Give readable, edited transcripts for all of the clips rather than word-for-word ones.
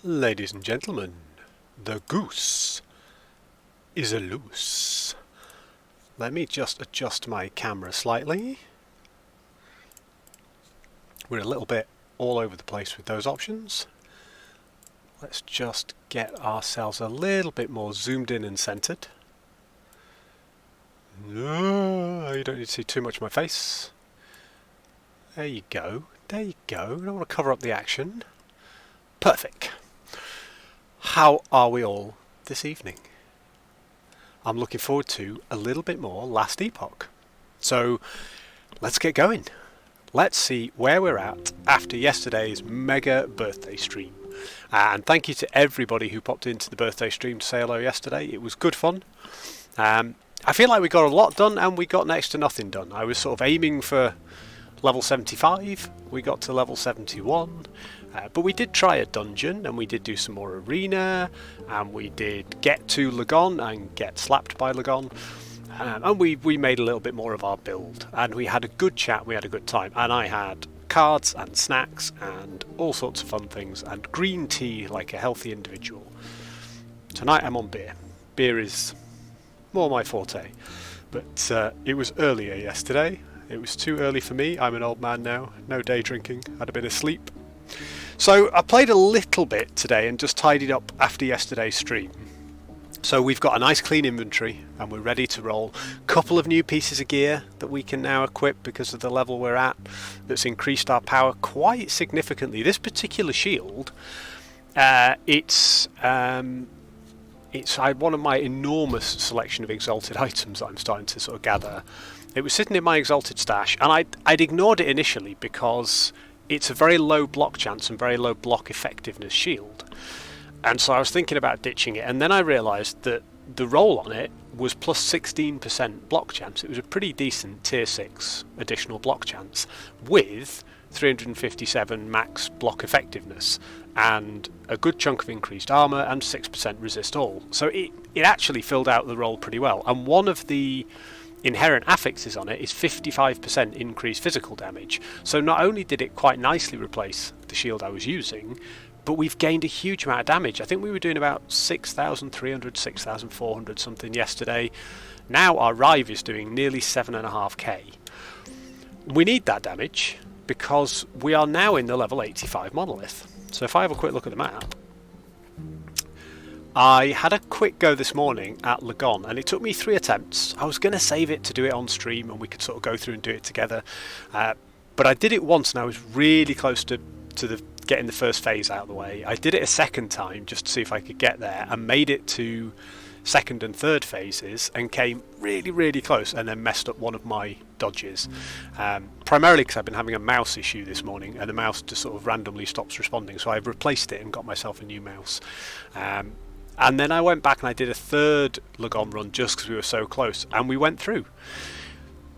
Ladies and gentlemen, the goose is a loose. Let me just adjust my camera slightly. We're a little bit all over the place with those options. Let's just get ourselves a little bit more zoomed in and centered. No, you don't need to see too much of my face. There you go. There you go. I don't want to cover up the action. Perfect. How are we all this evening? I'm looking forward to a little bit more Last Epoch. So let's get going. Let's see where we're at after yesterday's mega birthday stream. And thank you to everybody who popped into the birthday stream to say hello yesterday. It was good fun. I feel like we got a lot done and we got next to nothing done. I was sort of aiming for level 75. We got to level 71. But we did try a dungeon and we did do some more arena and we did get to Lagon and get slapped by Lagon. And we made a little bit more of our build and we had a good chat, we had a good time, and I had cards and snacks and all sorts of fun things and green tea like a healthy individual. Tonight I'm on beer. Beer is more my forte, but it was earlier yesterday. It was too early for me. I'm an old man now, no day drinking, I'd have been asleep. So I played a little bit today and just tidied up after yesterday's stream. So we've got a nice clean inventory and we're ready to roll. A couple of new pieces of gear that we can now equip because of the level we're at. That's increased our power quite significantly. This particular shield, it's one of my enormous selection of exalted items that I'm starting to sort of gather. It was sitting in my exalted stash and I'd ignored it initially because it's a very low block chance and very low block effectiveness shield. And so I was thinking about ditching it, and then I realised that the roll on it was plus 16% block chance. It was a pretty decent tier 6 additional block chance with 357 max block effectiveness and a good chunk of increased armour and 6% resist all. So it actually filled out the roll pretty well. And one of the inherent affixes on it is 55% increased physical damage. So not only did it quite nicely replace the shield I was using, but we've gained a huge amount of damage. I think we were doing about 6,300, 6,400 something yesterday. Now our Rive is doing nearly 7.5k. We need that damage because we are now in the level 85 monolith. So if I have a quick look at the map, I had a quick go this morning at Lagon and it took me 3 attempts. I was going to save it to do it on stream and we could sort of go through and do it together. But I did it once and I was really close to getting the first phase out of the way. I did it a second time just to see if I could get there and made it to second and third phases and came really, really close and then messed up one of my dodges. Primarily because I've been having a mouse issue this morning and the mouse just sort of randomly stops responding, so I've replaced it and got myself a new mouse. And then I went back and I did a third Lagon run just because we were so close, and we went through.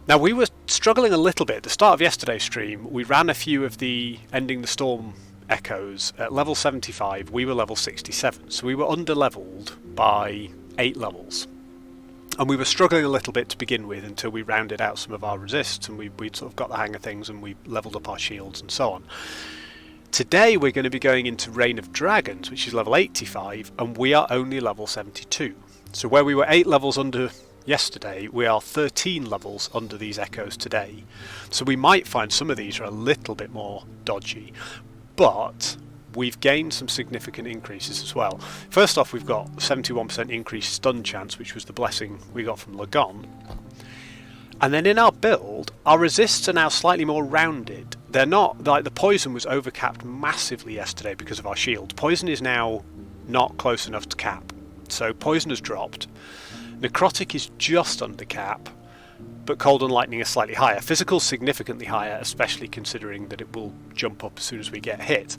Now, we were struggling a little bit. At the start of yesterday's stream, we ran a few of the Ending the Storm echoes at level 75. We were level 67, so we were under-leveled by 8 levels. And we were struggling a little bit to begin with until we rounded out some of our resists and we'd sort of got the hang of things and we leveled up our shields and so on. Today we're going to be going into Reign of Dragons, which is level 85, and we are only level 72. So where we were 8 levels under yesterday, we are 13 levels under these echoes today. So we might find some of these are a little bit more dodgy, but we've gained some significant increases as well. First off, we've got 71% increased stun chance, which was the blessing we got from Lagon. And then in our build, our resists are now slightly more rounded. They're not, like the poison was overcapped massively yesterday because of our shield. Poison is now not close enough to cap. So poison has dropped. Necrotic is just under cap, but cold and lightning is slightly higher. Physical significantly higher, especially considering that it will jump up as soon as we get hit.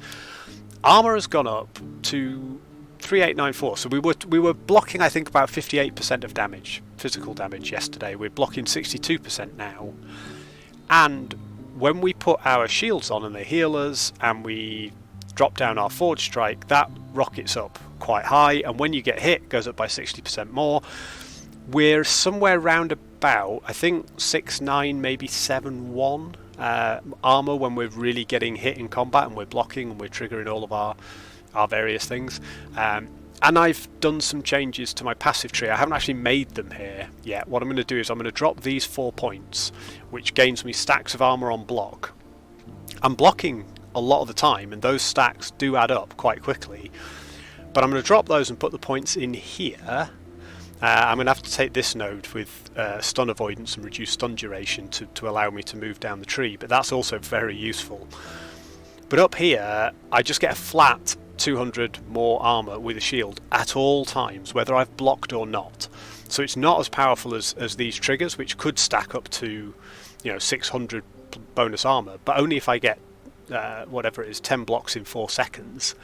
Armour has gone up to 3894, so we were blocking, I think, about 58% of damage, physical damage yesterday. We're blocking 62% now, and when we put our shields on and they heal us and we drop down our Forge Strike, that rockets up quite high, and when you get hit it goes up by 60% more. We're somewhere round about, I think, 6'9", maybe 7'1", armour when we're really getting hit in combat and we're blocking and we're triggering all of our various things. And I've done some changes to my passive tree. I haven't actually made them here yet. What I'm going to do is I'm going to drop these 4 points, which gains me stacks of armour on block. I'm blocking a lot of the time and those stacks do add up quite quickly, but I'm going to drop those and put the points in here. I'm going to have to take this node with stun avoidance and reduce stun duration to allow me to move down the tree, but that's also very useful. But up here, I just get a flat 200 more armour with a shield at all times, whether I've blocked or not. So it's not as powerful as these triggers, which could stack up to 600 bonus armour, but only if I get whatever it is, 10 blocks in 4 seconds.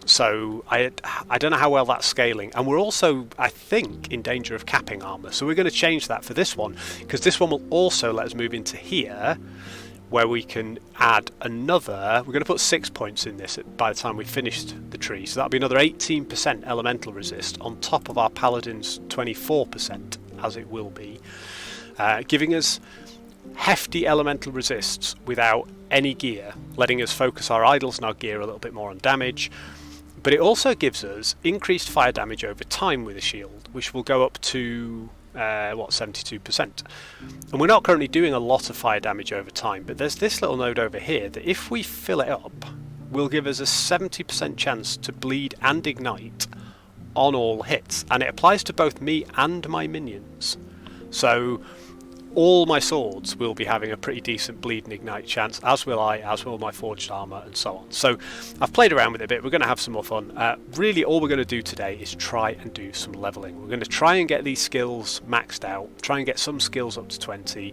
So I don't know how well that's scaling, and we're also, I think, in danger of capping armour, so we're going to change that for this one, because this one will also let us move into here where we can add another, we're going to put 6 points in this by the time we've finished the tree, so that'll be another 18% elemental resist on top of our paladin's 24% as it will be, giving us hefty elemental resists without any gear, letting us focus our idols and our gear a little bit more on damage. But it also gives us increased fire damage over time with a shield, which will go up to 72%. And we're not currently doing a lot of fire damage over time, but there's this little node over here that if we fill it up will give us a 70% chance to bleed and ignite on all hits, and it applies to both me and my minions. So all my swords will be having a pretty decent bleed and ignite chance, as will I, as will my forged armour, and so on. So I've played around with it a bit. We're going to have some more fun. Really all we're going to do today is try and do some levelling. We're going to try and get these skills maxed out, try and get some skills up to 20.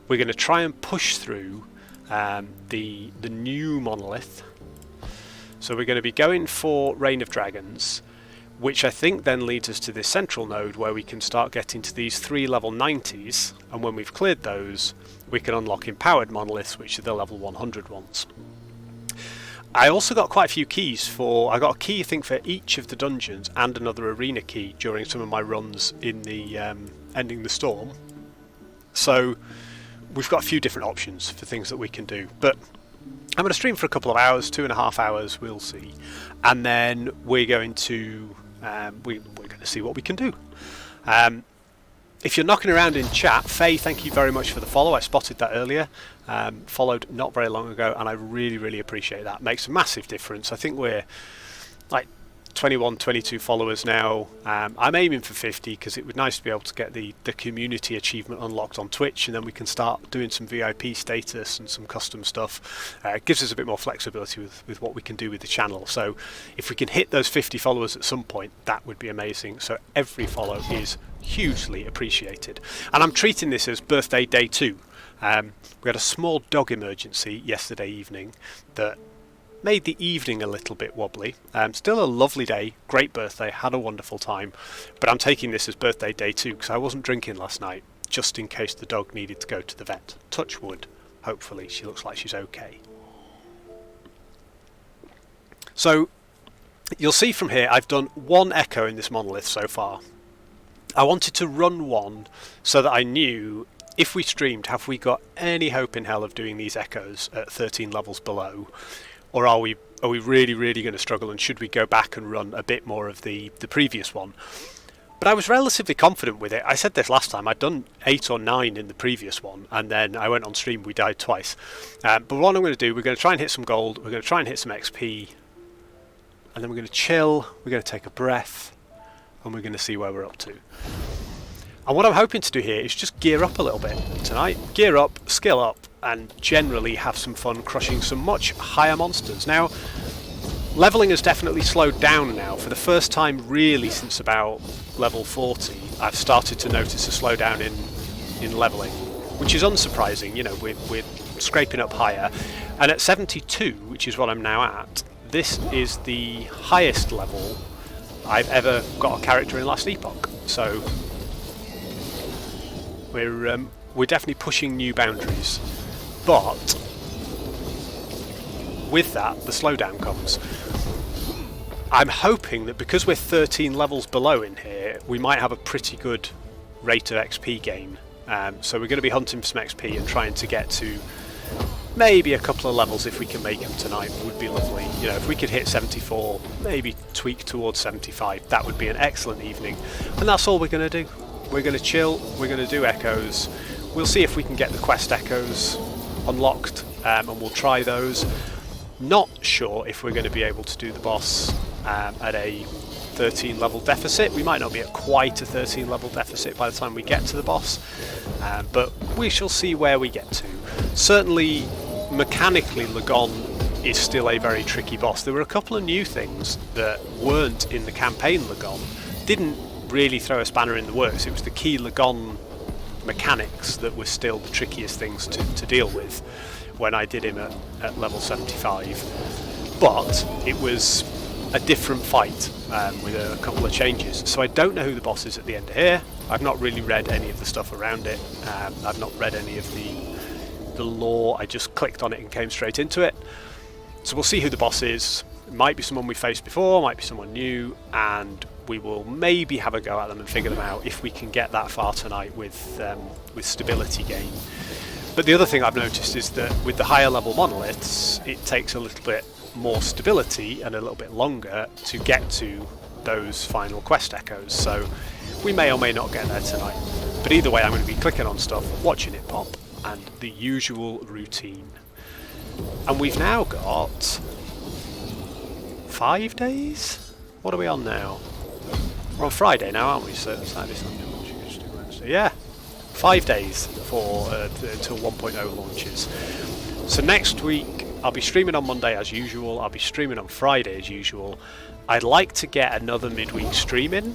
We're going to try and push through the new monolith. So we're going to be going for Reign of Dragons, which I think then leads us to this central node where we can start getting to these 3 level 90s, and when we've cleared those we can unlock empowered monoliths, which are the level 100 ones. I also got quite a few keys I got a key I think for each of the dungeons and another arena key during some of my runs in the Ending the Storm, so we've got a few different options for things that we can do. But I'm going to stream for a couple of hours, 2.5 hours, we'll see, and then we're going to we're going to see what we can do. If you're knocking around in chat, Faye, thank you very much for the follow. I spotted that earlier. Followed not very long ago, and I really, really appreciate that. Makes a massive difference. I think we're like 21, 22 followers now. I'm aiming for 50 because it would be nice to be able to get the community achievement unlocked on Twitch, and then we can start doing some VIP status and some custom stuff. It gives us a bit more flexibility with what we can do with the channel. So if we can hit those 50 followers at some point, that would be amazing. So every follow is hugely appreciated. And I'm treating this as birthday day 2. We had a small dog emergency yesterday evening that made the evening a little bit wobbly. Still a lovely day, great birthday, had a wonderful time, but I'm taking this as birthday day 2 because I wasn't drinking last night, just in case the dog needed to go to the vet. Touch wood, hopefully she looks like she's okay. So you'll see from here I've done 1 echo in this monolith so far. I wanted to run 1 so that I knew if we streamed, have we got any hope in hell of doing these echoes at 13 levels below? Or are we really going to struggle, and should we go back and run a bit more of the previous one? But I was relatively confident with it. I said this last time, I'd done 8 or 9 in the previous one, and then I went on stream, we died twice. But what I'm going to do, we're going to try and hit some gold, we're going to try and hit some XP, and then we're going to chill, we're going to take a breath, and we're going to see where we're up to. And what I'm hoping to do here is just gear up a little bit tonight. Gear up, skill up, and generally have some fun crushing some much higher monsters. Now, leveling has definitely slowed down now. For the first time really since about level 40, I've started to notice a slowdown in leveling, which is unsurprising. You know, we're scraping up higher. And at 72, which is what I'm now at, this is the highest level I've ever got a character in Last Epoch. So we're definitely pushing new boundaries, but with that the slowdown comes. I'm hoping that because we're 13 levels below in here, we might have a pretty good rate of XP gain. So we're going to be hunting for some XP and trying to get to maybe a couple of levels if we can make them tonight. Would be lovely. You know, if we could hit 74, maybe tweak towards 75, that would be an excellent evening. And that's all we're going to do. We're going to chill, we're going to do echoes. We'll see if we can get the quest echoes unlocked, and we'll try those. Not sure if we're going to be able to do the boss at a 13 level deficit. We might not be at quite a 13 level deficit by the time we get to the boss, but we shall see where we get to. Certainly mechanically Lagon is still a very tricky boss. There were a couple of new things that weren't in the campaign Lagon. Didn't really throw a spanner in the works. It was the key Lagon mechanics that were still the trickiest things to deal with when I did him at level 75. But it was a different fight with a couple of changes. So I don't know who the boss is at the end of here. I've not really read any of the stuff around it. I've not read any of the lore. I just clicked on it and came straight into it. So we'll see who the boss is. It might be someone we faced before, might be someone new, and we will maybe have a go at them and figure them out if we can get that far tonight with stability gain. But the other thing I've noticed is that with the higher level monoliths, it takes a little bit more stability and a little bit longer to get to those final quest echoes. So we may or may not get there tonight. But either way, I'm going to be clicking on stuff, watching it pop, and the usual routine. And we've now got 5 days? What are we on now? We're on Friday now, aren't we? So Saturday, Sunday, Monday, Tuesday, Wednesday. Yeah, 5 days for until 1.0 launches. So next week I'll be streaming on Monday as usual. I'll be streaming on Friday as usual. I'd like to get another midweek stream in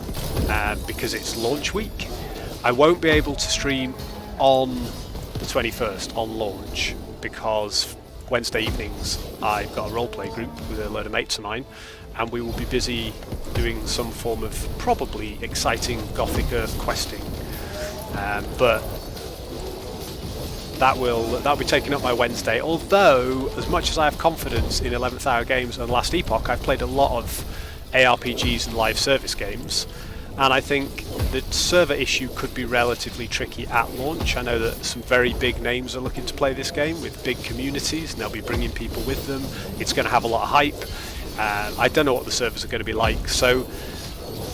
because it's launch week. I won't be able to stream on the 21st on launch because Wednesday evenings I've got a roleplay group with a load of mates of mine, and we will be busy doing some form of probably exciting Gothic Earth questing. But that'll be taking up my Wednesday. Although, as much as I have confidence in 11th Hour Games and Last Epoch, I've played a lot of ARPGs and live service games, and I think the server issue could be relatively tricky at launch. I know that some very big names are looking to play this game with big communities, and they'll be bringing people with them. It's going to have a lot of hype. I don't know what the servers are going to be like, so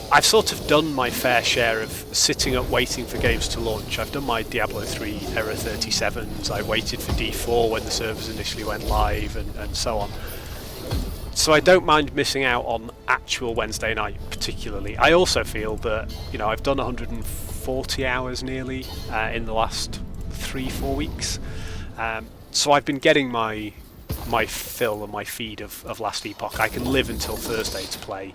I've sort of done my fair share of sitting up waiting for games to launch. I've done my Diablo 3 Era 37s, I waited for D4 when the servers initially went live, and so on. So I don't mind missing out on actual Wednesday night particularly. I also feel that, you know, I've done 140 hours nearly in the last 3-4 weeks. So I've been getting my fill and my feed of Last Epoch. I can live until Thursday to play.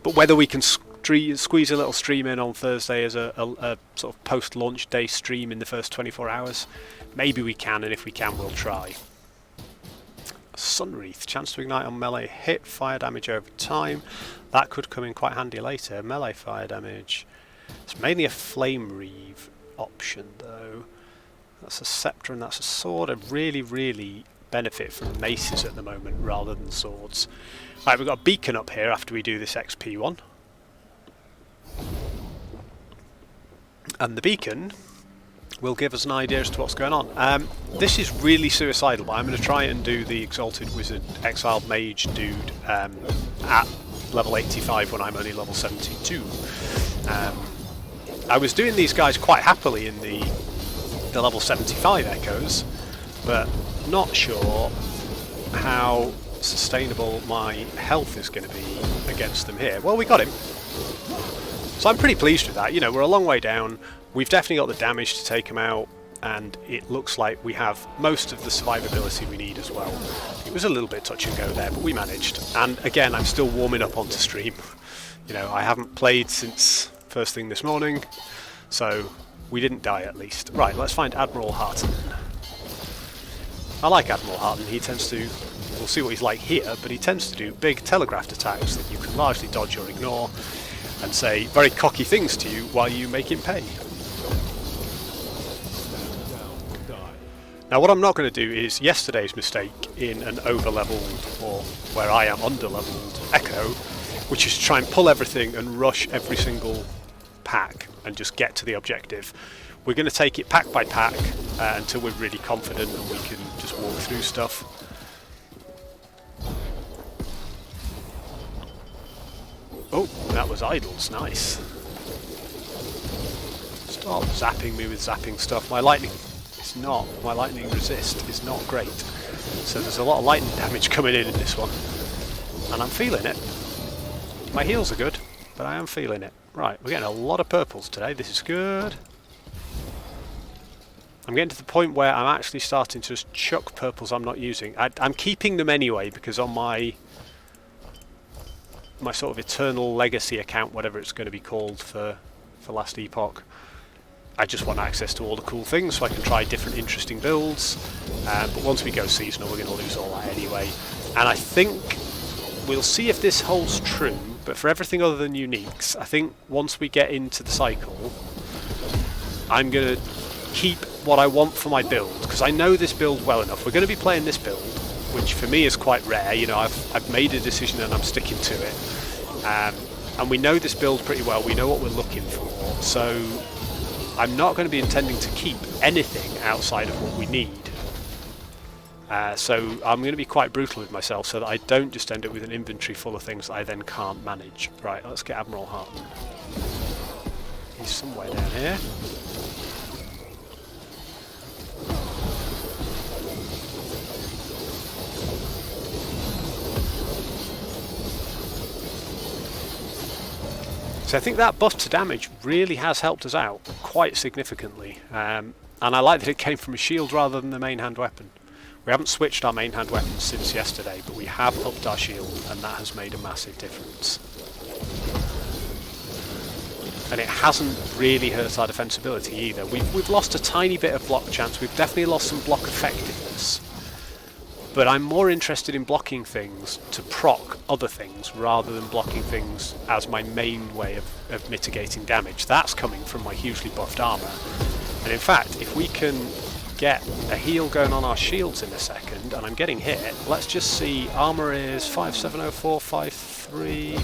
But whether we can squeeze a little stream in on Thursday as a sort of post-launch day stream in the first 24 hours, maybe we can, and if we can, we'll try. Sunwreath, chance to ignite on melee hit, fire damage over time. That could come in quite handy later. Melee fire damage. It's mainly a flame reeve option though. That's a scepter and that's a sword. I really benefit from maces at the moment rather than swords. Right, we've got a beacon up here after we do this XP one. And the beacon will give us an idea as to what's going on. This is really suicidal, but I'm going to try and do the Exalted Wizard Exiled Mage dude at level 85 when I'm only level 72. I was doing these guys quite happily in the level 75 echoes, but not sure how sustainable my health is going to be against them here. Well, we got him. So I'm pretty pleased with that. You know, we're a long way down. We've definitely got the damage to take him out, and it looks like we have most of the survivability we need as well. It was a little bit touch and go there, but we managed. And again, I'm still warming up onto stream. You know, I haven't played since first thing this morning, so we didn't die at least. Right, let's find Admiral Harton. I like Admiral Harton. He tends to, we'll see what he's like here, but he tends to do big telegraphed attacks that you can largely dodge or ignore, and say very cocky things to you while you make him pay. Now what I'm not going to do is yesterday's mistake in an over-leveled, or where I am under-leveled, Echo, which is to try and pull everything and rush every single pack and just get to the objective. We're going to take it pack by pack until we're really confident and we can just walk through stuff. Oh, that was Idols, nice. Stop zapping me with zapping stuff. My lightning resist is not great. So there's a lot of lightning damage coming in this one. And I'm feeling it. My heals are good, but I am feeling it. Right, we're getting a lot of purples today, this is good. I'm getting to the point where I'm actually starting to just chuck purples I'm not using. I'm keeping them anyway, because on my sort of eternal legacy account, whatever it's going to be called for Last Epoch, I just want access to all the cool things so I can try different interesting builds. But once we go seasonal, we're going to lose all that anyway. And I think we'll see if this holds true, but for everything other than uniques, I think once we get into the cycle, I'm going to keep what I want for my build, because I know this build well enough. We're going to be playing this build, which for me is quite rare. You know, I've made a decision and I'm sticking to it. And we know this build pretty well. We know what we're looking for. So I'm not going to be intending to keep anything outside of what we need. So I'm going to be quite brutal with myself so that I don't just end up with an inventory full of things that I then can't manage. Right, let's get Admiral Harton. He's somewhere down here. So I think that buff to damage really has helped us out quite significantly. And I like that it came from a shield rather than the main hand weapon. We haven't switched our main hand weapon since yesterday, but we have upped our shield, and that has made a massive difference. And it hasn't really hurt our defensibility either. We've lost a tiny bit of block chance, we've definitely lost some block effectiveness, but I'm more interested in blocking things to proc other things rather than blocking things as my main way of mitigating damage. That's coming from my hugely buffed armour. And in fact, if we can get a heal going on our shields in a second, and I'm getting hit, let's just see, armour is 5704, 53.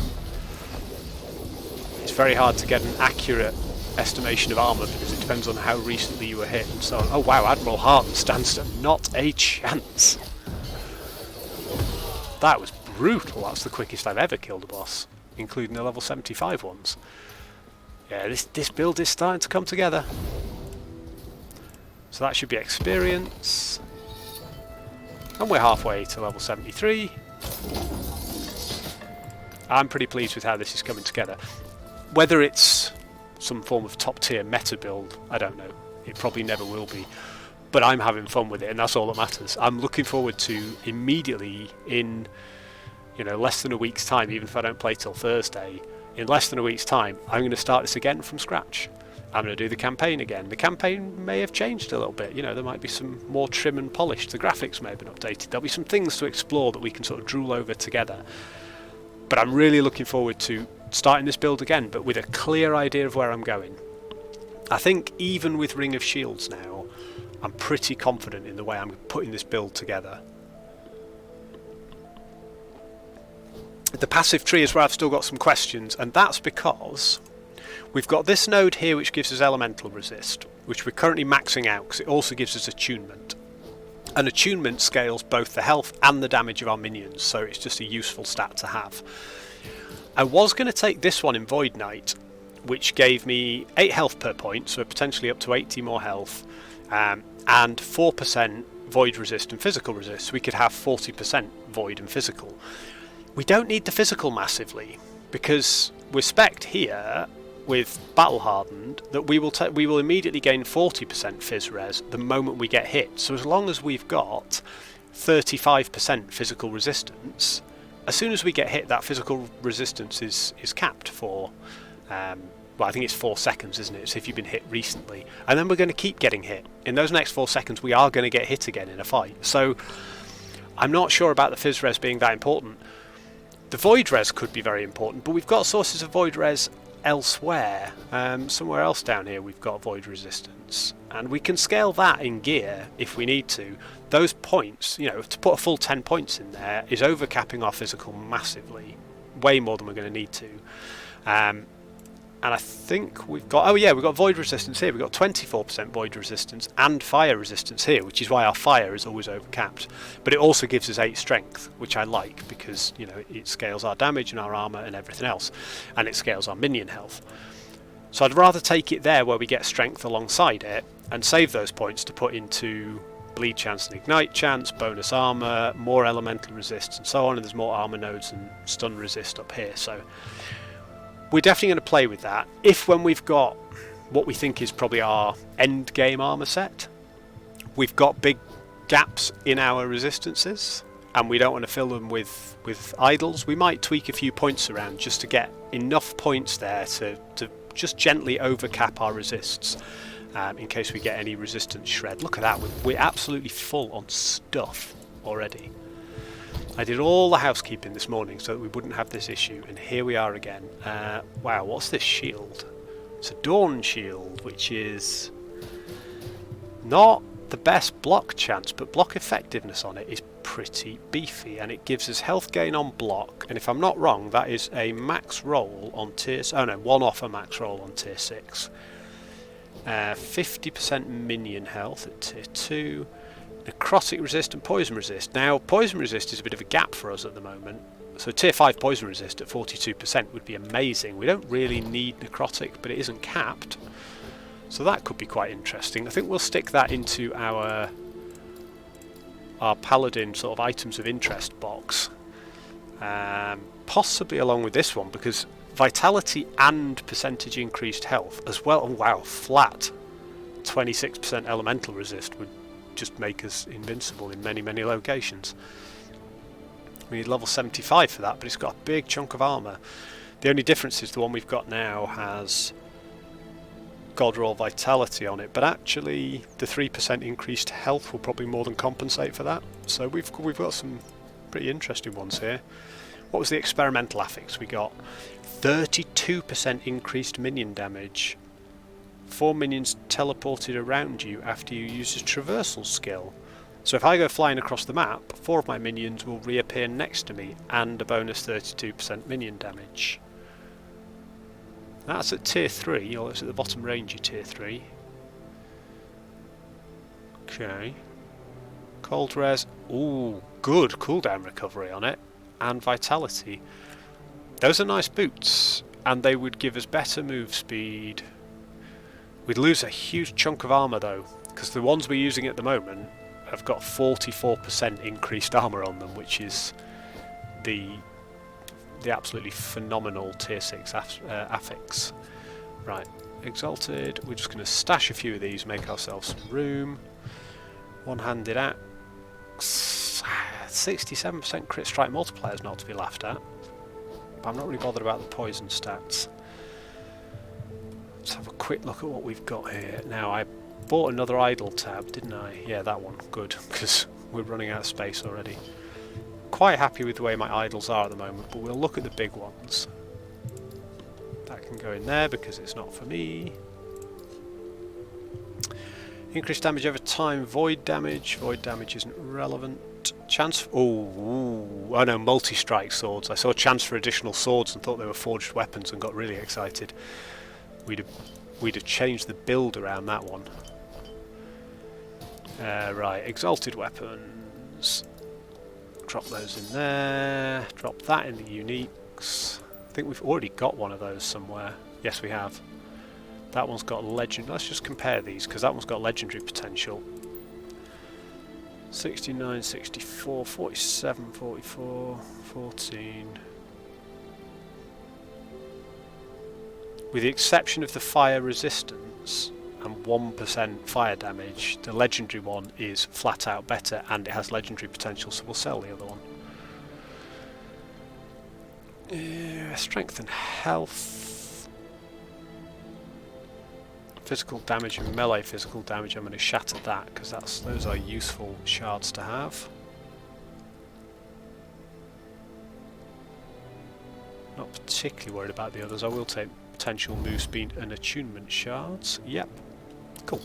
It's very hard to get an accurate estimation of armour because it depends on how recently you were hit and so on. Oh wow, Admiral Harton stands to not a chance. That was brutal. That's the quickest I've ever killed a boss, including the level 75 ones. Yeah, this build is starting to come together. So that should be experience. And we're halfway to level 73. I'm pretty pleased with how this is coming together. Whether it's some form of top tier meta build, I don't know. It probably never will be. But I'm having fun with it, and that's all that matters. I'm looking forward to immediately in, less than a week's time, even if I don't play till Thursday, in less than a week's time, I'm going to start this again from scratch. I'm going to do the campaign again. The campaign may have changed a little bit. There might be some more trim and polished. The graphics may have been updated. There'll be some things to explore that we can sort of drool over together. But I'm really looking forward to starting this build again, but with a clear idea of where I'm going. I think even with Ring of Shields now, I'm pretty confident in the way I'm putting this build together. The passive tree is where I've still got some questions, and that's because we've got this node here which gives us elemental resist, which we're currently maxing out because it also gives us attunement. And attunement scales both the health and the damage of our minions, so it's just a useful stat to have. I was going to take this one in Void Knight, which gave me 8 health per point, so potentially up to 80 more health, and 4% void resist and physical resist, so we could have 40% void and physical. We don't need the physical massively, because we're spec'd here with Battle Hardened that we will immediately gain 40% phys res the moment we get hit. So as long as we've got 35% physical resistance, as soon as we get hit, that physical resistance is capped for, I think it's 4 seconds, isn't it? So if you've been hit recently, and then we're going to keep getting hit. In those next 4 seconds, we are going to get hit again in a fight. So I'm not sure about the phys res being that important. The void res could be very important, but we've got sources of void res elsewhere. Somewhere else down here we've got void resistance, and we can scale that in gear if we need to. Those points, to put a full 10 points in there is overcapping our physical massively, way more than we're going to need to. And I think we've got void resistance here. We've got 24% void resistance and fire resistance here, which is why our fire is always overcapped. But it also gives us 8 strength, which I like because it scales our damage and our armor and everything else, and it scales our minion health. So I'd rather take it there where we get strength alongside it and save those points to put into bleed chance and ignite chance, bonus armor, more elemental resist, and so on. And there's more armor nodes and stun resist up here. So we're definitely going to play with that. If when we've got what we think is probably our end game armor set, we've got big gaps in our resistances and we don't want to fill them with idols, we might tweak a few points around just to get enough points there to just gently overcap our resists, in case we get any resistance shred. Look at that, we're absolutely full on stuff already. I did all the housekeeping this morning so that we wouldn't have this issue, and here we are again. Wow, what's this shield? It's a Dawn shield, which is not the best block chance, but block effectiveness on it is pretty beefy, and it gives us health gain on block, and if I'm not wrong, that is a max roll on tier... Oh no, one off a max roll on tier 6. 50% minion health at tier 2. Necrotic resist and poison resist. Now, poison resist is a bit of a gap for us at the moment. So tier 5 poison resist at 42% would be amazing. We don't really need necrotic, but it isn't capped. So that could be quite interesting. I think we'll stick that into our paladin sort of items of interest box. Possibly along with this one, because vitality and percentage increased health as well. Oh wow, flat 26% elemental resist would just make us invincible in many locations. We need level 75 for that, but it's got a big chunk of armor. The only difference is the one we've got now has God Roll Vitality on it, but actually the 3% increased health will probably more than compensate for that. So we've got some pretty interesting ones here. What was the experimental affix we got? 32% increased minion damage. 4 minions teleported around you after you use a traversal skill. So if I go flying across the map, 4 of my minions will reappear next to me, and a bonus 32% minion damage. That's at tier 3, or it's at the bottom range of tier 3. Okay. Cold res. Ooh, good cooldown recovery on it, and vitality. Those are nice boots, and they would give us better move speed. We'd lose a huge chunk of armor though, because the ones we're using at the moment have got 44% increased armor on them, which is the the absolutely phenomenal tier 6 affix. Right, Exalted, we're just going to stash a few of these, make ourselves some room. One-handed axe, 67% crit strike multiplier is not to be laughed at. But I'm not really bothered about the poison stats. Let's have a quick look at what we've got here. Now, I bought another idle tab, didn't I? Yeah, that one. Good, because we're running out of space already. Quite happy with the way my idles are at the moment, but we'll look at the big ones. That can go in there because it's not for me. Increased damage over time, void damage. Void damage isn't relevant. Chance for... Oh no, multi-strike swords. I saw chance for additional swords and thought they were forged weapons and got really excited. We'd have changed the build around that one. Right, exalted weapons. Drop those in there. Drop that in the uniques. I think we've already got one of those somewhere. Yes, we have. That one's got legend. Let's just compare these because that one's got legendary potential. 69, 64, 47, 44, 14. With the exception of the fire resistance and 1% fire damage, the legendary one is flat out better and it has legendary potential, so we'll sell the other one. Strength and health. Physical damage and melee physical damage, I'm going to shatter that because those are useful shards to have. Not particularly worried about the others. I will take potential move speed and attunement shards. Yep. Cool.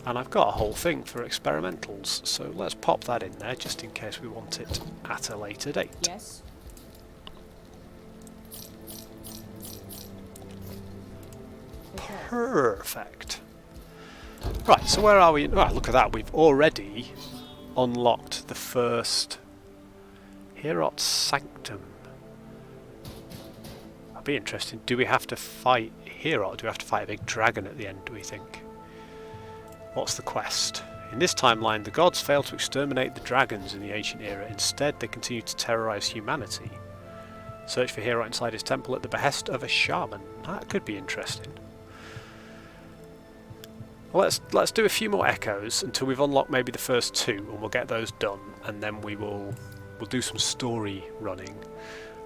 And I've got a whole thing for experimentals, so let's pop that in there just in case we want it at a later date. Yes. Perfect. Right, so where are we? Right, look at that. We've already unlocked the first Herot's Sanctum. That'd be interesting. Do we have to fight Herot? Do we have to fight a big dragon at the end, do we think? What's the quest? In this timeline, the gods failed to exterminate the dragons in the ancient era. Instead, they continue to terrorize humanity. Search for Herot inside his temple at the behest of a shaman. That could be interesting. Well, let's do a few more echoes until we've unlocked maybe the first two, and we'll get those done, and then we'll do some story running.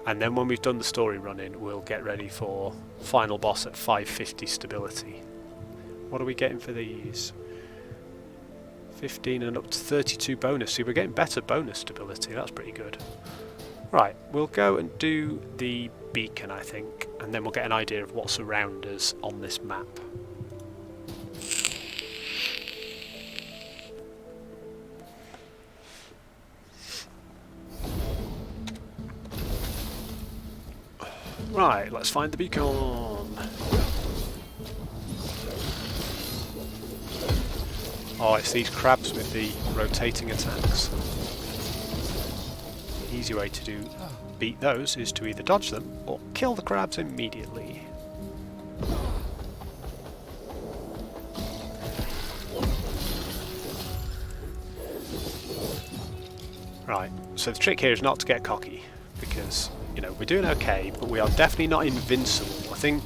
And then when we've done the story running, we'll get ready for final boss at 550 stability. What are we getting for these? 15 and up to 32 bonus. See, we're getting better bonus stability. That's pretty good. Right, we'll go and do the beacon, I think, and then we'll get an idea of what's around us on this map. Right, let's find the beacon. Oh, it's these crabs with the rotating attacks. The easy way to beat those is to either dodge them or kill the crabs immediately. Right, so the trick here is not to get cocky, because, you know, we're doing okay, but we are definitely not invincible. I think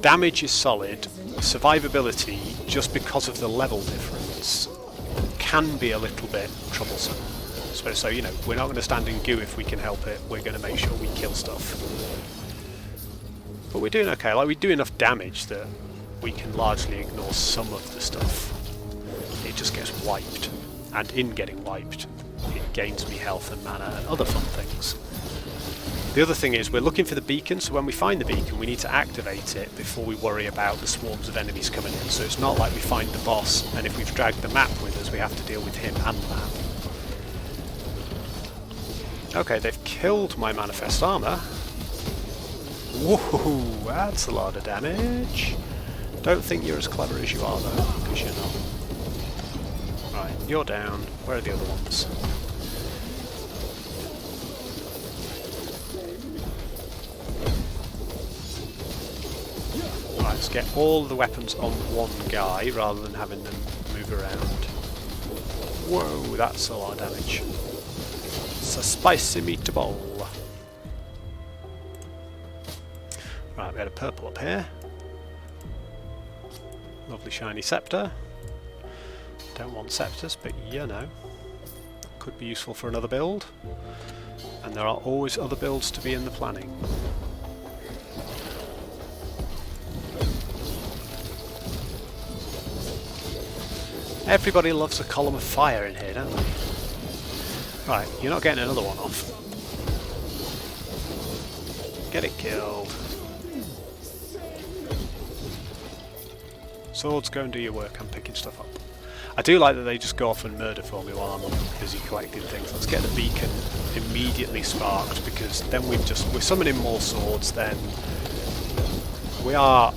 damage is solid, survivability, just because of the level difference, can be a little bit troublesome. So you know, we're not going to stand in goo if we can help it, we're going to make sure we kill stuff. But we're doing okay, like we do enough damage that we can largely ignore some of the stuff. It just gets wiped, and in getting wiped, it gains me health and mana and other fun things. The other thing is we're looking for the beacon, so when we find the beacon we need to activate it before we worry about the swarms of enemies coming in. So it's not like we find the boss and if we've dragged the map with us we have to deal with him and the map. Okay, they've killed my manifest armour. Whoa, that's a lot of damage. Don't think you're as clever as you are though, because you're not. Right, you're down. Where are the other ones? Right, let's get all the weapons on one guy rather than having them move around. Whoa, that's a lot of damage. It's a spicy meatball. Right, we had a purple up here. Lovely shiny scepter. Don't want scepters, but you know, could be useful for another build. And there are always other builds to be in the planning. Everybody loves a column of fire in here, don't they? Right, you're not getting another one off. Get it killed. Swords, go and do your work. I'm picking stuff up. I do like that they just go off and murder for me while I'm busy collecting things. Let's get the beacon immediately sparked, because then we're summoning more swords. Then we are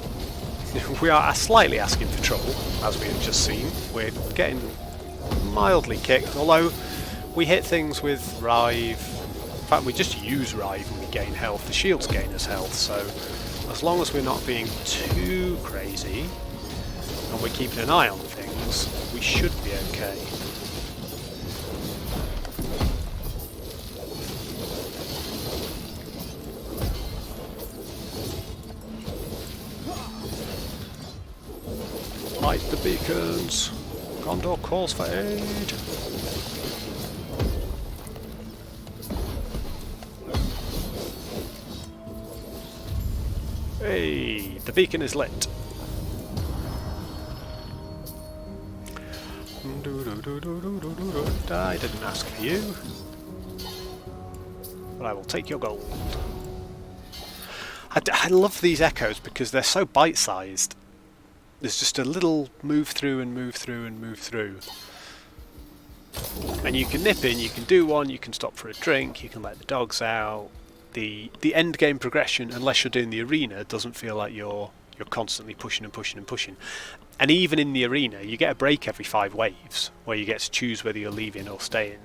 slightly asking for trouble, as we have just seen. We're getting mildly kicked, although we hit things with Rive. In fact, we just use Rive and we gain health. The shields gain us health, so as long as we're not being too crazy and we're keeping an eye on things, we should be okay. Light the beacons. Gondor calls for aid. Hey, the beacon is lit. I didn't ask for you, but I will take your gold. I love these echoes because they're so bite-sized. There's just a little move through and move through and move through. And you can nip in, you can do one, you can stop for a drink, you can let the dogs out. The end game progression, unless you're doing the arena, doesn't feel like you're constantly pushing and pushing and pushing. And even in the arena, you get a break every 5 waves, where you get to choose whether you're leaving or staying.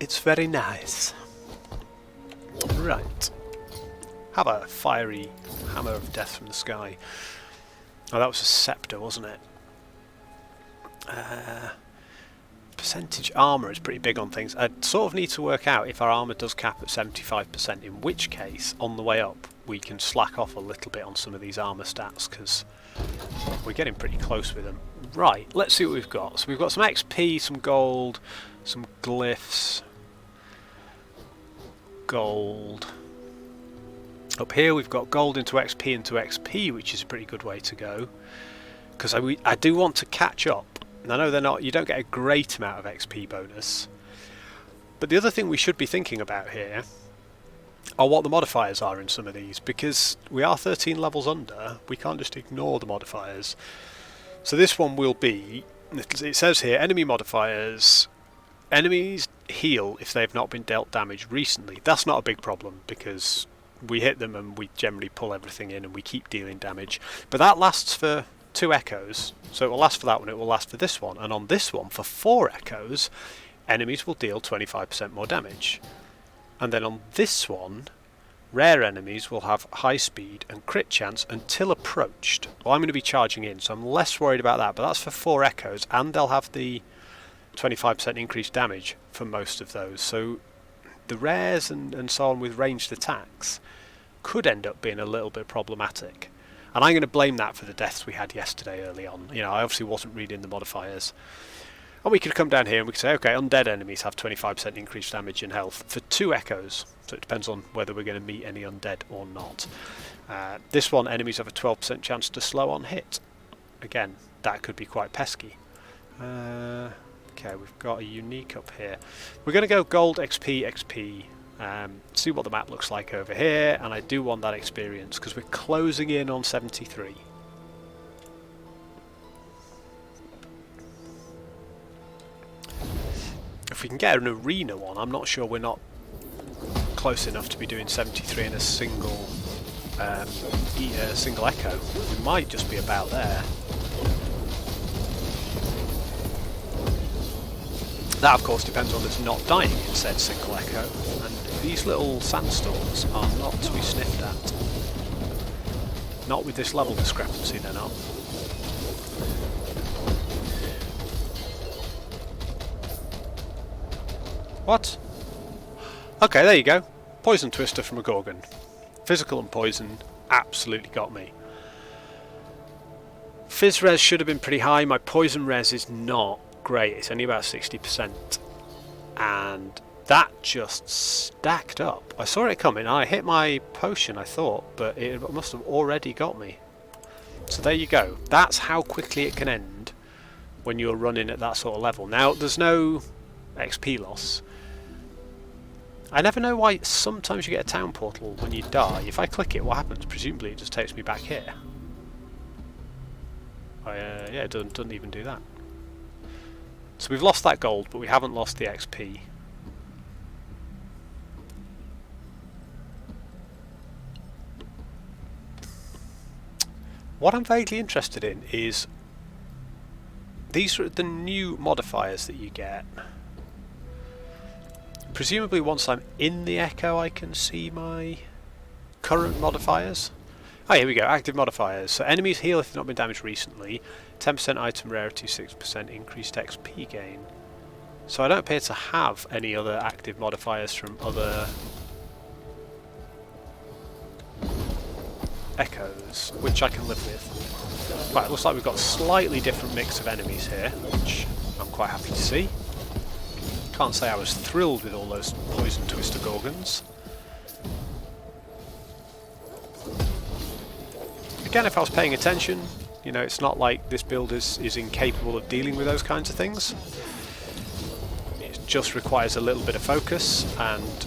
It's very nice. Right. Have a fiery hammer of death from the sky. Oh, that was a scepter, wasn't it? Percentage armour is pretty big on things. I sort of need to work out if our armour does cap at 75%, in which case, on the way up, we can slack off a little bit on some of these armour stats, because we're getting pretty close with them. Right, let's see what we've got. So we've got some XP, some gold, some glyphs, gold. Up here we've got gold into XP, which is a pretty good way to go, because I do want to catch up. And I know you don't get a great amount of XP bonus, but the other thing we should be thinking about here are what the modifiers are in some of these, because we are 13 levels under. We can't just ignore the modifiers. So this one will be, it says here, enemy modifiers. Enemies heal if they've not been dealt damage recently. That's not a big problem, because we hit them and we generally pull everything in and we keep dealing damage. But that lasts for 2 echoes, so it will last for that one, it will last for this one, and on this one, for 4 echoes, enemies will deal 25% more damage. And then on this one, rare enemies will have high speed and crit chance until approached. Well, I'm going to be charging in, so I'm less worried about that, but that's for 4 echoes, and they'll have the 25% increased damage for most of those. So the rares and so on with ranged attacks could end up being a little bit problematic. And I'm going to blame that for the deaths we had yesterday early on. You know, I obviously wasn't reading the modifiers. And we could come down here and we could say, okay, undead enemies have 25% increased damage and health for 2 echoes. So it depends on whether we're going to meet any undead or not. This one, enemies have a 12% chance to slow on hit. Again, that could be quite pesky. Okay, we've got a unique up here. We're going to go gold, XP, XP. See what the map looks like over here, and I do want that experience because we're closing in on 73. If we can get an arena one, I'm not sure we're not close enough to be doing 73 in a single single echo. We might just be about there. That, of course, depends on us not dying in said single echo, and these little sandstorms are not to be sniffed at. Not with this level discrepancy, they're not. What? Okay, there you go. Poison Twister from a Gorgon. Physical and poison absolutely got me. Fizz res should have been pretty high. My poison res is not great. It's only about 60%. And that just stacked up. I saw it coming. I hit my potion, I thought, but it must have already got me. So there you go. That's how quickly it can end when you're running at that sort of level. Now, there's no XP loss. I never know why sometimes you get a town portal when you die. If I click it, what happens? Presumably it just takes me back here. Yeah, it doesn't even do that. So we've lost that gold, but we haven't lost the XP. What I'm vaguely interested in is these are the new modifiers that you get. Presumably once I'm in the Echo I can see my current modifiers. Oh, here we go, active modifiers. So enemies heal if they've not been damaged recently, 10% item rarity, 6% increased XP gain. So I don't appear to have any other active modifiers from other Echoes, which I can live with. Right, looks like we've got a slightly different mix of enemies here, which I'm quite happy to see. Can't say I was thrilled with all those Poison Twister Gorgons. Again, if I was paying attention, you know, it's not like this build is incapable of dealing with those kinds of things. It just requires a little bit of focus and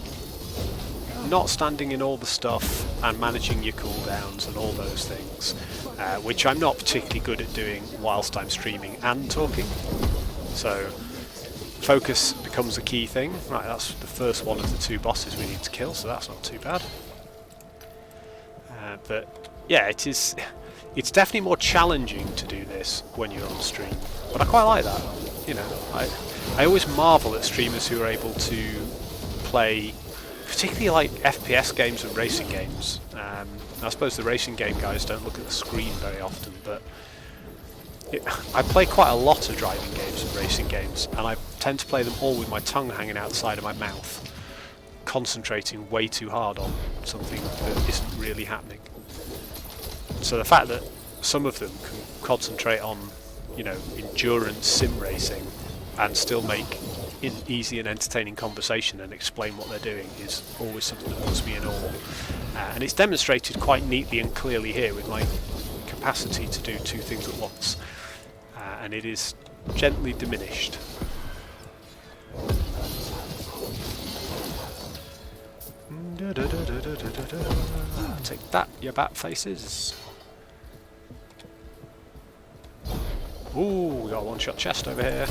not standing in all the stuff and managing your cooldowns and all those things, which I'm not particularly good at doing whilst I'm streaming and talking. So focus becomes a key thing. Right, that's the first one of the two bosses we need to kill, so that's not too bad. But yeah, it's definitely more challenging to do this when you're on stream, but I quite like that. You know, I always marvel at streamers who are able to play particularly like FPS games and racing games. I suppose the racing game guys don't look at the screen very often, but I play quite a lot of driving games and racing games, and I tend to play them all with my tongue hanging out the side of my mouth, concentrating way too hard on something that isn't really happening. So the fact that some of them can concentrate on, you know, endurance sim racing and still make easy and entertaining conversation and explain what they're doing is always something that puts me in awe. And it's demonstrated quite neatly and clearly here with my capacity to do two things at once. And it is gently diminished. Take that, you bat faces. Ooh, we got a one-shot chest over here.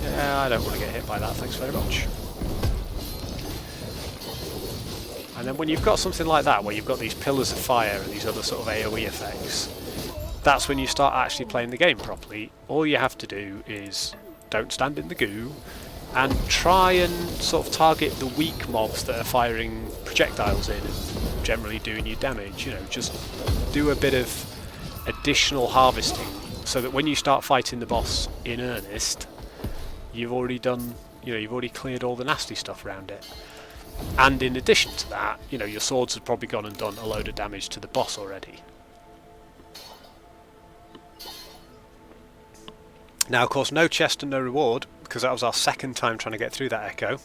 Yeah, I don't want to get hit by that, thanks very much. And then when you've got something like that, where you've got these pillars of fire and these other sort of AoE effects, that's when you start actually playing the game properly. All you have to do is don't stand in the goo and try and sort of target the weak mobs that are firing projectiles in and generally doing you damage. You know, just do a bit of additional harvesting so that when you start fighting the boss in earnest, you've already done, you know, you've already cleared all the nasty stuff around it. And in addition to that, you know, your swords have probably gone and done a load of damage to the boss already. Now, of course, no chest and no reward, because that was our second time trying to get through that Echo.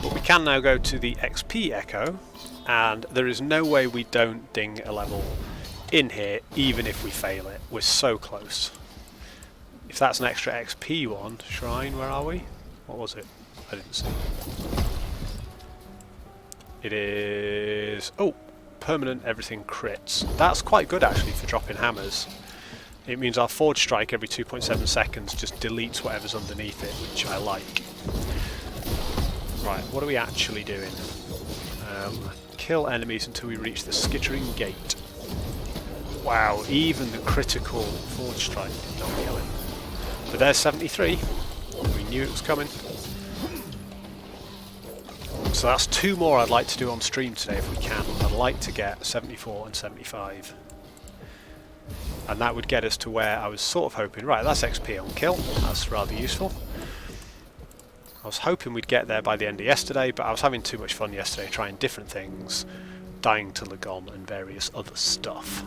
But we can now go to the XP Echo, and there is no way we don't ding a level in here, even if we fail it. We're so close. If that's an extra XP one, Shrine, where are we? What was it? I didn't see. It is... oh! Permanent everything crits. That's quite good actually for dropping hammers. It means our forge strike every 2.7 seconds just deletes whatever's underneath it, which I like. Right, what are we actually doing? Kill enemies until we reach the skittering gate. Wow, even the critical forge strike did not kill him. But there's 73. We knew it was coming. So that's two more I'd like to do on stream today if we can. I'd like to get 74 and 75. And that would get us to where I was sort of hoping. Right, that's XP on kill. That's rather useful. I was hoping we'd get there by the end of yesterday, but I was having too much fun yesterday trying different things, dying to Lagon and various other stuff.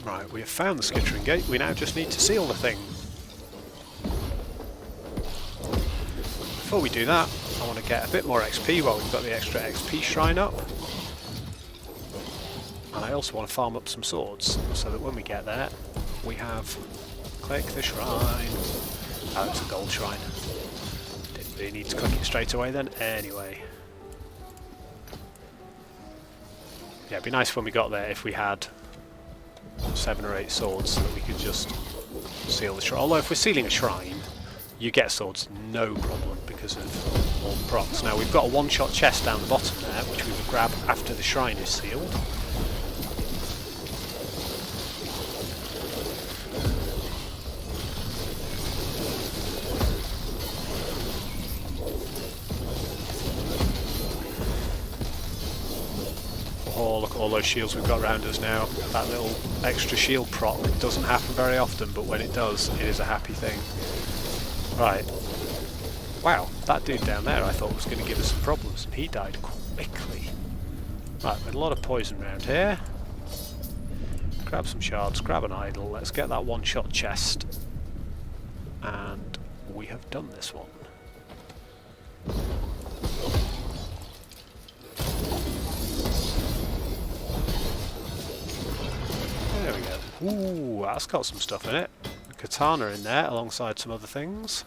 Right, we have found the skittering gate, we now just need to seal the thing. Before we do that, I want to get a bit more XP while we've got the extra XP shrine up. And I also want to farm up some swords, so that when we get there, we have... click the shrine. Oh, it's a gold shrine. Didn't really need to click it straight away then, anyway. Yeah, it'd be nice when we got there if we had 7 or 8 swords so that we could just seal the shrine. Although if we're sealing a shrine, you get swords no problem because of all the procs. Now we've got a one-shot chest down the bottom there, which we will grab after the shrine is sealed. Oh, look at all those shields we've got around us now. That little extra shield proc doesn't happen very often, but when it does, it is a happy thing. Right. Wow, that dude down there I thought was going to give us some problems, and he died quickly. Right, with a lot of poison around here. Grab some shards, grab an idol, let's get that one-shot chest. And we have done this one. There we go. Ooh, that's got some stuff in it. A katana in there, alongside some other things.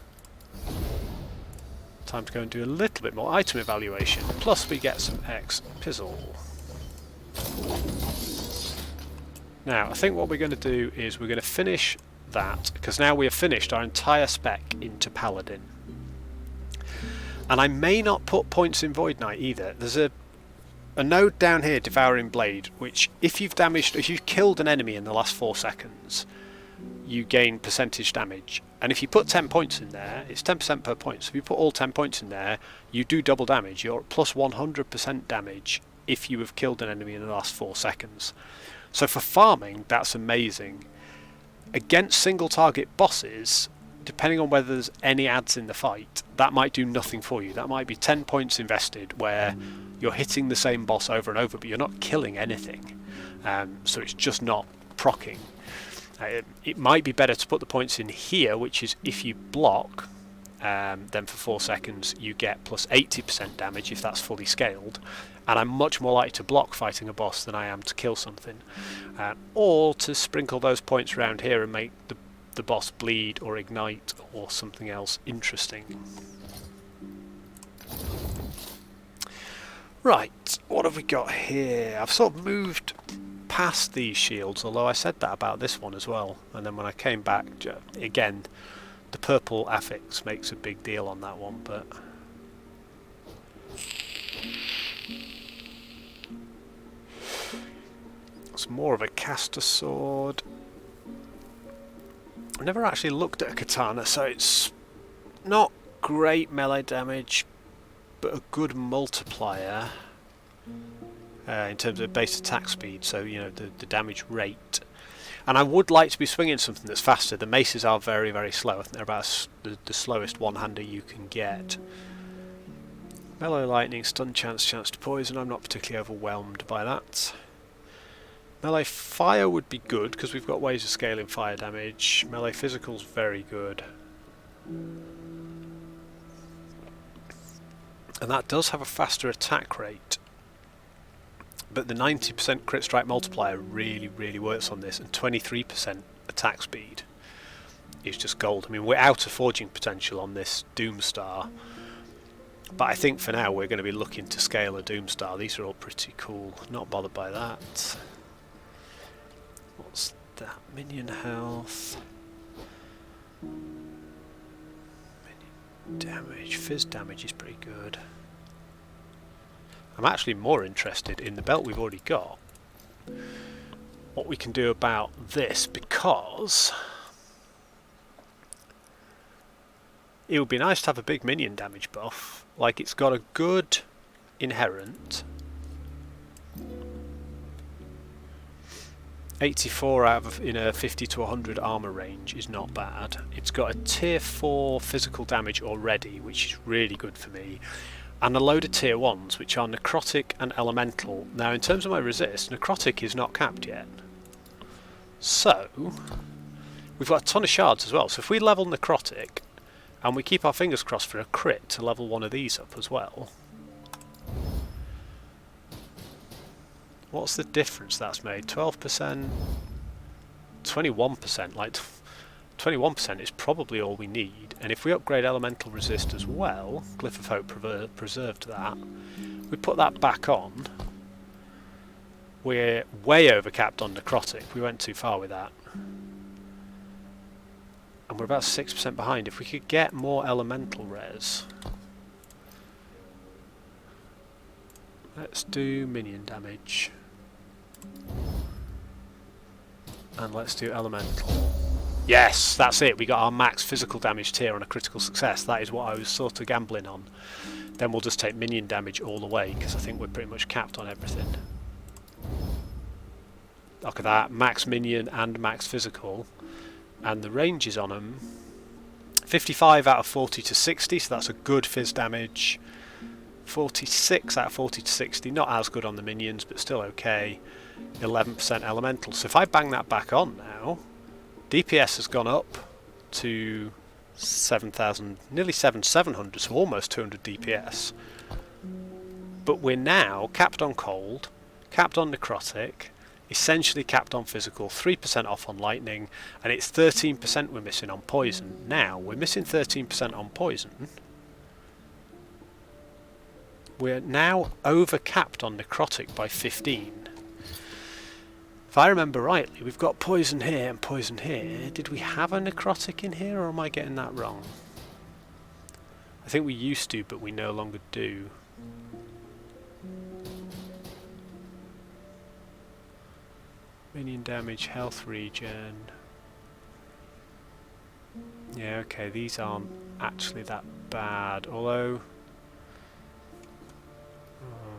Time to go and do a little bit more item evaluation. Plus we get some X-Pizzle. Now, I think what we're going to do is we're going to finish that, because now we have finished our entire spec into Paladin. And I may not put points in Void Knight either. There's a node down here, Devouring Blade, which if you've killed an enemy in the last 4 seconds, you gain percentage damage. And if you put 10 points in there, it's 10% per point. So if you put all 10 points in there, you do double damage. You're at plus 100% damage if you have killed an enemy in the last 4 seconds. So for farming, that's amazing. Against single target bosses, depending on whether there's any adds in the fight, that might do nothing for you. That might be 10 points invested where you're hitting the same boss over and over, but you're not killing anything. So it's just not proccing. It might be better to put the points in here, which is if you block, then for 4 seconds you get plus 80% damage if that's fully scaled. And I'm much more likely to block fighting a boss than I am to kill something. Or to sprinkle those points around here and make the boss bleed or ignite or something else interesting. Right, what have we got here? I've sort of moved past these shields, although I said that about this one as well. And then when I came back, again, the purple affix makes a big deal on that one, but... it's more of a caster sword. I've never actually looked at a katana, so it's not great melee damage, but a good multiplier in terms of base attack speed, so you know the damage rate. And I would like to be swinging something that's faster. The maces are very, very slow. I think they're about the slowest one-hander you can get. Melee lightning, stun chance, chance to poison. I'm not particularly overwhelmed by that. Melee fire would be good because we've got ways of scaling fire damage. Melee physical's very good. And that does have a faster attack rate. But the 90% crit strike multiplier really, really works on this, and 23% attack speed is just gold. I mean, we're out of forging potential on this Doomstar, but I think for now we're going to be looking to scale a Doomstar. These are all pretty cool. Not bothered by that. What's that? Minion health. Minion damage. Fizz damage is pretty good. I'm actually more interested in the belt we've already got. what we can do about this, because it would be nice to have a big minion damage buff. Like, it's got a good inherent. 84 out of in a 50 to 100 armor range is not bad. It's got a tier 4 physical damage already, which is really good for me, and a load of tier 1s, which are necrotic and elemental. Now, in terms of my resist, necrotic is not capped yet. So, we've got a ton of shards as well. So if we level necrotic, and we keep our fingers crossed for a crit to level one of these up as well. What's the difference that's made? 12%, 21%, like 21% is probably all we need. And if we upgrade elemental resist as well, Glyph of Hope preserved that, we put that back on, we're way overcapped on necrotic. We went too far with that. And we're about 6% behind. If we could get more elemental res. Let's do minion damage. And let's do elemental. Yes, that's it. We got our max physical damage tier on a critical success. That is what I was sort of gambling on. Then we'll just take minion damage all the way, because I think we're pretty much capped on everything. Look at that. Max minion and max physical. And the ranges on them, 55 out of 40 to 60, so that's a good fizz damage. 46 out of 40 to 60, not as good on the minions, but still okay. 11% elemental. So if I bang that back on now, DPS has gone up to 7,000, nearly 7,700, so almost 200 DPS. But we're now capped on cold, capped on necrotic, essentially capped on physical, 3% off on lightning, and it's 13% we're missing on poison. Now, we're missing 13% on poison. We're now over capped on necrotic by 15. If I remember rightly, we've got poison here and poison here. Did we have a necrotic in here, or am I getting that wrong? I think we used to, but we no longer do. Minion damage, health regen. Yeah, okay, these aren't actually that bad, although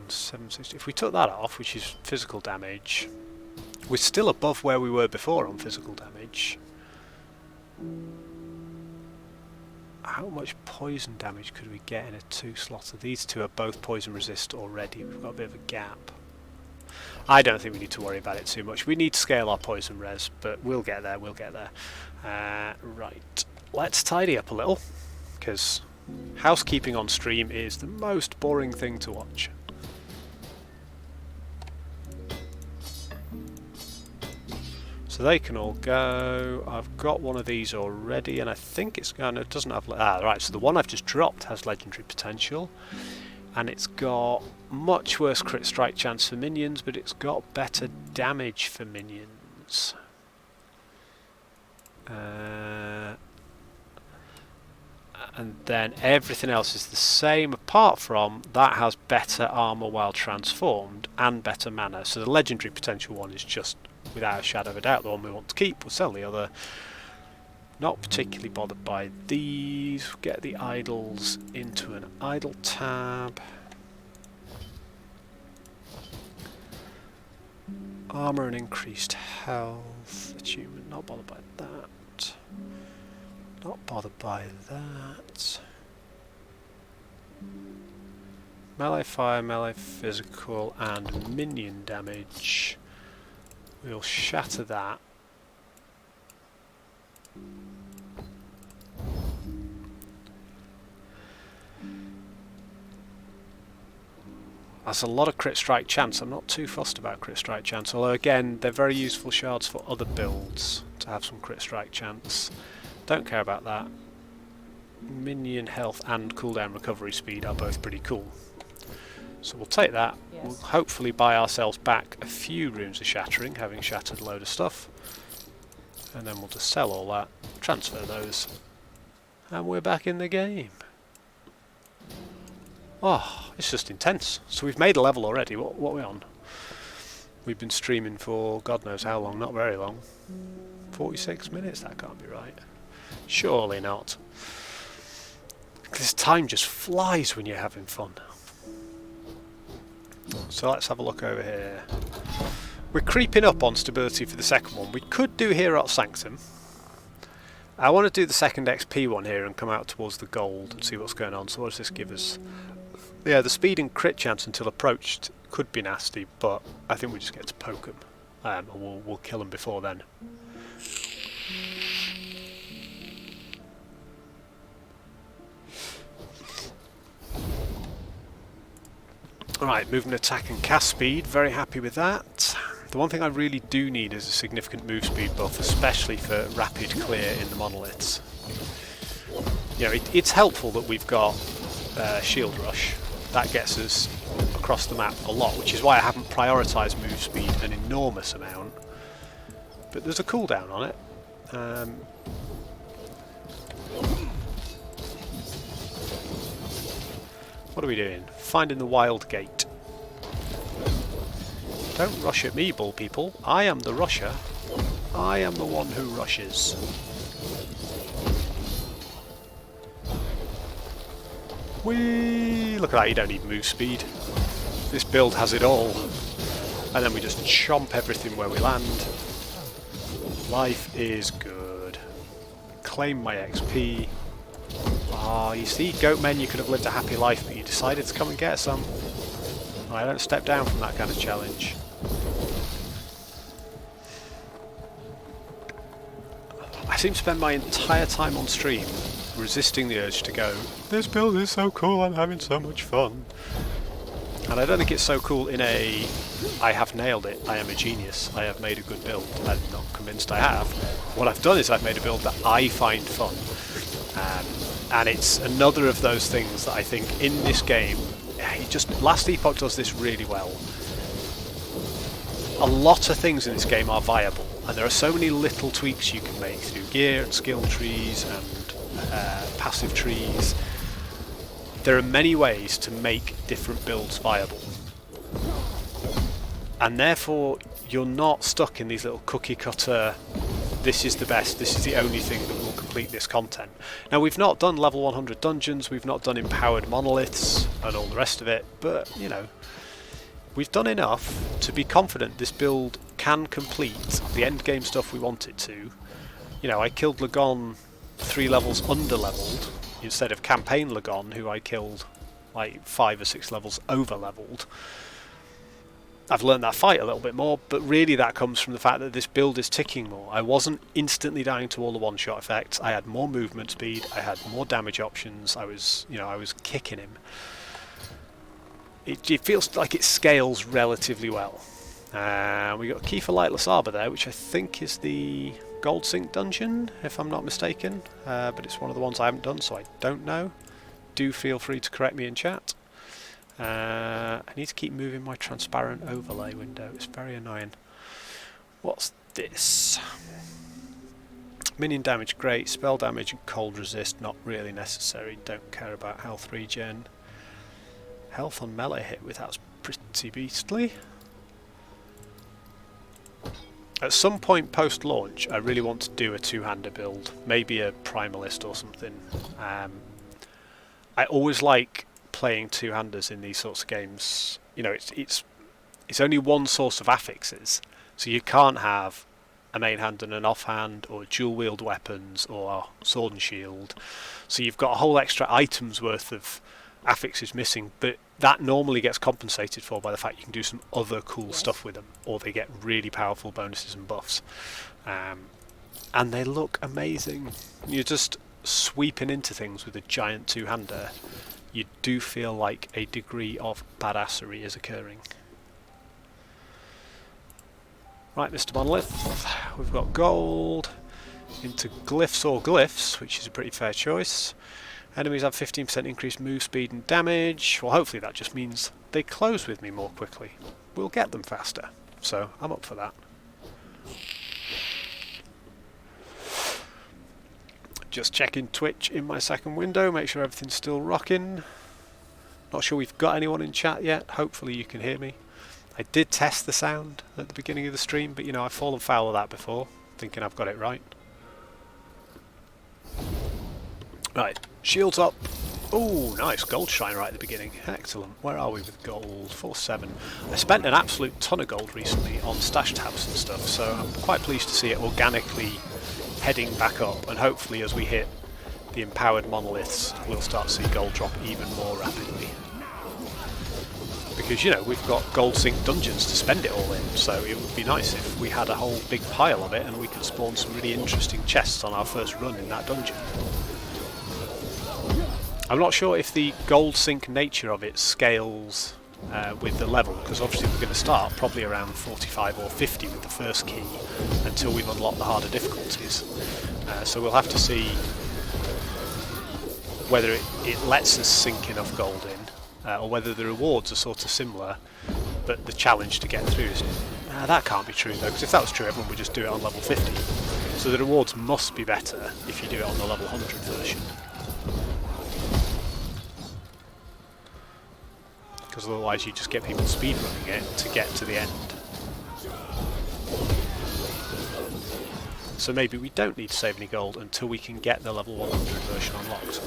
760. If we took that off, which is physical damage, we're still above where we were before on physical damage. How much poison damage could we get in a 2-slotter? These two are both poison resist already. We've got a bit of a gap. I don't think we need to worry about it too much. We need to scale our poison res, but we'll get there, we'll get there. Right, let's tidy up a little, because housekeeping on stream is the most boring thing to watch. So they can all go. I've got one of these already, and I think it's going to, it doesn't have, right, so the one I've just dropped has legendary potential. And it's got much worse crit strike chance for minions, but it's got better damage for minions. And then everything else is the same, apart from that has better armor while transformed and better mana. So the legendary potential one is just, without a shadow of a doubt, the one we want to keep. We'll sell the other. Not particularly bothered by these. Get the idols into an idle tab. Armor and increased health. Achievement, not bothered by that. Not bothered by that. Melee fire, melee physical, and minion damage. We'll shatter that. That's a lot of crit strike chance. I'm not too fussed about crit strike chance, although again they're very useful shards for other builds to have some crit strike chance. Don't care about that. Minion health and cooldown recovery speed are both pretty cool. So we'll take that. Yes. We'll hopefully buy ourselves back a few runes of shattering, having shattered a load of stuff. And then we'll just sell all that, transfer those, and we're back in the game. Oh, it's just intense. So we've made a level already. What are we on? We've been streaming for God knows how long, not very long. 46 minutes? That can't be right. Surely not. This time just flies when you're having fun. So let's have a look over here. We're creeping up on stability for the second one. We could do Hero Sanctum. I want to do the second XP one here and come out towards the gold and see what's going on. So what does this give us? Yeah, the speed and crit chance until approached could be nasty, but I think we just get to poke them. And we'll kill them before then. Alright, movement, attack and cast speed. Very happy with that. The one thing I really do need is a significant move speed buff, especially for rapid clear in the monoliths. You know, it's helpful that we've got Shield Rush. That gets us across the map a lot, which is why I haven't prioritised move speed an enormous amount. But there's a cooldown on it. What are we doing? Finding the wild gate. Don't rush at me, bull people. I am the rusher. I am the one who rushes. Whee! Look at that, you don't need move speed. This build has it all. And then we just chomp everything where we land. Life is good. Claim my XP. Ah, you see, Goatmen, you could have lived a happy life, but you decided to come and get some. I don't step down from that kind of challenge. I seem to spend my entire time on stream resisting the urge to go, this build is so cool, I'm having so much fun. And I don't think it's so cool in a, I have nailed it, I am a genius, I have made a good build. I'm not convinced I have. What I've done is I've made a build that I find fun. And it's another of those things that I think in this game, Last Epoch does this really well. A lot of things in this game are viable, and there are so many little tweaks you can make through gear and skill trees and passive trees. There are many ways to make different builds viable. And therefore, you're not stuck in these little cookie cutter, this is the best, this is the only thing that will complete this content. Now, we've not done level 100 dungeons, we've not done empowered monoliths and all the rest of it, but, you know, we've done enough to be confident this build can complete the end game stuff we want it to. You know, I killed Lagon 3 levels under-leveled instead of campaign Lagon, who I killed like 5 or 6 levels over-leveled. I've learned that fight a little bit more, but really that comes from the fact that this build is ticking more. I wasn't instantly dying to all the one-shot effects. I had more movement speed. I had more damage options. I was kicking him. It feels like it scales relatively well. We got a key for Lightless Arbor there, which I think is the Gold Sink dungeon, if I'm not mistaken. But it's one of the ones I haven't done, so I don't know. Do feel free to correct me in chat. I need to keep moving my transparent overlay window, it's very annoying. What's this? Minion damage, great. Spell damage and cold resist, not really necessary. Don't care about health regen. Health on melee hit with that's pretty beastly. At some point post-launch, I really want to do a two-hander build. Maybe a Primalist or something. I always like playing two-handers in these sorts of games. You know, it's only one source of affixes, so you can't have a main hand and an offhand, or dual wield weapons, or sword and shield. So you've got a whole extra item's worth of affixes missing, but that normally gets compensated for by the fact you can do some other cool stuff with them, or they get really powerful bonuses and buffs. And they look amazing. You're just sweeping into things with a giant two-hander. You do feel like a degree of badassery is occurring. Right, Mr. Monolith, we've got gold into glyphs or glyphs, which is a pretty fair choice. Enemies have 15% increased move speed and damage. Well, hopefully that just means they close with me more quickly. We'll get them faster, so I'm up for that. Just checking Twitch in my second window, make sure everything's still rocking. Not sure we've got anyone in chat yet, hopefully you can hear me. I did test the sound at the beginning of the stream, but you know, I've fallen foul of that before, thinking I've got it right. Right, shields up. Oh, nice, gold shine right at the beginning. Excellent. Where are we with gold? 4-7. I spent an absolute ton of gold recently on stash tabs and stuff, so I'm quite pleased to see it organically heading back up, and hopefully as we hit the empowered monoliths, we'll start to see gold drop even more rapidly. Because, you know, we've got gold sink dungeons to spend it all in, so it would be nice if we had a whole big pile of it and we could spawn some really interesting chests on our first run in that dungeon. I'm not sure if the gold sink nature of it scales with the level, because obviously we're going to start probably around 45 or 50 with the first key until we've unlocked the harder difficulties. So we'll have to see whether it lets us sink enough gold in, or whether the rewards are sort of similar, but the challenge to get through is... that can't be true though, because if that was true everyone would just do it on level 50. So the rewards must be better if you do it on the level 100 version. Because otherwise you just get people speedrunning it to get to the end. So maybe we don't need to save any gold until we can get the level 100 version unlocked.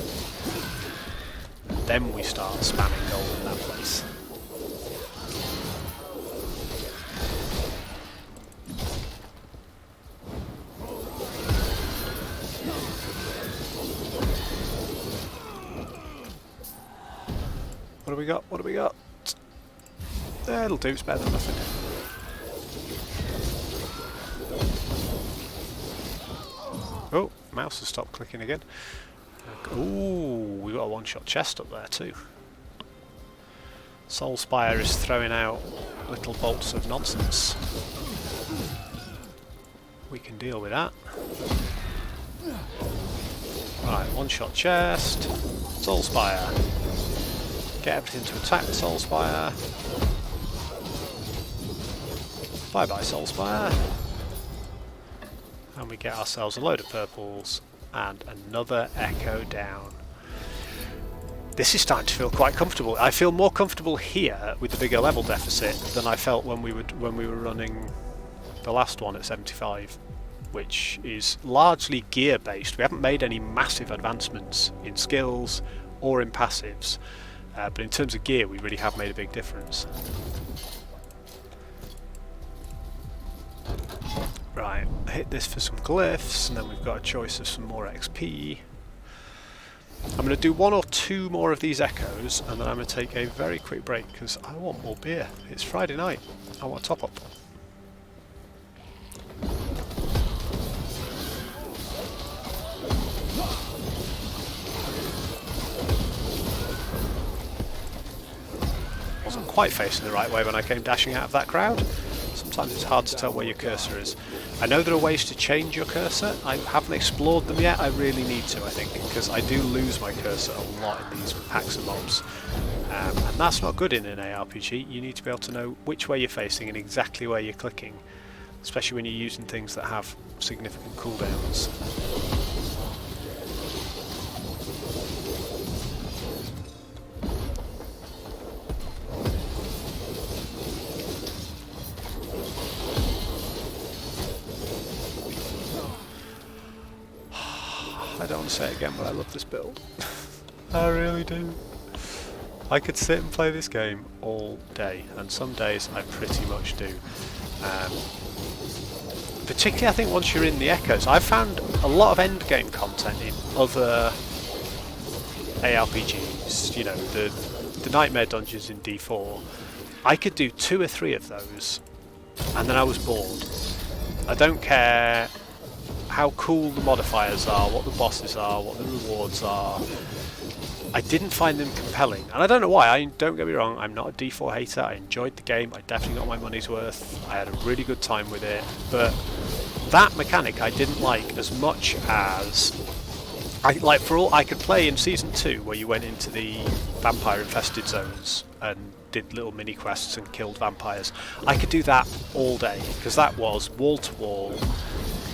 And then we start spamming gold in that place. What do we got? What do we got? It'll do, it's better than nothing. Oh, mouse has stopped clicking again. Ooh, we got a one-shot chest up there too. Soulspire is throwing out little bolts of nonsense. We can deal with that. Right, one-shot chest. Soulspire. Get everything to attack the Soulspire. Bye bye Soulspire. And we get ourselves a load of purples and another echo down. This is starting to feel quite comfortable. I feel more comfortable here with the bigger level deficit than I felt when we were running the last one at 75, which is largely gear based. We haven't made any massive advancements in skills or in passives. But in terms of gear, we really have made a big difference. Right, hit this for some glyphs, and then we've got a choice of some more XP. I'm going to do one or two more of these echoes, and then I'm going to take a very quick break, because I want more beer. It's Friday night. I want a top up. Quite facing the right way when I came dashing out of that crowd. Sometimes it's hard to tell where your cursor is. I know there are ways to change your cursor. I haven't explored them yet. I really need to, I think, because I do lose my cursor a lot in these packs of mobs. And that's not good in an ARPG. You need to be able to know which way you're facing and exactly where you're clicking, especially when you're using things that have significant cooldowns. I don't want to say it again, but I love this build. I really do. I could sit and play this game all day, and some days I pretty much do. Particularly I think once you're in the echoes. I've found a lot of endgame content in other ARPGs, you know, the Nightmare Dungeons in D4. I could do 2 or 3 of those, and then I was bored. I don't care how cool the modifiers are, what the bosses are, what the rewards are. I didn't find them compelling, and I don't know why. Don't get me wrong, I'm not a D4 hater. I enjoyed the game, I definitely got my money's worth, I had a really good time with it, but that mechanic I didn't like as much as I could play in Season 2 where you went into the vampire infested zones and did little mini quests and killed vampires. I could do that all day, because that was wall to wall,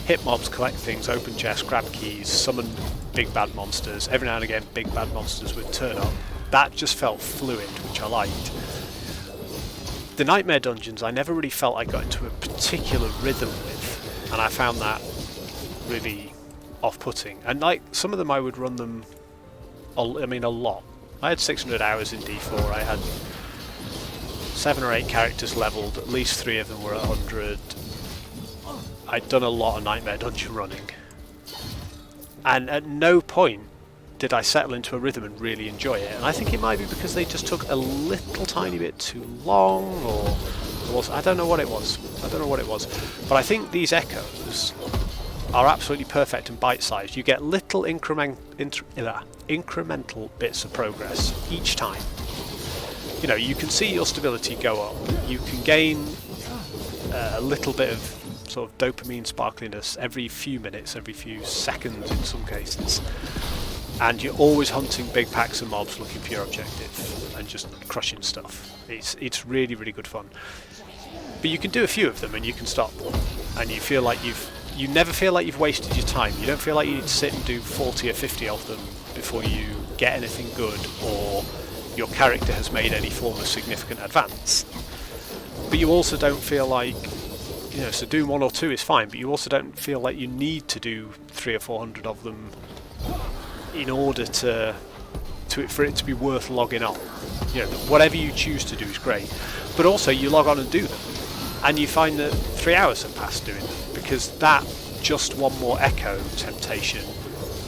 hit mobs, collect things, open chests, grab keys, summon big bad monsters. Every now and again big bad monsters would turn up. That just felt fluid, which I liked. the Nightmare dungeons I never really felt I got into a particular rhythm with, and I found that really off-putting. And like some of them I would run them, a lot. I had 600 hours in D4, I had 7 or 8 characters levelled, at least 3 of them were at 100. I'd done a lot of Nightmare dungeon running, and at no point did I settle into a rhythm and really enjoy it. And I think it might be because they just took a little tiny bit too long, or I don't know what it was. But I think these echoes are absolutely perfect and bite-sized. You get little incremental bits of progress each time. You know, you can see your stability go up. You can gain a little bit of sort of dopamine sparkliness every few minutes, every few seconds in some cases. And you're always hunting big packs of mobs looking for your objective and just crushing stuff. It's really, really good fun. But you can do a few of them and you can stop. And you feel like you never feel like you've wasted your time. You don't feel like you need to sit and do 40 or 50 of them before you get anything good, or your character has made any form of significant advance. But you also don't feel like, you know, so doing 1 or 2 is fine, but you also don't feel like you need to do 300 or 400 of them in order for it to be worth logging on. You know, whatever you choose to do is great, but also you log on and do them, and you find that 3 hours have passed doing them, because that just one more echo temptation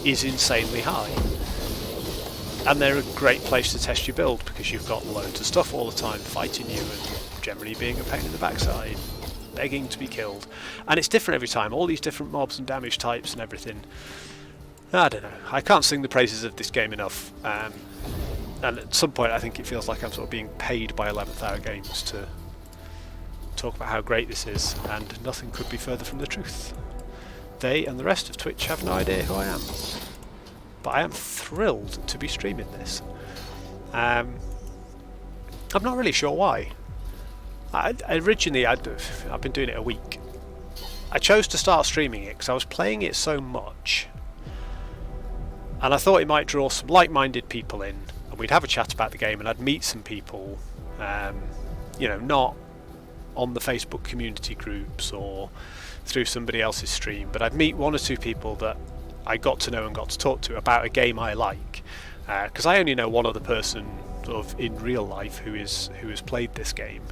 is insanely high. And they're a great place to test your build, because you've got loads of stuff all the time fighting you and generally being a pain in the backside, begging to be killed. And it's different every time, all these different mobs and damage types and everything. I don't know, I can't sing the praises of this game enough. And at some point I think it feels like I'm sort of being paid by 11th Hour Games to talk about how great this is, and nothing could be further from the truth. They and the rest of Twitch have no idea who I am. But I am thrilled to be streaming this. I'm not really sure why. Originally, I've been doing it a week. I chose to start streaming it because I was playing it so much, and I thought it might draw some like-minded people in, and we'd have a chat about the game, and I'd meet some people, you know, not on the Facebook community groups or through somebody else's stream, but I'd meet 1 or 2 people that I got to know and got to talk to about a game I like, because I only know one other person sort of in real life who has played this game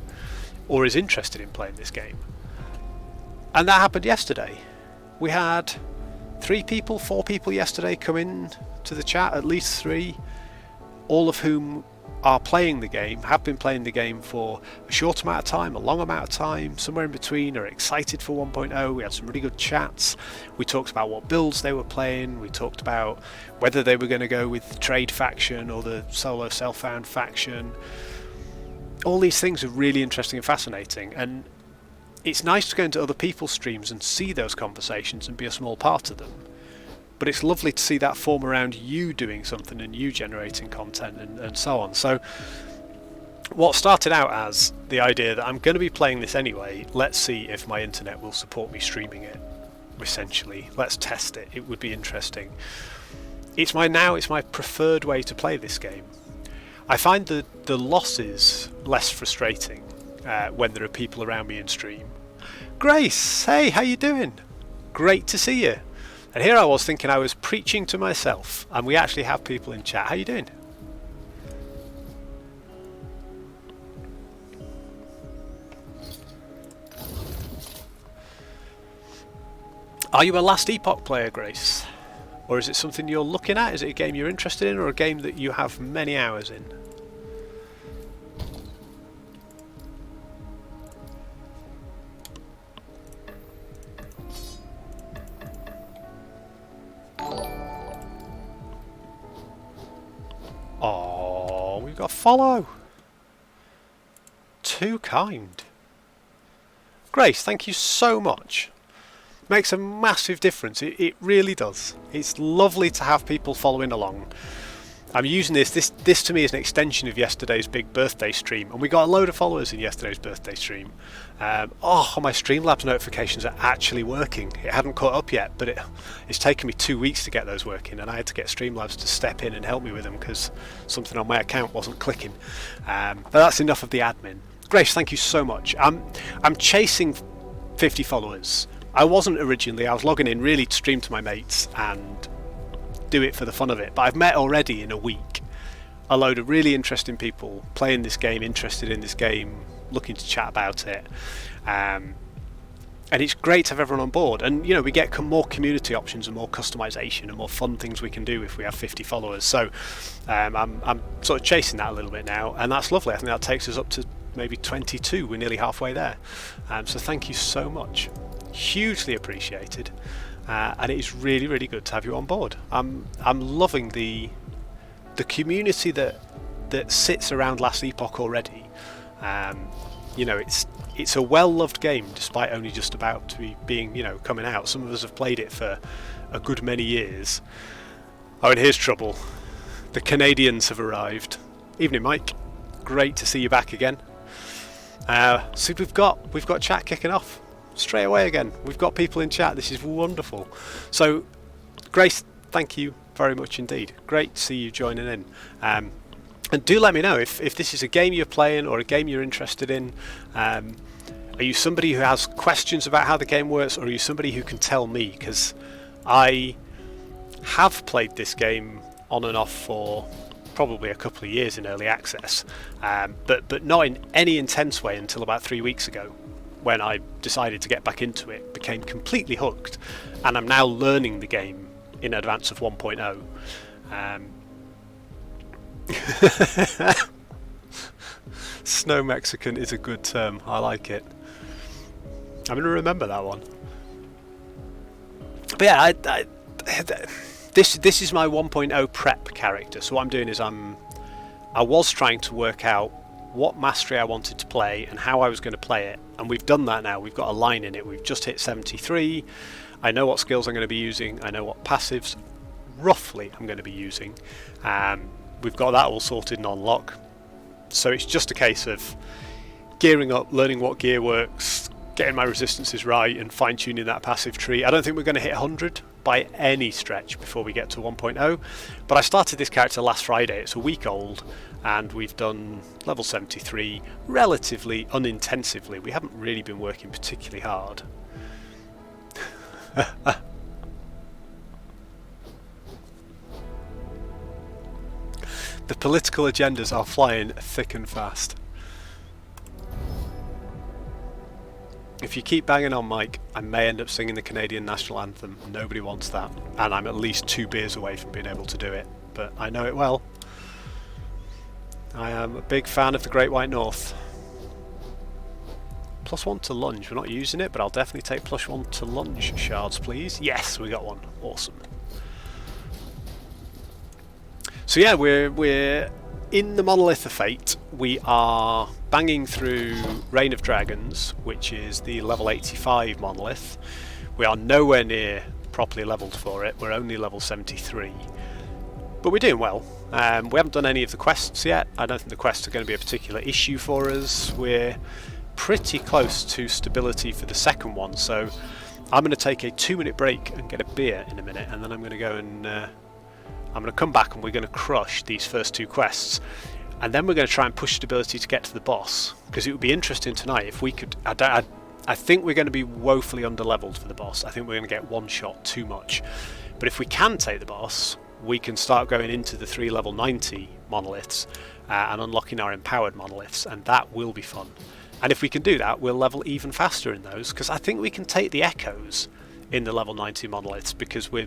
or is interested in playing this game. And that happened yesterday. We had 4 people yesterday come in to the chat, at least 3, all of whom are playing the game, have been playing the game for a short amount of time, a long amount of time, somewhere in between, are excited for 1.0. We had some really good chats. We talked about what builds they were playing. We talked about whether they were going to go with the trade faction or the solo self-found faction. All these things are really interesting and fascinating, and it's nice to go into other people's streams and see those conversations and be a small part of them. But it's lovely to see that form around you doing something and you generating content and so on. So what started out as the idea that I'm going to be playing this anyway, let's see if my internet will support me streaming it, essentially. Let's test it, it would be interesting. It's my preferred way to play this game. I find the losses less frustrating when there are people around me in stream. Grace, hey, how you doing? Great to see you. And here I was thinking I was preaching to myself, and we actually have people in chat. How you doing? Are you a Last Epoch player, Grace? Or is it something you're looking at? Is it a game you're interested in, or a game that you have many hours in? Oh, we've got a follow. Too kind. Grace, thank you so much. Makes a massive difference. It really does. It's lovely to have people following along. I'm using this to me is an extension of yesterday's big birthday stream, and we got a load of followers in yesterday's birthday stream. My Streamlabs notifications are actually working. It hadn't caught up yet, but it's taken me 2 weeks to get those working, and I had to get Streamlabs to step in and help me with them because something on my account wasn't clicking. But that's enough of the admin. Grace, thank you so much. I'm chasing 50 followers. I wasn't originally. I was logging in really to stream to my mates and do it for the fun of it. But I've met already in a week a load of really interesting people playing this game, interested in this game, looking to chat about it. And it's great to have everyone on board. And you know, we get more community options and more customization and more fun things we can do if we have 50 followers. So I'm sort of chasing that a little bit now, and that's lovely. I think that takes us up to maybe 22. We're nearly halfway there. So thank you so much. Hugely appreciated. And it is really, really good to have you on board. I'm loving the community that sits around Last Epoch already. You know, it's a well-loved game despite only just about to be being, you know, coming out. Some of us have played it for a good many years. Oh, and here's trouble. The Canadians have arrived. Evening, Mike. Great to see you back again. So we've got chat kicking off straight away again. We've got people in chat. This is wonderful. So, Grace, thank you very much indeed. Great to see you joining in. And do let me know if this is a game you're playing or a game you're interested in. Are you somebody who has questions about how the game works, or are you somebody who can tell me? Because I have played this game on and off for probably a couple of years in early access, but not in any intense way until about 3 weeks ago, when I decided to get back into it, became completely hooked, and I'm now learning the game in advance of 1.0. Snow Mexican is a good term. I like it. I'm going to remember that one. But yeah, this is my 1.0 prep character. So what I'm doing is I was trying to work out what mastery I wanted to play and how I was going to play it, and we've done that now. We've got a line in it. We've just hit 73. I know what skills I'm going to be using. I know what passives roughly I'm going to be using. We've got that all sorted and on lock. So it's just a case of gearing up, learning what gear works, getting my resistances right, and fine-tuning that passive tree. I don't think we're going to hit 100 by any stretch before we get to 1.0, but I started this character last Friday. It's a week old, and we've done level 73 relatively unintensively. We haven't really been working particularly hard. The political agendas are flying thick and fast. If you keep banging on, Mike, I may end up singing the Canadian national anthem. Nobody wants that. And I'm at least 2 beers away from being able to do it. But I know it well. I am a big fan of the Great White North. +1 to lunge. We're not using it, but I'll definitely take +1 to lunge shards, please. Yes, we got one. Awesome. So yeah, we're in the Monolith of Fate. We are banging through Reign of Dragons, which is the level 85 monolith. We are nowhere near properly leveled for it. We're only level 73. But we're doing well. We haven't done any of the quests yet. I don't think the quests are going to be a particular issue for us. We're pretty close to stability for the second one, so I'm going to take a 2-minute break and get a beer in a minute, and then I'm going to go and I'm going to come back and we're going to crush these first 2 quests, and then we're going to try and push stability to get to the boss, because it would be interesting tonight if we could. I think we're going to be woefully underleveled for the boss. I think we're going to get one shot too much, but if we can take the boss, we can start going into the 3 level 90 monoliths and unlocking our empowered monoliths, and that will be fun. And if we can do that, we'll level even faster in those, because I think we can take the echoes in the level 90 monoliths, because we're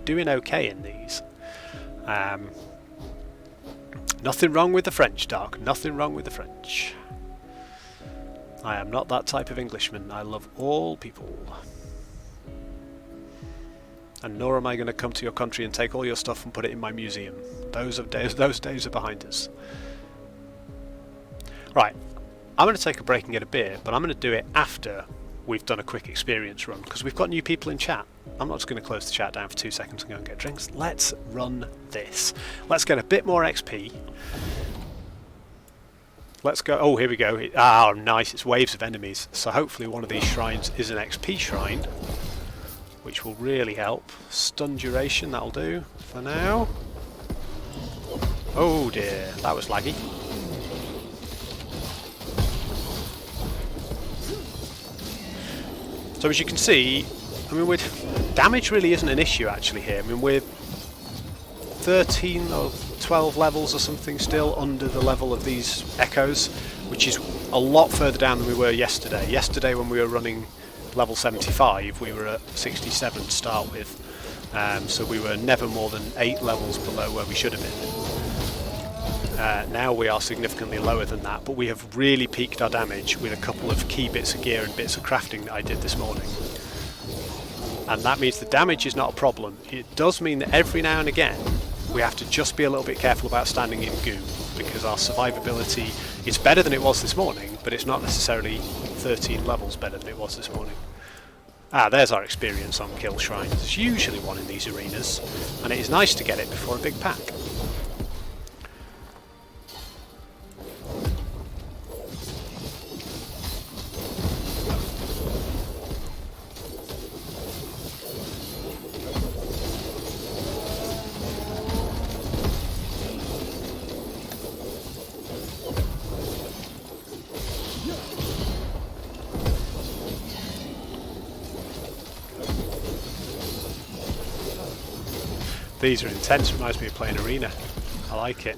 doing okay in these. Nothing wrong with the French, Dark. Nothing wrong with the French. I am not that type of Englishman. I love all people. And nor am I going to come to your country and take all your stuff and put it in my museum. Those days are behind us. Right. I'm going to take a break and get a beer, but I'm going to do it after we've done a quick experience run, because we've got new people in chat. I'm not just going to close the chat down for 2 seconds and go and get drinks. Let's run this. Let's get a bit more XP. Let's go. Oh, here we go. Ah, nice. It's waves of enemies. So hopefully one of these shrines is an XP shrine, which will really help. Stun duration, that'll do for now. Oh dear, that was laggy. So as you can see, I mean, damage really isn't an issue actually here. I mean, we're 13 or 12 levels or something still under the level of these echoes, which is a lot further down than we were yesterday. Yesterday when we were running level 75, we were at 67 to start with. So we were never more than 8 levels below where we should have been. Now we are significantly lower than that, but we have really peaked our damage with a couple of key bits of gear and bits of crafting that I did this morning. And that means the damage is not a problem. It does mean that every now and again we have to just be a little bit careful about standing in goo, because our survivability is better than it was this morning, but it's not necessarily 13 levels better than it was this morning. There's our experience on kill shrines. There's usually one in these arenas, and it is nice to get it before a big pack. These are intense, reminds me of playing Arena. I like it.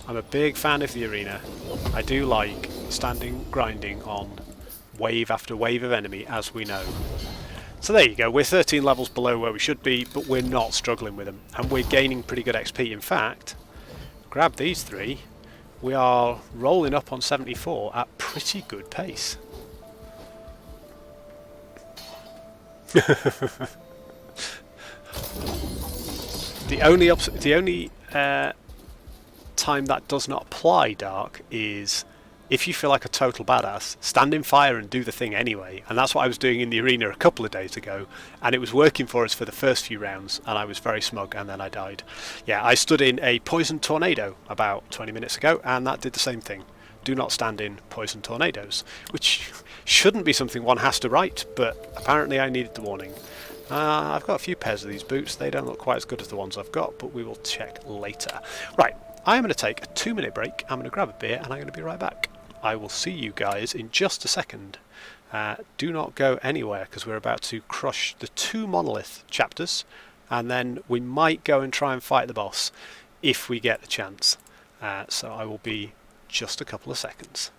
I'm a big fan of the Arena. I do like standing, grinding on wave after wave of enemy, as we know. So there you go, we're 13 levels below where we should be, but we're not struggling with them. And we're gaining pretty good XP. In fact, grab these 3, we are rolling up on 74 at pretty good pace. The only time that does not apply, Dark, is if you feel like a total badass, stand in fire and do the thing anyway. And that's what I was doing in the arena a couple of days ago, and it was working for us for the first few rounds, and I was very smug, and then I died. Yeah, I stood in a poison tornado about 20 minutes ago, and that did the same thing. Do not stand in poison tornadoes, which shouldn't be something one has to write, but apparently I needed the warning. I've got a few pairs of these boots. They don't look quite as good as the ones I've got, but we will check later. Right, I'm going to take a 2-minute break. I'm going to grab a beer and I'm going to be right back. I will see you guys in just a second. Do not go anywhere, because we're about to crush the 2 monolith chapters, and then we might go and try and fight the boss if we get the chance. So I will be just a couple of seconds.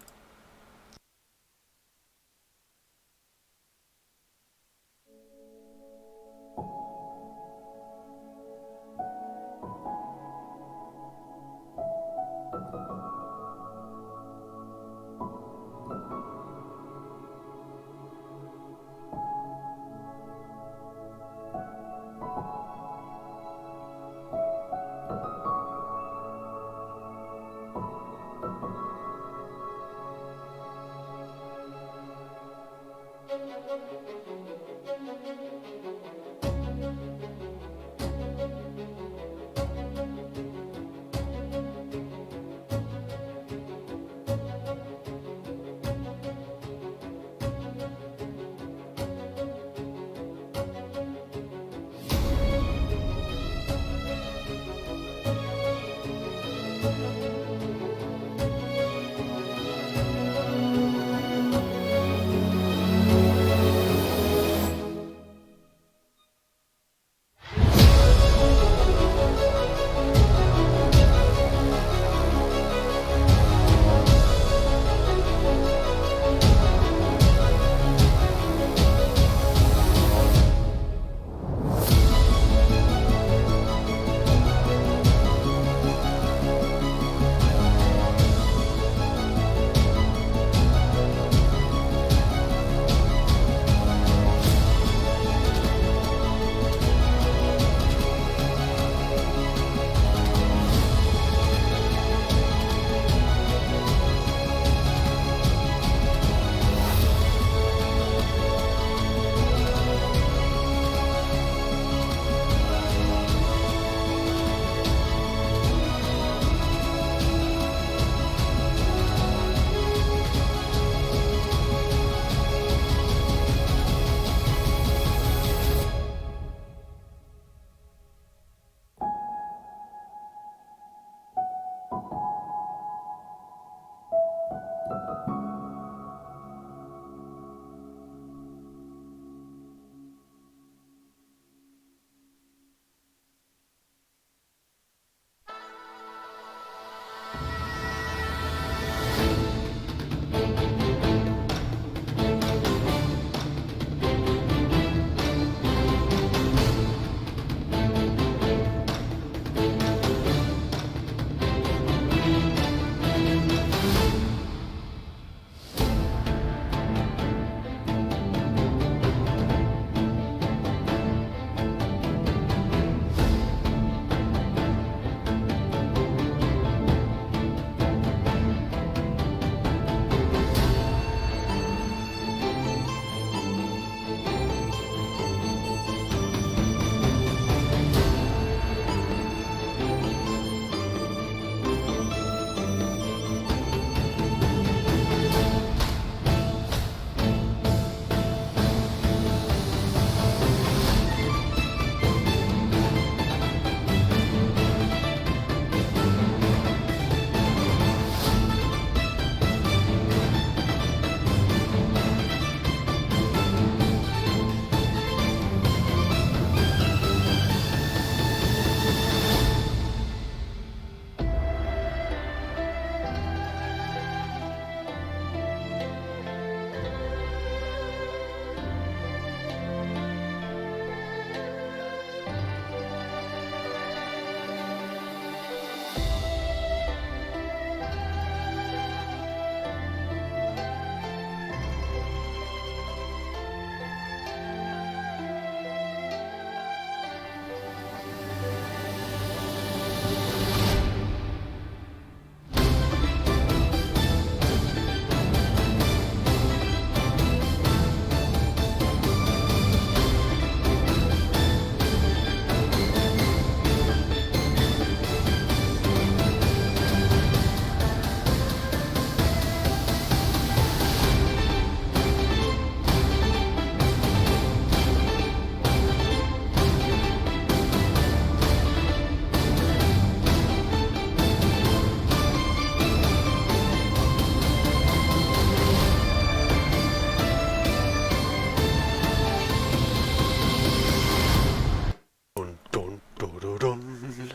Dun, dun, dun, dun, dun.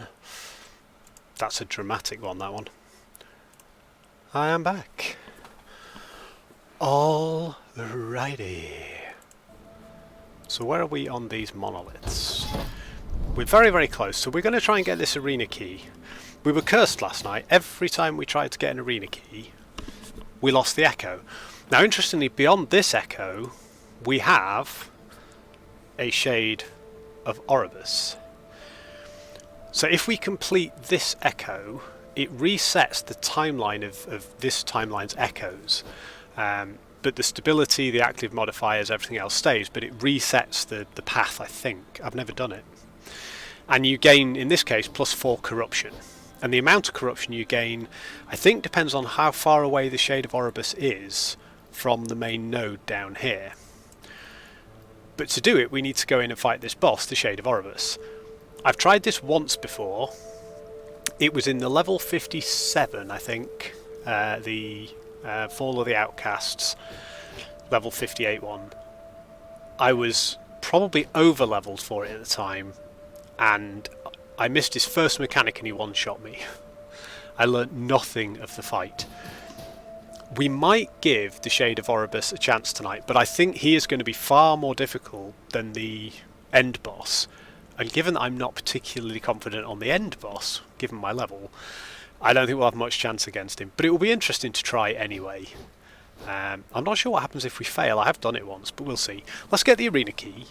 That's a dramatic one, that one. I am back. Alrighty. So where are we on these monoliths? We're very, very close, so we're going to try and get this arena key. We were cursed last night. Every time we tried to get an arena key, we lost the echo. Now, interestingly, beyond this echo, we have a shade of Oribus. So if we complete this echo, it resets the timeline of this timeline's echoes. But the stability, the active modifiers, everything else stays, but it resets the path, I think. I've never done it. And you gain, in this case, +4 corruption. And the amount of corruption you gain, I think, depends on how far away the Shade of Oribus is from the main node down here. But to do it, we need to go in and fight this boss, the Shade of Oribus. I've tried this once before. It was in the level 57, I think, the Fall of the Outcasts, level 58 one. I was probably over-leveled for it at the time, and I missed his first mechanic and he one-shot me. I learnt nothing of the fight. We might give the Shade of Oribus a chance tonight, but I think he is going to be far more difficult than the end boss. And given that I'm not particularly confident on the end boss, given my level, I don't think we'll have much chance against him. But it will be interesting to try anyway. I'm not sure what happens if we fail. I have done it once, but we'll see. Let's get the arena key.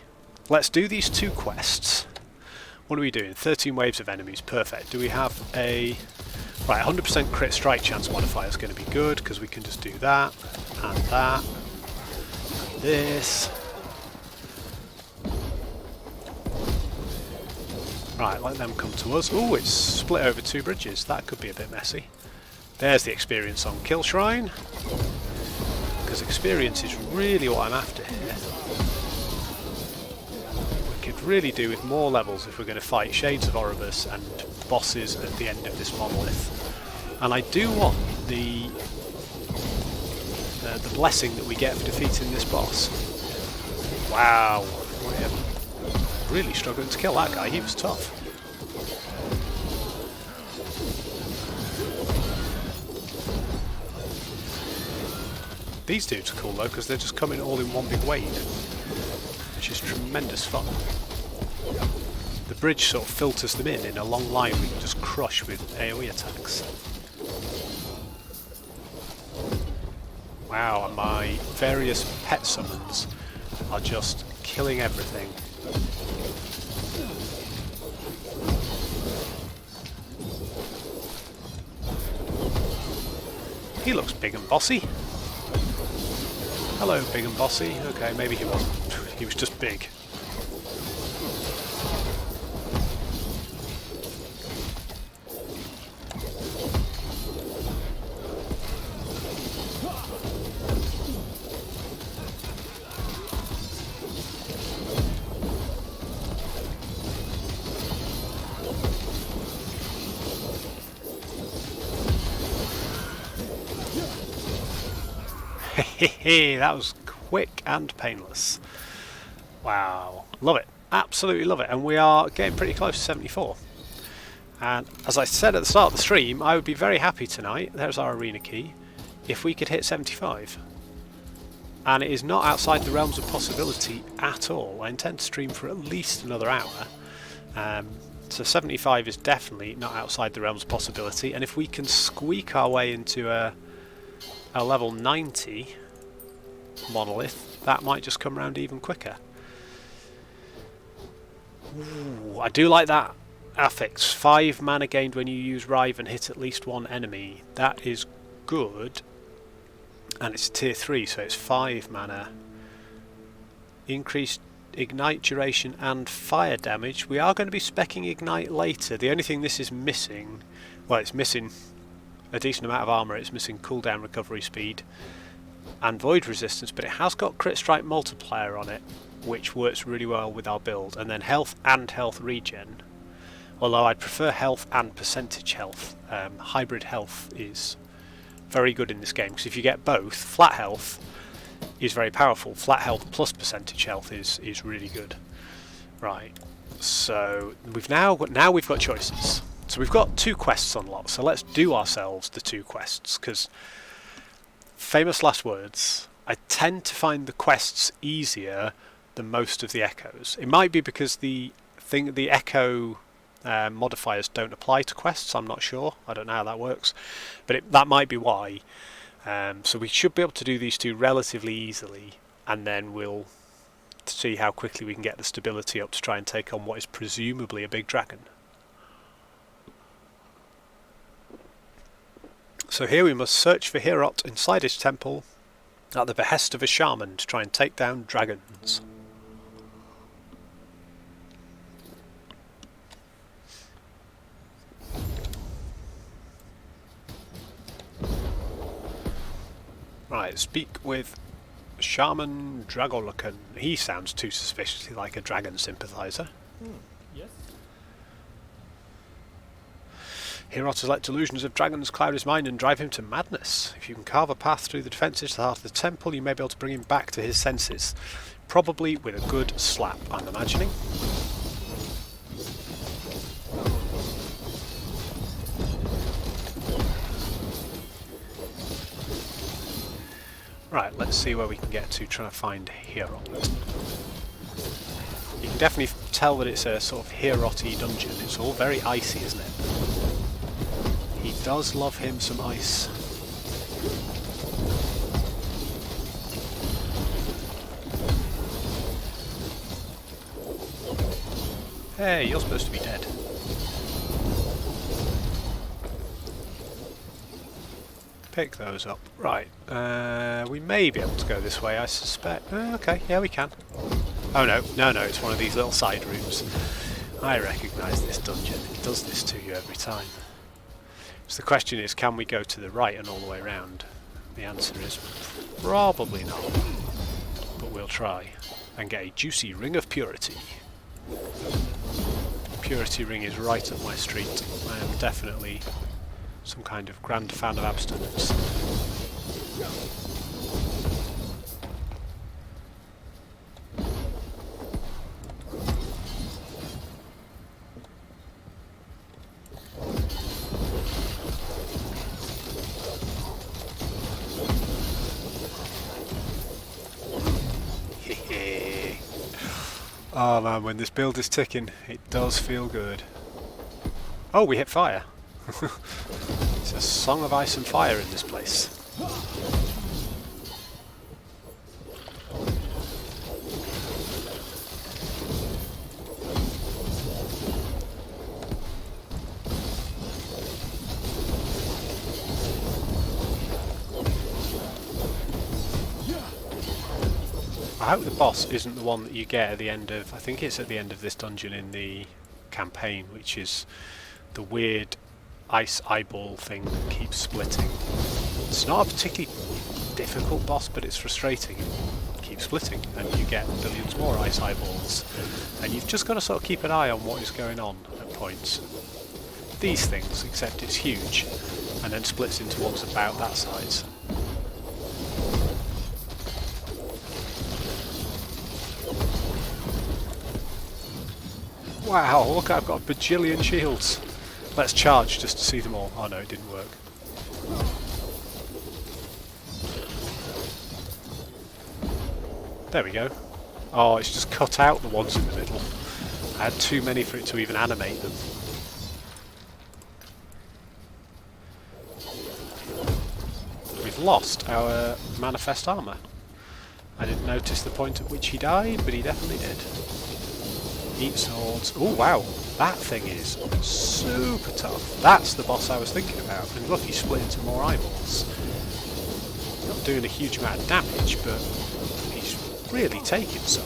Let's do these 2 quests. What are we doing? 13 waves of enemies. Perfect. Do we have a... Right, 100% crit strike chance modifier is going to be good, because we can just do that, and that, and this. Right, let them come to us. Ooh, it's split over 2 bridges. That could be a bit messy. There's the experience on Kill Shrine, because experience is really what I'm after here. We could really do with more levels if we're going to fight Shades of Oribus and bosses at the end of this monolith. And I do want the blessing that we get for defeating this boss. Wow, we're really struggling to kill that guy. He was tough. These dudes are cool though, because they're just coming all in one big wave, which is tremendous fun. The bridge sort of filters them in a long line we can just crush with AoE attacks. Wow, and my various pet summons are just killing everything. He looks big and bossy. Hello, big and bossy. Okay, maybe he wasn't. He was just big. Hehe, that was quick and painless. Wow, love it, absolutely love it. And we are getting pretty close to 74. And as I said at the start of the stream, I would be very happy tonight, there's our arena key, if we could hit 75. And it is not outside the realms of possibility at all. I intend to stream for at least another hour. So 75 is definitely not outside the realms of possibility. And if we can squeak our way into a level 90 monolith, that might just come around even quicker. Ooh, I do like that affix. 5 mana gained when you use Rive and hit at least 1 enemy. That is good. And it's tier 3, so it's 5 mana. Increased ignite duration and fire damage. We are going to be speccing ignite later. The only thing this is missing, well, it's missing a decent amount of armor, it's missing cooldown recovery speed and void resistance, but it has got crit strike multiplier on it, which works really well with our build, and then health and health regen, although I'd prefer health and percentage health. Hybrid health is very good in this game, because if you get both, flat health is very powerful. Flat health plus percentage health is really good. Right, So we've got choices. So we've got 2 quests unlocked. So let's do ourselves the 2 quests, because famous last words. I tend to find the quests easier than most of the echoes. It might be because the echo modifiers don't apply to quests. I'm not sure. I don't know how that works, but that might be why. So we should be able to do these 2 relatively easily, and then we'll see how quickly we can get the stability up to try and take on what is presumably a big dragon. So here we must search for Herot inside his temple at the behest of a shaman to try and take down dragons. Right, speak with Shaman Dragolukan. He sounds too suspiciously like a dragon sympathiser. Yes. Herot has let delusions of dragons cloud his mind and drive him to madness. If you can carve a path through the defences to the heart of the temple, you may be able to bring him back to his senses. Probably with a good slap, I'm imagining. Right, let's see where we can get to trying to find Herot. You can definitely tell that it's a sort of Herot-y dungeon. It's all very icy, isn't it? He does love him some ice. Hey, you're supposed to be dead. Pick those up. Right, we may be able to go this way, I suspect. Okay, yeah, we can. Oh no, it's one of these little side rooms. I recognise this dungeon. It does this to you every time. So the question is, can we go to the right and all the way around? The answer is probably not, but we'll try and get a juicy ring of purity. Purity ring is right up my street. I am definitely some kind of grand fan of abstinence. Oh man, when this build is ticking, it does feel good. Oh, we hit fire. It's a song of ice and fire in this place. I hope the boss isn't the one that you get at the end of... I think it's at the end of this dungeon in the campaign, which is the weird ice eyeball thing that keeps splitting. It's not a particularly difficult boss, but it's frustrating. It keeps splitting, and you get billions more ice eyeballs. And you've just got to sort of keep an eye on what is going on at points. These things, except it's huge, and then splits into ones about that size. Wow, look, I've got a bajillion shields. Let's charge just to see them all. Oh no, it didn't work. There we go. Oh, it's just cut out the ones in the middle. I had too many for it to even animate them. We've lost our manifest armour. I didn't notice the point at which he died, but he definitely did. Eat swords. Oh wow, that thing is super tough. That's the boss I was thinking about. And look, he split into more eyeballs. Not doing a huge amount of damage, but he's really taking some.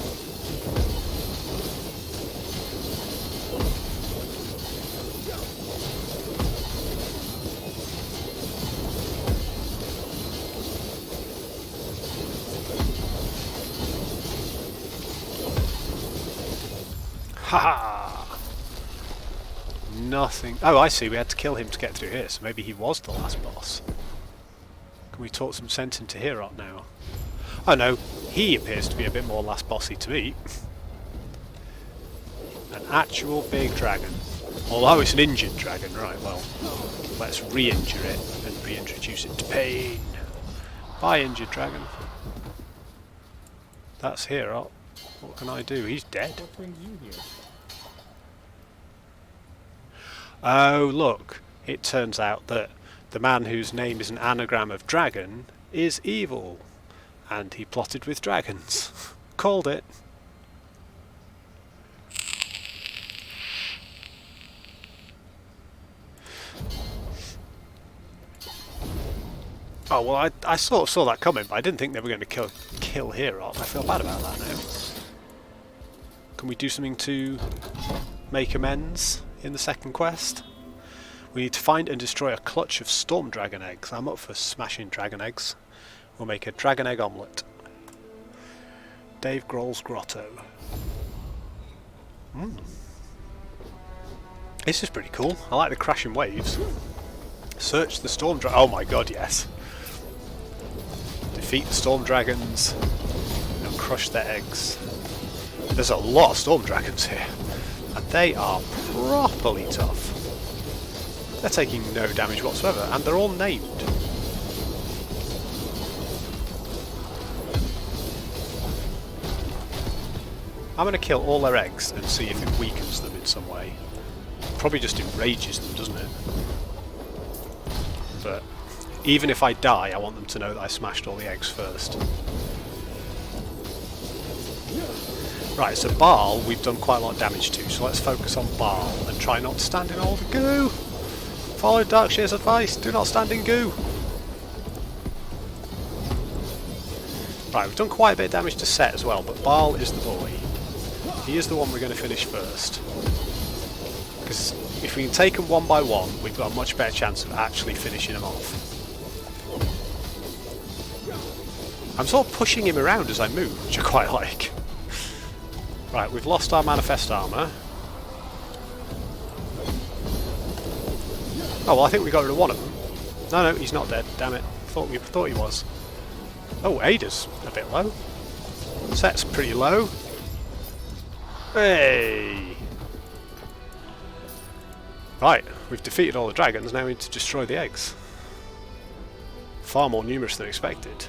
Haha! Nothing. Oh, I see. We had to kill him to get through here, so maybe he was the last boss. Can we talk some sense into Herot now? Oh no, he appears to be a bit more last bossy to me. An actual big dragon. Although it's an injured dragon, right, well, let's re-injure it and reintroduce it to pain. Bye, injured dragon. That's Hero. What can I do? He's dead. What brings you here? Oh, look. It turns out that the man whose name is an anagram of dragon is evil. And he plotted with dragons. Called it. Oh, well, I sort of saw that coming, but I didn't think they were going to kill Hero. I feel bad about that now. Can we do something to make amends in the second quest? We need to find and destroy a clutch of storm dragon eggs. I'm up for smashing dragon eggs. We'll make a dragon egg omelette. Dave Grohl's Grotto. This is pretty cool. I like the crashing waves. Search the storm dragon. Oh my god, yes. Defeat the storm dragons and crush their eggs. There's a lot of storm dragons here, and they are properly tough. They're taking no damage whatsoever, and they're all named. I'm going to kill all their eggs and see if it weakens them in some way. Probably just enrages them, doesn't it? But even if I die, I want them to know that I smashed all the eggs first. Right, so Baal we've done quite a lot of damage to, so let's focus on Baal and try not to stand in all the goo! Follow Darkshare's advice, do not stand in goo! Right, we've done quite a bit of damage to Set as well, but Baal is the boy. He is the one we're going to finish first. Because if we can take them one by one, we've got a much better chance of actually finishing them off. I'm sort of pushing him around as I move, which I quite like. Right, we've lost our manifest armour. Oh, well, I think we got rid of one of them. No, he's not dead, damn it. Thought he was. Oh, Ada's a bit low. Set's pretty low. Hey! Right, we've defeated all the dragons, now we need to destroy the eggs. Far more numerous than expected.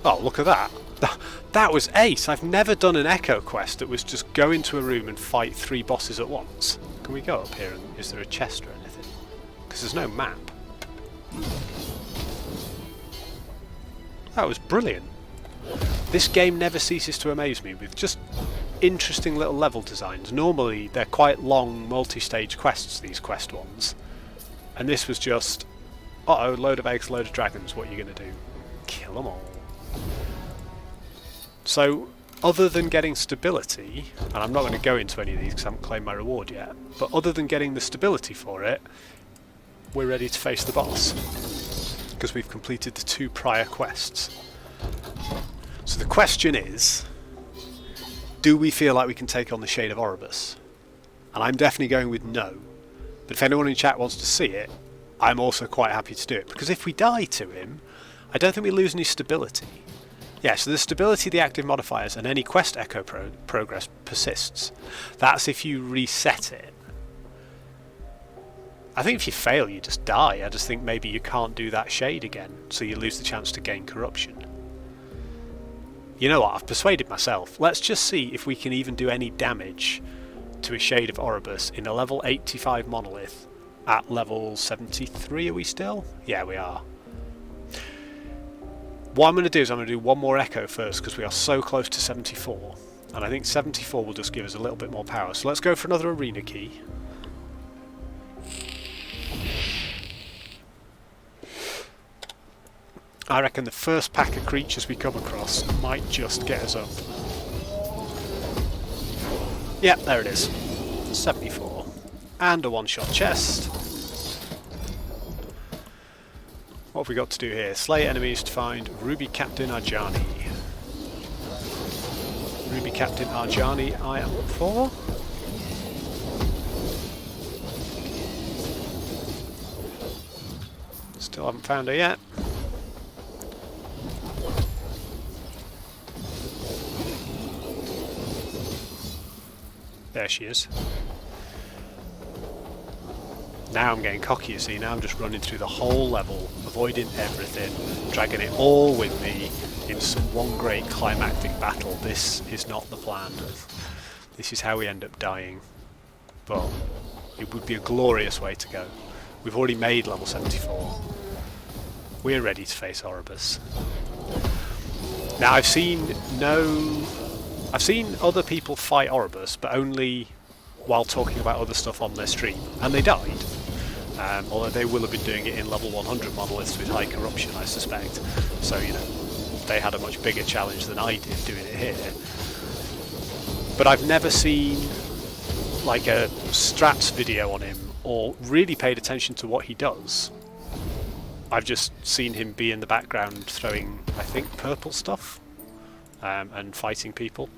Oh, look at that. That was ace! I've never done an Echo quest that was just go into a room and fight 3 bosses at once. Can we go up here and is there a chest or anything? Because there's no map. That was brilliant. This game never ceases to amaze me with just interesting little level designs. Normally they're quite long multi-stage quests, these quest ones. And this was just, uh-oh, load of eggs, load of dragons, what are you going to do? Kill them all. So, other than getting stability, and I'm not going to go into any of these because I haven't claimed my reward yet, but other than getting the stability for it, we're ready to face the boss. Because we've completed the 2 prior quests. So the question is, do we feel like we can take on the Shade of Oribus? And I'm definitely going with no. But if anyone in chat wants to see it, I'm also quite happy to do it. Because if we die to him, I don't think we lose any stability. Yeah, so the stability of the active modifiers and any quest echo progress persists. That's if you reset it. I think if you fail, you just die. I just think maybe you can't do that shade again, so you lose the chance to gain corruption. You know what, I've persuaded myself. Let's just see if we can even do any damage to a Shade of Oribus in a level 85 monolith at level 73, are we still? Yeah, we are. What I'm going to do is I'm going to do one more echo first because we are so close to 74. And I think 74 will just give us a little bit more power. So let's go for another arena key. I reckon the first pack of creatures we come across might just get us up. Yep, there it is. 74. And a one-shot chest. What have we got to do here? Slay enemies to find Ruby Captain Arjani. Ruby Captain Arjani I am up for. Still haven't found her yet. There she is. Now I'm getting cocky, you see. Now I'm just running through the whole level, avoiding everything, dragging it all with me in some one great climactic battle. This is not the plan. This is how we end up dying. But it would be a glorious way to go. We've already made level 74. We're ready to face Oribus. Now I've seen other people fight Oribus, but only while talking about other stuff on their stream, and they died. Although they will have been doing it in level 100 monoliths with high corruption, I suspect. So, you know, they had a much bigger challenge than I did doing it here. But I've never seen like a strats video on him or really paid attention to what he does. I've just seen him be in the background throwing, I think, purple stuff and fighting people.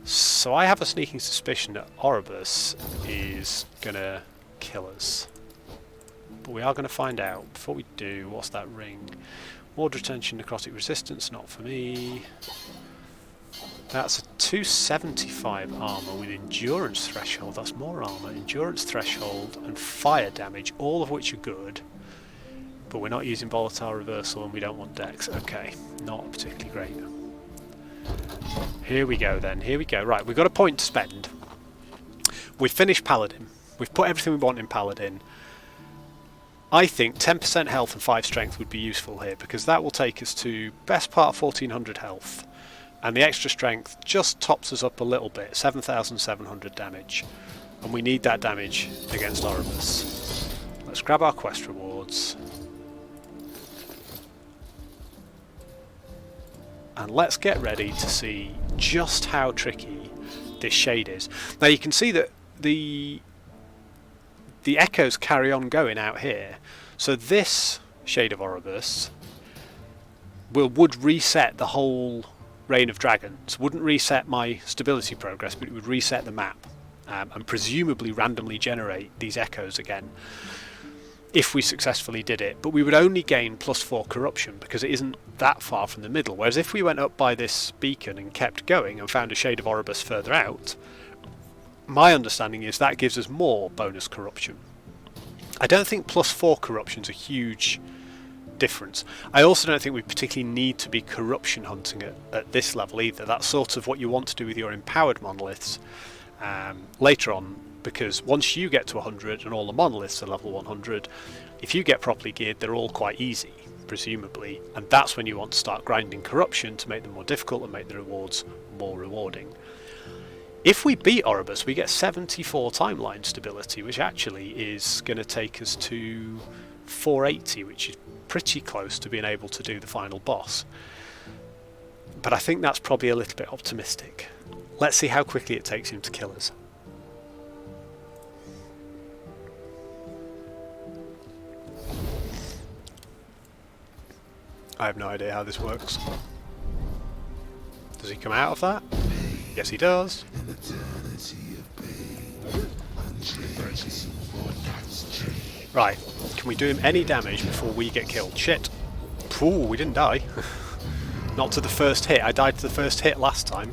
So I have a sneaking suspicion that Oribus is gonna kill us. But we are going to find out. Before we do, what's that ring? Ward retention, necrotic resistance, not for me. That's a 275 armour with endurance threshold. That's more armour, endurance threshold and fire damage, all of which are good. But we're not using volatile reversal and we don't want dex. Okay, not particularly great. Here we go then, here we go. Right, we've got a point to spend. We've finished Paladin. We've put everything we want in Paladin. I think 10% health and 5 strength would be useful here, because that will take us to best part of 1400 health. And the extra strength just tops us up a little bit, 7,700 damage. And we need that damage against Oribus. Let's grab our quest rewards. And let's get ready to see just how tricky this shade is. Now you can see that the echoes carry on going out here. So this shade of Oribus would reset the whole Reign of Dragons. Wouldn't reset my stability progress, but it would reset the map. And presumably randomly generate these echoes again. If we successfully did it. But we would only gain +4 corruption because it isn't that far from the middle. Whereas if we went up by this beacon and kept going and found a shade of Oribus further out, my understanding is that gives us more bonus corruption. I don't think +4 corruption is a huge difference. I also don't think we particularly need to be corruption hunting at this level either. That's sort of what you want to do with your empowered monoliths later on, because once you get to 100 and all the monoliths are level 100, if you get properly geared, they're all quite easy, presumably, and that's when you want to start grinding corruption to make them more difficult and make the rewards more rewarding. If we beat Oribus, we get 74 timeline stability, which actually is going to take us to 480, which is pretty close to being able to do the final boss. But I think that's probably a little bit optimistic. Let's see how quickly it takes him to kill us. I have no idea how this works. Does he come out of that? Yes, he does. Right, can we do him any damage before we get killed? Shit. Ooh, we didn't die. Not to the first hit. I died to the first hit last time.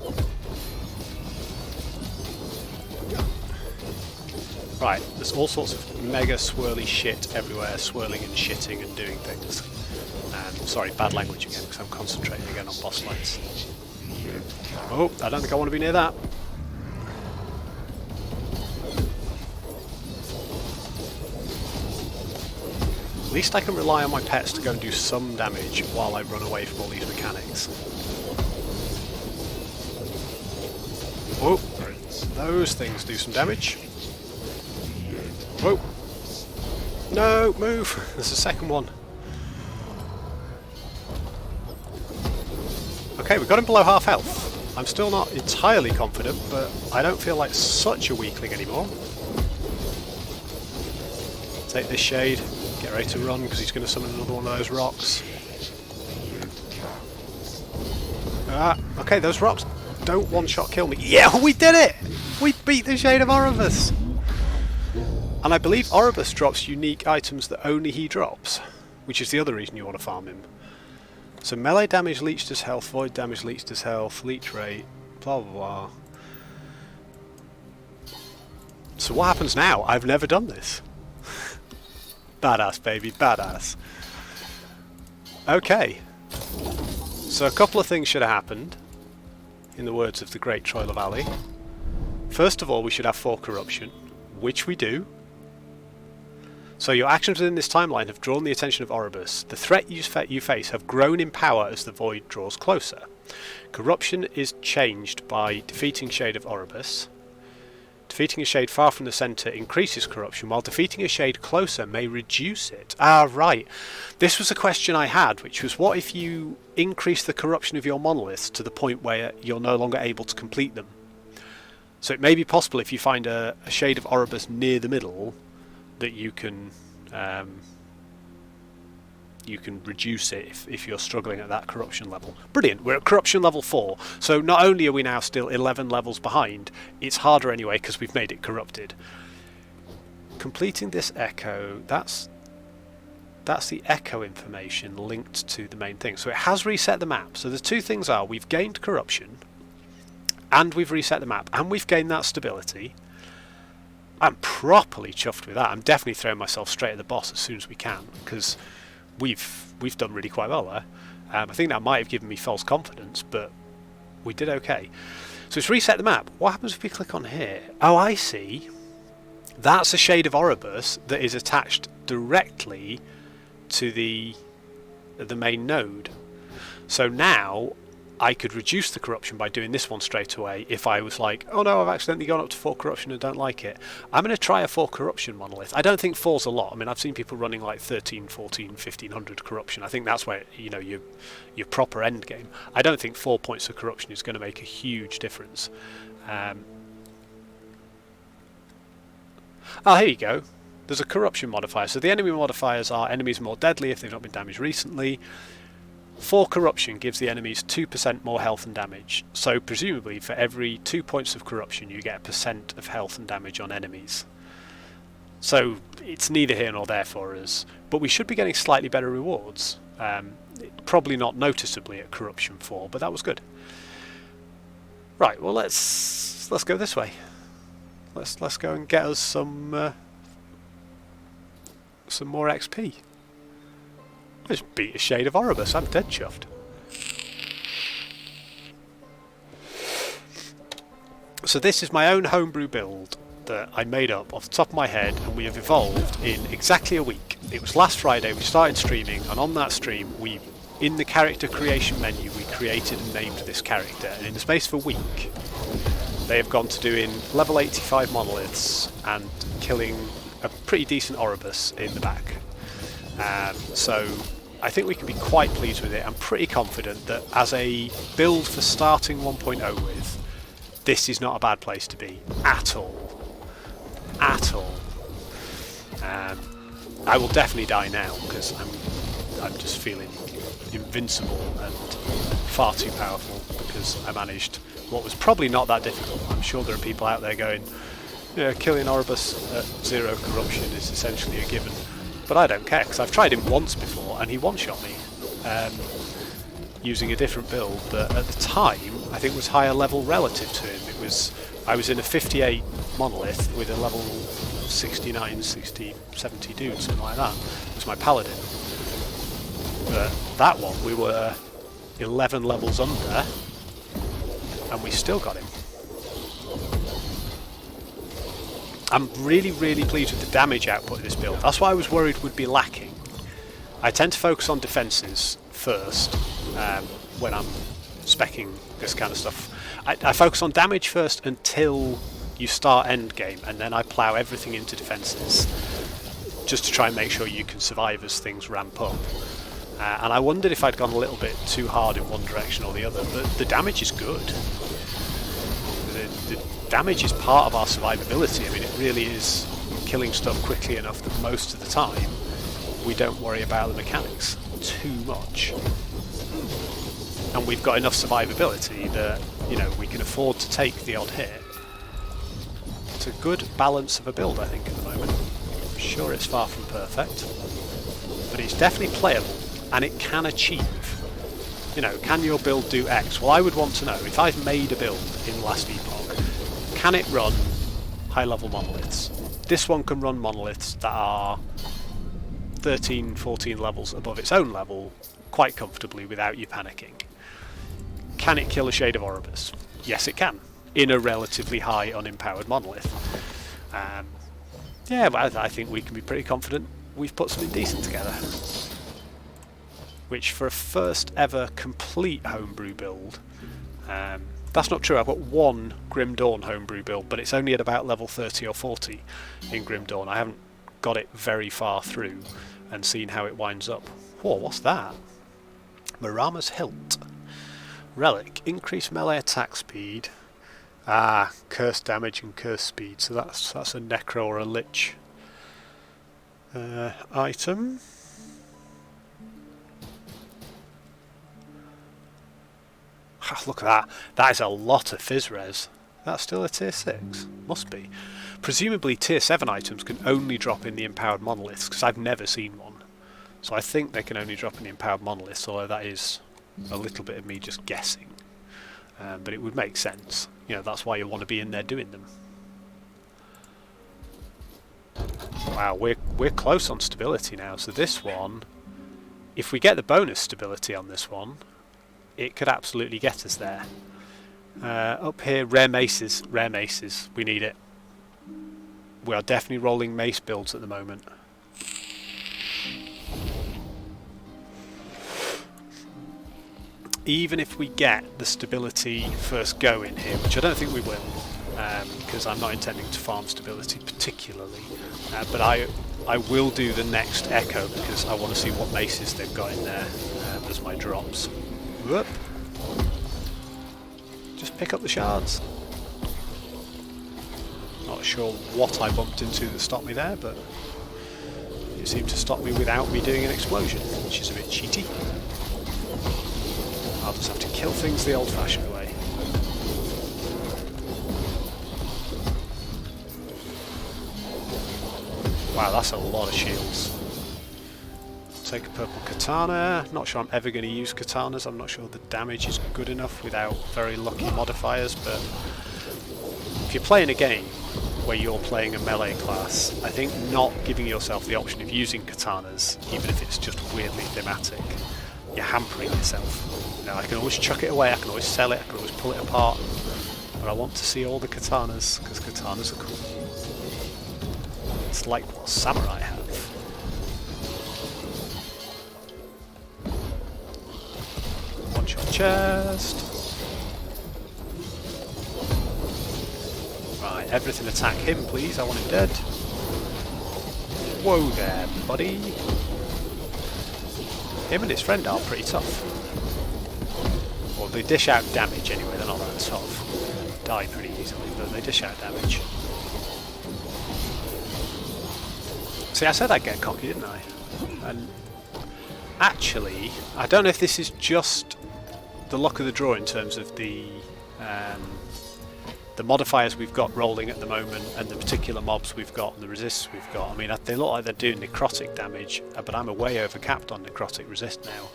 Right, there's all sorts of mega swirly shit everywhere, swirling and shitting and doing things. Sorry, bad language again, because I'm concentrating again on boss fights. Oh, I don't think I want to be near that. At least I can rely on my pets to go and do some damage while I run away from all these mechanics. Oh, those things do some damage. Whoa. No, move! There's a second one. Okay, we've got him below half health. I'm still not entirely confident, but I don't feel like such a weakling anymore. Take this shade, get ready to run because he's going to summon another one of those rocks. Ah, okay, those rocks don't one-shot kill me. Yeah, we did it! We beat the Shade of Oribus! And I believe Oribus drops unique items that only he drops, which is the other reason you want to farm him. So melee damage leached his health, void damage leached his health, leech rate, blah blah blah. So what happens now? I've never done this. Badass, baby, badass. Okay. So a couple of things should have happened, in the words of the great Troiler Valley. First of all, we should have 4 corruption, which we do. So your actions within this timeline have drawn the attention of Oribus. The threat you face have grown in power as the void draws closer. Corruption is changed by defeating Shade of Oribus. Defeating a shade far from the centre increases corruption, while defeating a shade closer may reduce it. Ah, right. This was a question I had, which was, what if you increase the corruption of your monoliths to the point where you're no longer able to complete them? So it may be possible, if you find a shade of Oribus near the middle, that you can reduce it if you're struggling at that corruption level. Brilliant, we're at corruption level 4, so not only are we now still 11 levels behind, it's harder anyway because we've made it corrupted. Completing this echo, that's the echo information linked to the main thing. So it has reset the map. So the two things are, we've gained corruption, and we've reset the map, and we've gained that stability. I'm properly chuffed with that. I'm definitely throwing myself straight at the boss as soon as we can, because we've done really quite well there. I think that might have given me false confidence, but we did okay. So it's reset the map. What happens if we click on here? Oh, I see. That's a shade of Oribus that is attached directly to the main node. So now I could reduce the corruption by doing this one straight away if I was like, oh no, I've accidentally gone up to 4 corruption and don't like it. I'm going to try a 4 corruption monolith. I don't think 4's a lot. I mean, I've seen people running like 13, 14, 1500 corruption. I think that's where, you know, your proper end game. I don't think 4 points of corruption is going to make a huge difference. Oh, here you go. There's a corruption modifier. So the enemy modifiers are enemies more deadly if they've not been damaged recently. 4 corruption gives the enemies 2% more health and damage. So presumably for every 2 points of corruption you get a % of health and damage on enemies. So it's neither here nor there for us. But we should be getting slightly better rewards. Probably not noticeably at corruption 4, but that was good. Right, well let's go this way. Let's go and get us some more XP. I just beat a shade of Oribus. I'm dead chuffed. So this is my own homebrew build that I made up off the top of my head, and we have evolved in exactly a week. It was last Friday we started streaming, and on that stream in the character creation menu we created and named this character, and in the space of a week they have gone to doing level 85 monoliths and killing a pretty decent Oribus in the back. So I think we can be quite pleased with it. I'm pretty confident that as a build for starting 1.0 with, this is not a bad place to be at all. At all. I will definitely die now because I'm just feeling invincible and far too powerful because I managed what was probably not that difficult. I'm sure there are people out there going, yeah, killing Oribus at 0 corruption is essentially a given. But I don't care, because I've tried him once before and he one-shot me using a different build that at the time I think was higher level relative to him. I was in a 58 monolith with a level 69, 60, 70 dude, something like that. It was my paladin. But that one we were 11 levels under and we still got him. I'm really, really pleased with the damage output of this build. That's what I was worried would be lacking. I tend to focus on defences first when I'm speccing this kind of stuff. I focus on damage first until you start endgame, and then I plough everything into defences just to try and make sure you can survive as things ramp up. And I wondered if I'd gone a little bit too hard in one direction or the other, but the damage is good. The damage is part of our survivability. I mean, it really is killing stuff quickly enough that most of the time we don't worry about the mechanics too much. And we've got enough survivability that, you know, we can afford to take the odd hit. It's a good balance of a build, I think, at the moment. I'm sure it's far from perfect, but it's definitely playable, and it can achieve. You know, can your build do X? Well, I would want to know, if I've made a build in Last Epoch, can it run high level monoliths. This one can run monoliths that are 13, 14 levels above its own level quite comfortably without you panicking. Can it kill a Shade of Oribus? Yes, it can, in a relatively high unempowered monolith. Yeah, but I think we can be pretty confident we've put something decent together. Which, for a first ever complete homebrew build, that's not true. I've got one Grim Dawn homebrew build, but it's only at about level 30 or 40 in Grim Dawn. I haven't got it very far through and seen how it winds up. Whoa, what's that? Marama's Hilt. Relic. Increased melee attack speed. Ah, curse damage and curse speed. So that's a Necro or a Lich item. Look at that. That is a lot of Fizz Res. That's still a tier 6? Must be. Presumably tier 7 items can only drop in the empowered monoliths, because I've never seen one. So I think they can only drop in the empowered monoliths, although that is a little bit of me just guessing. But it would make sense. You know, that's why you want to be in there doing them. Wow, we're close on stability now. So this one, if we get the bonus stability on this one, it could absolutely get us there. Up here, rare maces. Rare maces. We need it. We are definitely rolling mace builds at the moment. Even if we get the stability first go in here, which I don't think we will, because I'm not intending to farm stability particularly, but I will do the next echo because I want to see what maces they've got in there as my drops. Whoop. Just pick up the shards. Not sure what I bumped into that stopped me there, but it seemed to stop me without me doing an explosion, which is a bit cheaty. I'll just have to kill things the old-fashioned way. Wow, that's a lot of shields. Take a purple katana. Not sure I'm ever going to use katanas. I'm not sure the damage is good enough without very lucky modifiers, but if you're playing a game where you're playing a melee class, I think not giving yourself the option of using katanas, even if it's just weirdly thematic, you're hampering yourself. You know, I can always chuck it away, I can always sell it, I can always pull it apart, but I want to see all the katanas, because katanas are cool. It's like what samurai have. One-shot chest. Right, everything attack him, please. I want him dead. Whoa there, buddy. Him and his friend are pretty tough. Well, they dish out damage anyway, they're not that tough. Die pretty easily, but they dish out damage. See, I said I'd get cocky, didn't I? And actually, I don't know if this is just the luck of the draw in terms of the modifiers we've got rolling at the moment and the particular mobs we've got and the resists we've got. I mean, they look like they're doing necrotic damage, but I'm way over capped on necrotic resist now.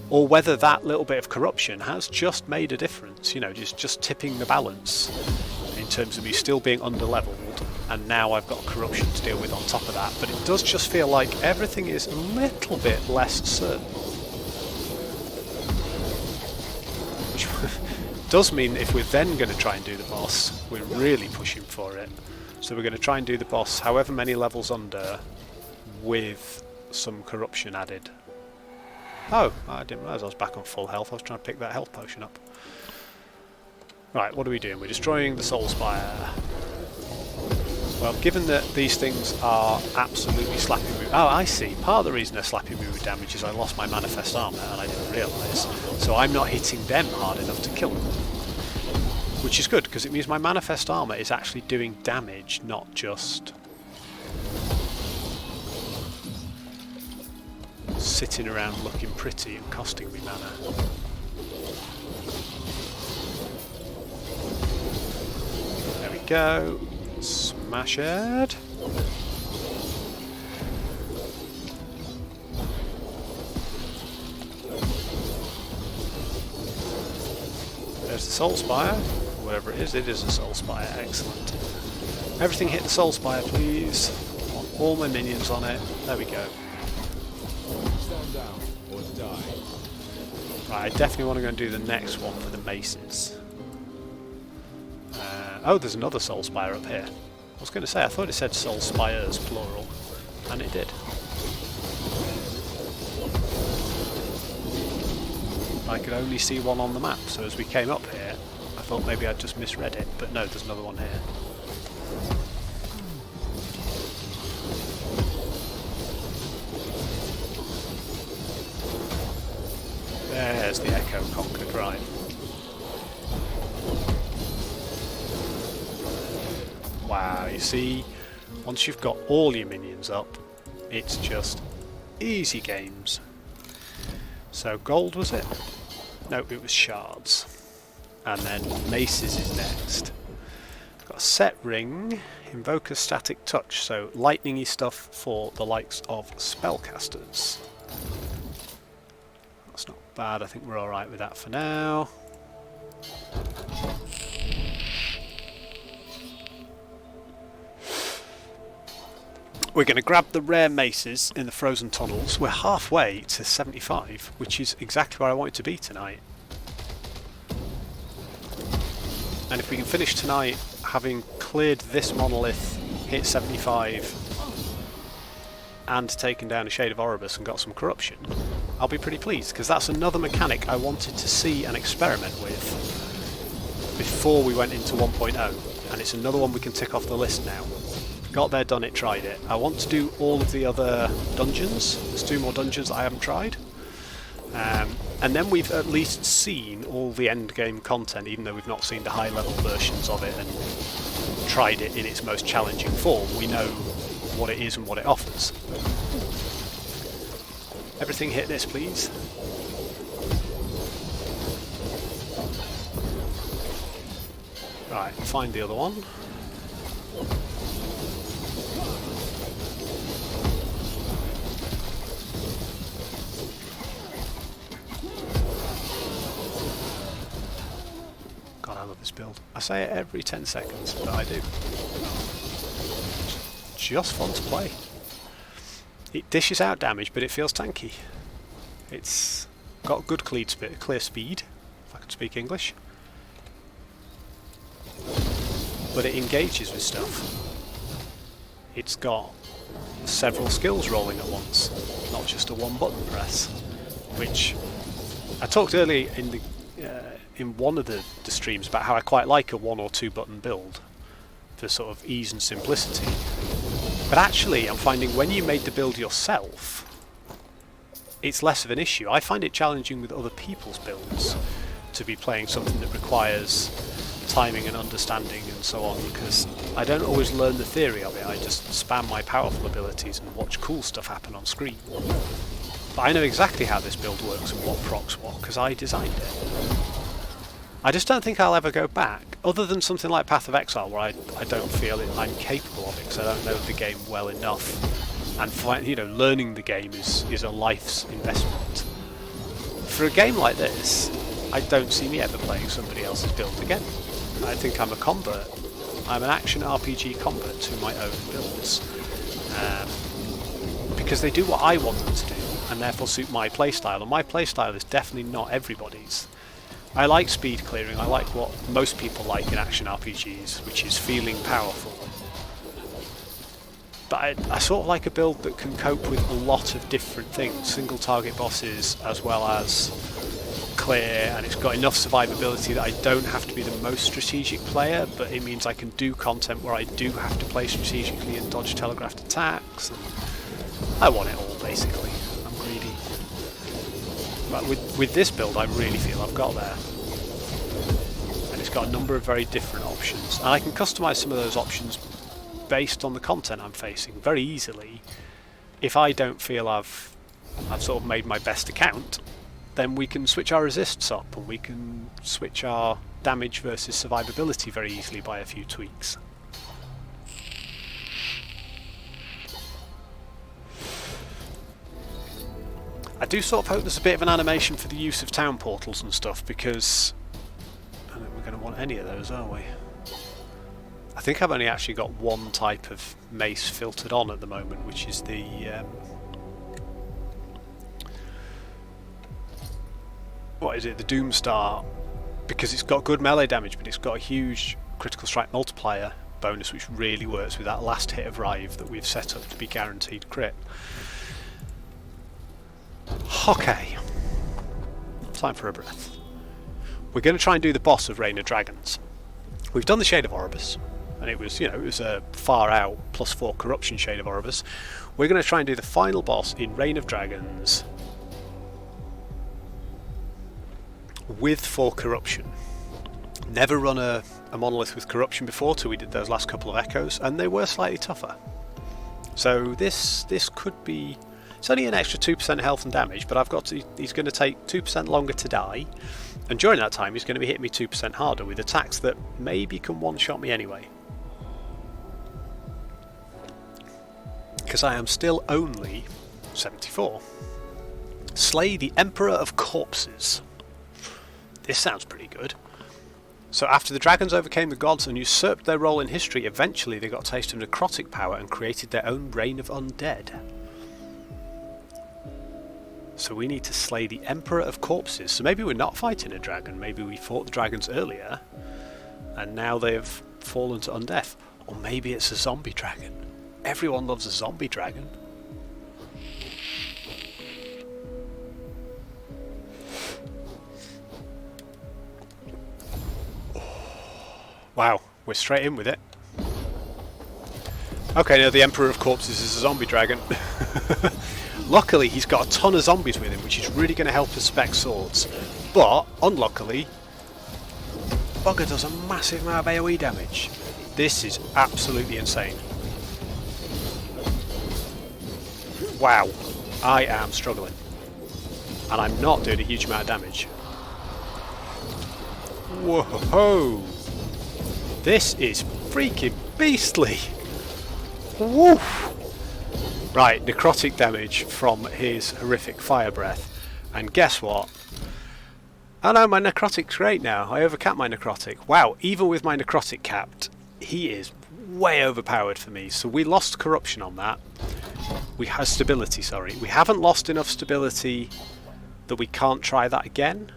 Or whether that little bit of corruption has just made a difference, you know, just tipping the balance in terms of me still being under-leveled, and now I've got corruption to deal with on top of that. But it does just feel like everything is a little bit less certain. Which does mean if we're then going to try and do the boss, we're really pushing for it. So we're going to try and do the boss however many levels under, with some corruption added. Oh, I didn't realise I was back on full health. I was trying to pick that health potion up. Right, what are we doing? We're destroying the Soul Spire. Well, given that these things are absolutely slapping me... Oh, I see. Part of the reason they're slapping me with damage is I lost my Manifest Armour and I didn't realise. So I'm not hitting them hard enough to kill them. Which is good, because it means my Manifest Armour is actually doing damage, not just sitting around looking pretty and costing me mana. There we go. Smash it. There's the Soul Spire. Whatever it is a Soul Spire. Excellent. Everything hit the Soul Spire, please. I want all my minions on it. There we go. Stand down or die. Right, I definitely want to go and do the next one for the maces. Oh, there's another Soul Spire up here. I was going to say, I thought it said Soul Spires, plural, and it did. I could only see one on the map, so as we came up here, I thought maybe I'd just misread it, but no, there's another one here. There's the Echo conquered, right. Wow, you see, once you've got all your minions up, it's just easy games. So gold was it? No, it was shards. And then maces is next. Got a set ring, invoker static touch, so lightningy stuff for the likes of spellcasters. That's not bad, I think we're alright with that for now. We're going to grab the rare maces in the frozen tunnels. We're halfway to 75, which is exactly where I want it to be tonight. And if we can finish tonight having cleared this monolith, hit 75, and taken down a Shade of Oribus and got some corruption, I'll be pretty pleased, because that's another mechanic I wanted to see and experiment with before we went into 1.0, and it's another one we can tick off the list now. Got there, done it, tried it. I want to do all of the other dungeons. There's 2 more dungeons that I haven't tried. And then we've at least seen all the end game content, even though we've not seen the high level versions of it and tried it in its most challenging form. We know what it is and what it offers. Everything hit this, please. Right, find the other one. God, I love this build. I say it every 10 seconds, but I do. Just fun to play. It dishes out damage, but it feels tanky. It's got good clear speed, if I can speak English. But it engages with stuff. It's got several skills rolling at once, not just a one button press, which I talked earlier in one of the streams about how I quite like a 1 or 2 button build for sort of ease and simplicity. But actually I'm finding when you made the build yourself, it's less of an issue. I find it challenging with other people's builds to be playing something that requires timing and understanding and so on, because I don't always learn the theory of it. I just spam my powerful abilities and watch cool stuff happen on screen. But I know exactly how this build works and what procs what, because I designed it. I just don't think I'll ever go back, other than something like Path of Exile, where I don't feel I'm capable of it, because I don't know the game well enough. And learning the game is a life's investment. For a game like this, I don't see me ever playing somebody else's build again. I think I'm a convert. I'm an action RPG convert to my own builds. Because they do what I want them to do, and therefore suit my playstyle. And my playstyle is definitely not everybody's. I like speed clearing. I like what most people like in action RPGs, which is feeling powerful. But I sort of like a build that can cope with a lot of different things. Single target bosses, as well as clear, and it's got enough survivability that I don't have to be the most strategic player, but it means I can do content where I do have to play strategically and dodge telegraphed attacks. And I want it all, basically. I'm greedy. But with this build, I really feel I've got there. And it's got a number of very different options. And I can customise some of those options based on the content I'm facing very easily. If I don't feel I've sort of made my best account, then we can switch our resists up, and we can switch our damage versus survivability very easily by a few tweaks. I do sort of hope there's a bit of an animation for the use of town portals and stuff, because I don't think we're going to want any of those, are we? I think I've only actually got one type of mace filtered on at the moment, which is the what is it? The Doomstar, because it's got good melee damage, but it's got a huge critical strike multiplier bonus, which really works with that last hit of Rive that we've set up to be guaranteed crit. Okay, time for a breath. We're going to try and do the boss of Reign of Dragons. We've done the Shade of Oribus, and it was, it was a far out +4 corruption Shade of Oribus. We're going to try and do the final boss in Reign of Dragons with 4 corruption. Never run a monolith with corruption before till we did those last couple of echoes, and they were slightly tougher. So this could be... It's only an extra 2% health and damage, but he's going to take 2% longer to die, and during that time he's going to be hitting me 2% harder with attacks that maybe can one-shot me anyway. Because I am still only 74. Slay the Emperor of Corpses. This sounds pretty good. So after the dragons overcame the gods and usurped their role in history, eventually they got a taste of necrotic power and created their own reign of undead. So we need to slay the Emperor of Corpses. So maybe we're not fighting a dragon, maybe we fought the dragons earlier and now they've fallen to undeath. Or maybe it's a zombie dragon. Everyone loves a zombie dragon. Wow, we're straight in with it. Okay, now the Emperor of Corpses is a zombie dragon. Luckily, he's got a ton of zombies with him, which is really going to help us spec swords. But, unluckily, Bugger does a massive amount of AoE damage. This is absolutely insane. Wow, I am struggling. And I'm not doing a huge amount of damage. Whoa! This is freaking beastly! Woof! Right, necrotic damage from his horrific fire breath. And guess what? Oh no, my necrotic's great now. I overcapped my necrotic. Wow, even with my necrotic capped, he is way overpowered for me. So we lost corruption on that. We have stability, sorry. We haven't lost enough stability that we can't try that again.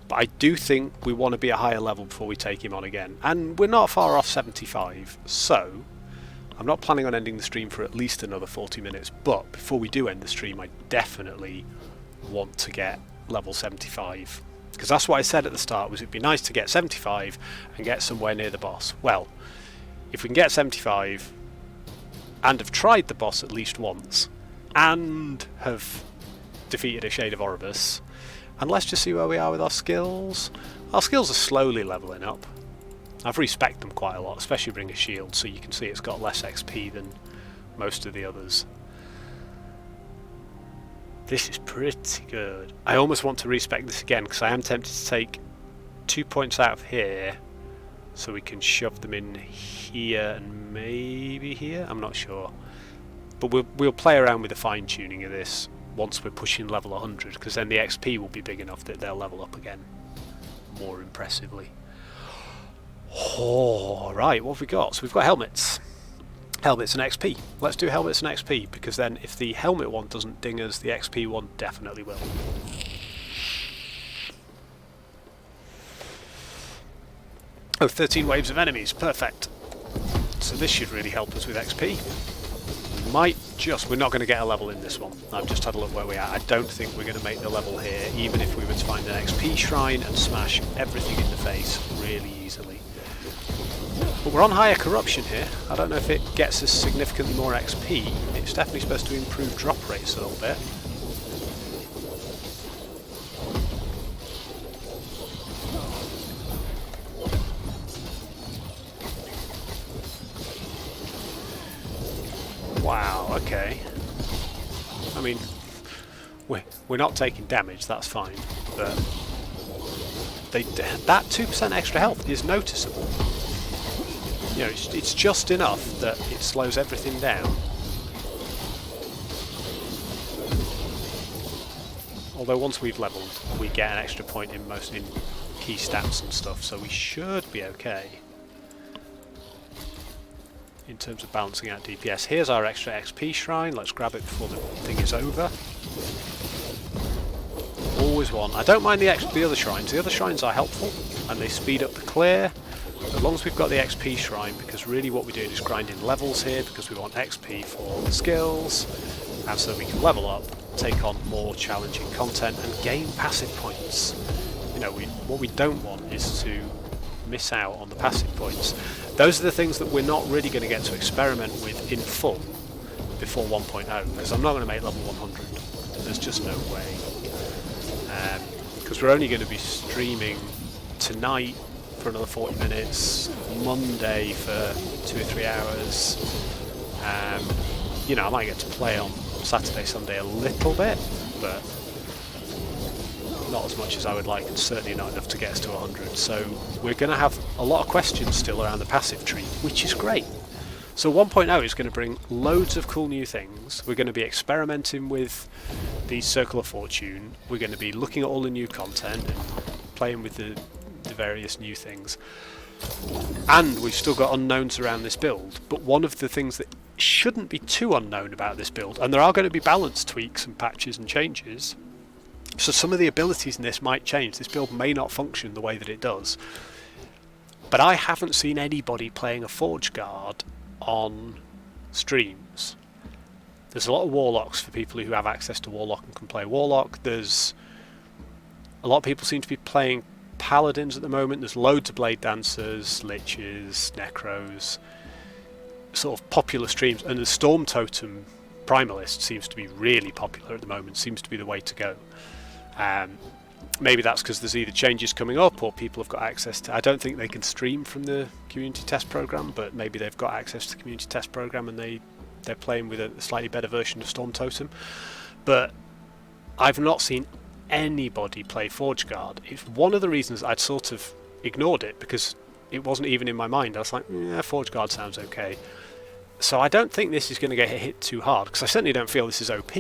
But I do think we want to be a higher level before we take him on again. And we're not far off 75, so I'm not planning on ending the stream for at least another 40 minutes. But before we do end the stream, I definitely want to get level 75. Because that's what I said at the start, was it'd be nice to get 75 and get somewhere near the boss. Well, if we can get 75 and have tried the boss at least once and have defeated a Shade of Oribus, and let's just see where we are with our skills. Our skills are slowly levelling up. I've respec'd them quite a lot, especially Ring of Shield, so you can see it's got less XP than most of the others. This is pretty good. I almost want to respec this again, because I am tempted to take 2 points out of here, so we can shove them in here and maybe here? I'm not sure. But we'll play around with the fine-tuning of this once we're pushing level 100, because then the XP will be big enough that they'll level up again more impressively. Oh, right, what have we got? So we've got helmets. Helmets and XP. Let's do helmets and XP, because then if the helmet one doesn't ding us, the XP one definitely will. Oh, 13 waves of enemies. Perfect. So this should really help us with XP. We're not going to get a level in this one. I've just had a look where we are. I don't think we're going to make the level here, even if we were to find an XP shrine and smash everything in the face really easily. But we're on higher corruption here. I don't know if it gets us significantly more XP. It's definitely supposed to improve drop rates a little bit. Wow, okay. I mean, we're not taking damage, that's fine, but that 2% extra health is noticeable. You know, it's just enough that it slows everything down. Although once we've leveled, we get an extra point in key stats and stuff, so we should be okay. in terms of balancing out DPS. Here's our extra XP shrine. Let's grab it before the thing is over. Always one. I don't mind the other shrines. The other shrines are helpful and they speed up the clear. As long as we've got the XP shrine, because really what we're doing is grinding levels here because we want XP for the skills, and so we can level up, take on more challenging content and gain passive points. You know, what we don't want is to miss out on the passive points. Those are the things that we're not really going to get to experiment with in full before 1.0, because I'm not going to make level 100. There's just no way. Because we're only going to be streaming tonight for another 40 minutes, Monday for 2 or 3 hours. You know, I might get to play on Saturday, Sunday a little bit, but not as much as I would like, and certainly not enough to get us to 100. So we're going to have a lot of questions still around the passive tree, which is great. So 1.0 is going to bring loads of cool new things. We're going to be experimenting with the Circle of Fortune. We're going to be looking at all the new content and playing with the various new things. And we've still got unknowns around this build. But one of the things that shouldn't be too unknown about this build, and there are going to be balance tweaks and patches and changes, so some of the abilities in this might change. This build may not function the way that it does. But I haven't seen anybody playing a Forge Guard on streams. There's a lot of Warlocks for people who have access to Warlock and can play Warlock. There's a lot of people seem to be playing Paladins at the moment. There's loads of Blade Dancers, Liches, Necros, sort of popular streams, and the Storm Totem Primalist seems to be really popular at the moment, seems to be the way to go. Maybe that's because there's either changes coming up or people have got access to... I don't think they can stream from the community test program, but maybe they've got access to the community test program and they're playing with a slightly better version of Storm Totem. But I've not seen anybody play Forge Guard. It's one of the reasons I'd sort of ignored it, because it wasn't even in my mind. I was like, yeah, Forge Guard sounds okay. So I don't think this is going to get hit too hard, because I certainly don't feel this is OP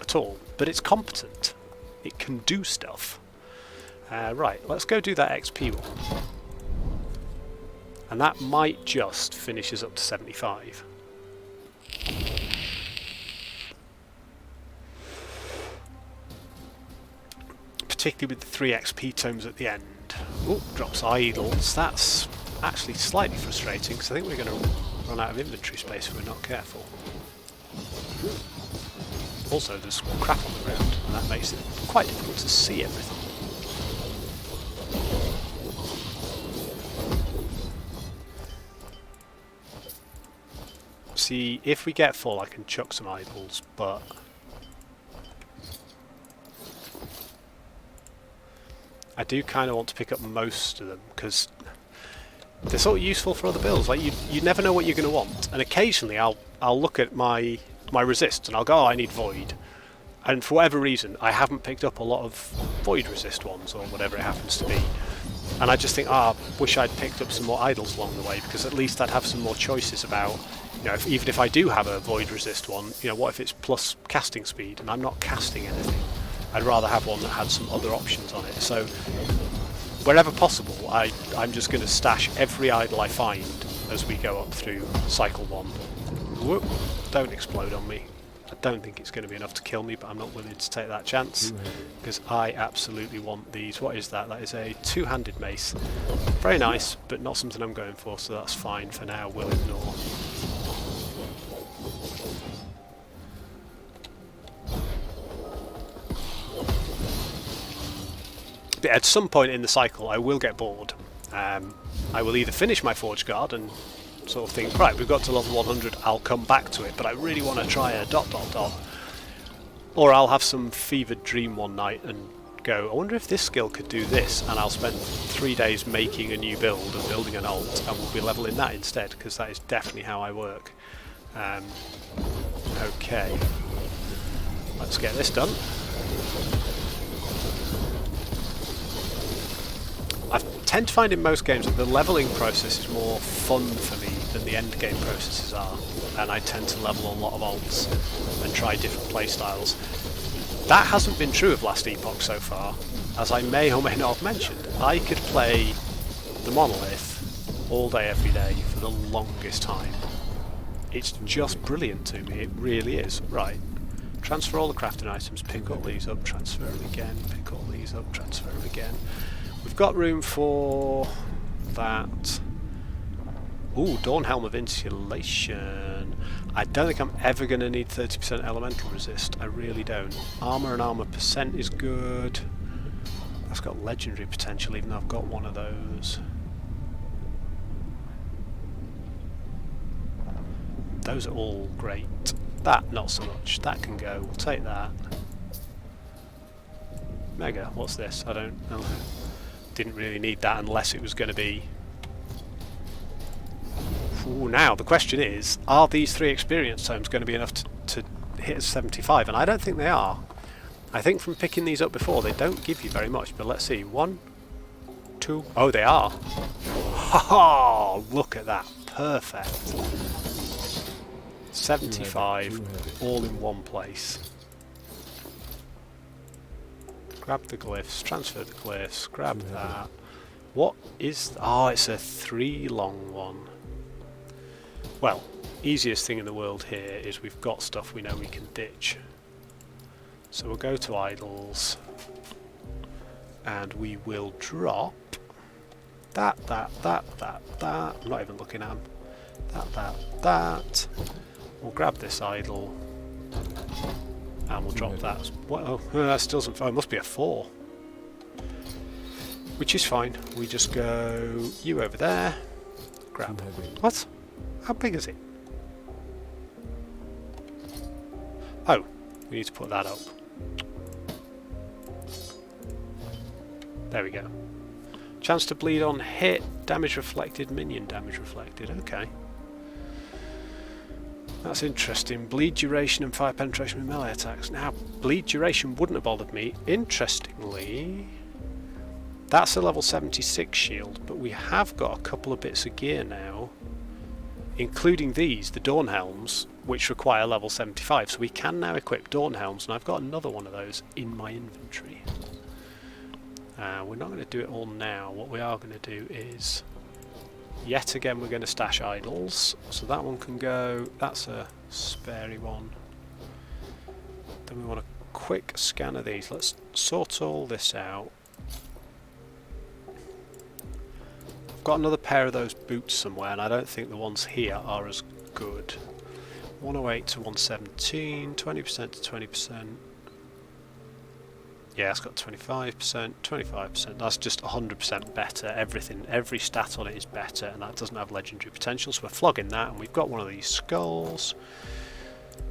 at all, but it's competent. It can do stuff. Right, let's go do that XP one. And that might just finish us up to 75. Particularly with the 3 XP tomes at the end. Oh, drops idols. That's actually slightly frustrating, because I think we're going to run out of inventory space if we're not careful. Also, there's crap on the ground, and that makes it quite difficult to see everything. See, if we get full, I can chuck some idols, but I do kind of want to pick up most of them, because they're sort of useful for other builds. Like you never know what you're going to want, and occasionally I'll look at my resist and I'll go, oh, I need void, and for whatever reason I haven't picked up a lot of void resist ones or whatever it happens to be, and I just think, wish I'd picked up some more idols along the way, because at least I'd have some more choices about, you know, even if I do have a void resist one, you know, what if it's plus casting speed and I'm not casting anything? I'd rather have one that had some other options on it. So wherever possible, I'm just going to stash every idol I find as we go up through cycle 1. Whoop, don't explode on me. I don't think it's going to be enough to kill me, but I'm not willing to take that chance, because I absolutely want these. What is that? That is a 2-handed mace. Very nice, but not something I'm going for, so that's fine for now. We'll ignore. But at some point in the cycle, I will get bored. I will either finish my Forge Guard and sort of think, right, we've got to level 100, I'll come back to it, but I really want to try a ... Or I'll have some fevered dream one night and go, I wonder if this skill could do this, and I'll spend 3 days making a new build and building an alt, and we'll be leveling that instead, because that is definitely how I work. Okay, let's get this done. I tend to find in most games that the leveling process is more fun for me than the end game processes are, and I tend to level a lot of alts and try different playstyles. That hasn't been true of Last Epoch so far, as I may or may not have mentioned. I could play the Monolith all day every day for the longest time, It's just brilliant to me, it really is. Right, transfer all the crafting items, pick all these up, transfer them again, pick all these up, transfer them again. We've got room for that. Ooh, Dawn Helm of Insulation. I don't think I'm ever going to need 30% elemental resist, I really don't. Armour and armour percent is good. That's got legendary potential even though I've got one of those. Those are all great. That, not so much. That can go. We'll take that. Mega. What's this? I don't know. Didn't really need that unless it was going to be... Ooh, now, the question is, are these 3 experience tomes going to be enough to hit 75? And I don't think they are. I think from picking these up before, they don't give you very much. But let's see. 1, 2... Oh, they are. Ha ha! Look at that. Perfect. 75, all in one place. Grab the glyphs, transfer the glyphs, grab that. What is... Oh, it's a 3 long one. Well, easiest thing in the world here is we've got stuff we know we can ditch. So we'll go to idols, and we will drop that. I'm not even looking at them. That. We'll grab this idol, and we'll drop that. Well, that still doesn't... Oh, it must be a 4. Which is fine. We just go... You over there. Grab. What? How big is it? Oh, we need to put that up. There we go. Chance to bleed on hit, damage reflected, minion damage reflected. Okay. That's interesting. Bleed duration and fire penetration with melee attacks. Now, bleed duration wouldn't have bothered me. Interestingly, that's a level 76 shield, but we have got a couple of bits of gear now, including these, the Dawn Helms, which require level 75. So we can now equip Dawn Helms, and I've got another one of those in my inventory. We're not going to do it all now. What we are going to do is... Yet again, we're going to stash idols, so that one can go. That's a sparey one. Then we want a quick scan of these. Let's sort all this out. I've got another pair of those boots somewhere, and I don't think the ones here are as good. 108 to 117, 20% to 20%. Yeah, it's got 25%, 25%. That's just 100% better. Everything, every stat on it is better, and that doesn't have legendary potential. So we're flogging that, and we've got one of these skulls.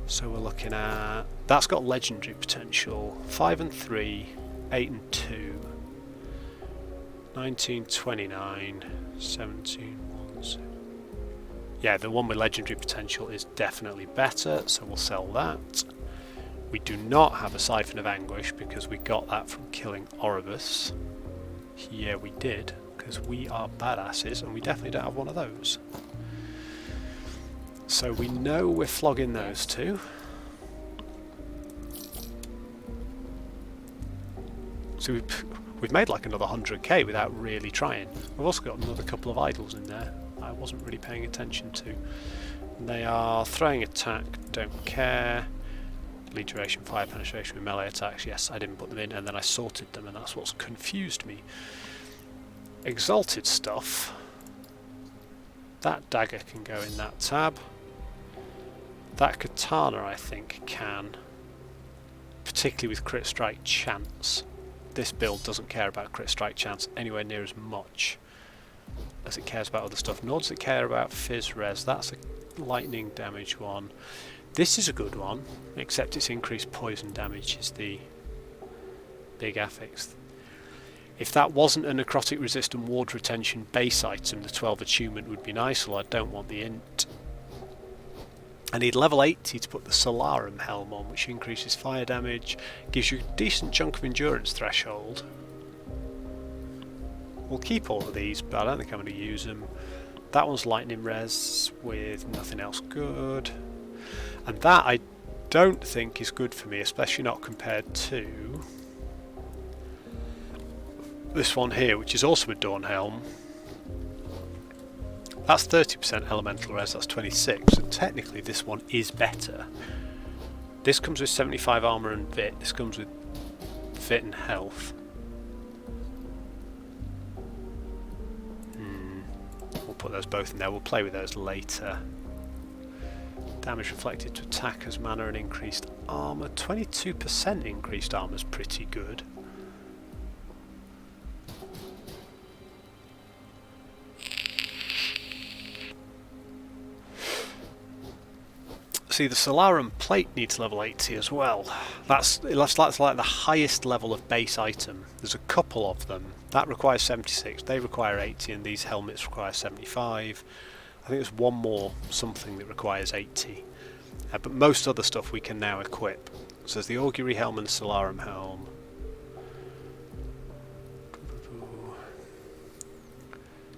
So we're looking at... That's got legendary potential. 5 and 3, 8 and 2, 19, 29, 17, 1, 6. Yeah, the one with legendary potential is definitely better, so we'll sell that. We do not have a Siphon of Anguish because we got that from killing Oribus. Yeah, we did, because we are badasses, and we definitely don't have one of those. So we know we're flogging those two. So we've made like another 100k without really trying. We've also got another couple of idols in there I wasn't really paying attention to. And they are throwing attack, don't care. Bleed duration, fire penetration with melee attacks. Yes, I didn't put them in, and then I sorted them, and that's what's confused me. Exalted stuff. That dagger can go in that tab. That katana, I think, can. Particularly with crit strike chance. This build doesn't care about crit strike chance anywhere near as much as it cares about other stuff. Nor does it care about fizz res. That's a lightning damage one. This is a good one, except its increased poison damage is the big affix. If that wasn't a necrotic resist and ward retention base item, the 12 attunement would be nice, although I don't want the int. I need level 80 to put the Solarum helm on, which increases fire damage, gives you a decent chunk of endurance threshold. We'll keep all of these, but I don't think I'm going to use them. That one's lightning res with nothing else good. And that I don't think is good for me, especially not compared to this one here, which is also a Dawn Helm. That's 30% elemental res, that's 26, so technically this one is better. This comes with 75 armour and vit, this comes with vit and health. We'll put those both in there, we'll play with those later. Damage reflected to attackers, mana and increased armour. 22% increased armour is pretty good. See, the Solarum plate needs level 80 as well. That's like the highest level of base item. There's a couple of them. That requires 76, they require 80, and these helmets require 75. I think there's one more something that requires 80. But most other stuff we can now equip. So there's the Augury helm and the Solarum helm.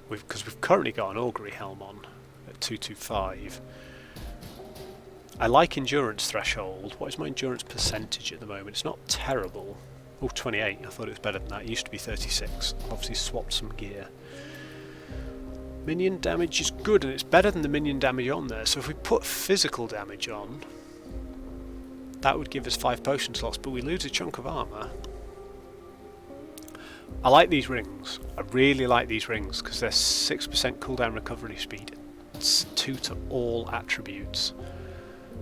Because we've currently got an Augury helm on at 225. I like endurance threshold. What is my endurance percentage at the moment? It's not terrible. Oh, 28. I thought it was better than that. It used to be 36. I've obviously swapped some gear. Minion damage is good, and it's better than the minion damage on there. So if we put physical damage on, that would give us 5 potion slots, but we lose a chunk of armour. I like these rings. I really like these rings because they're 6% cooldown recovery speed. It's 2 to all attributes.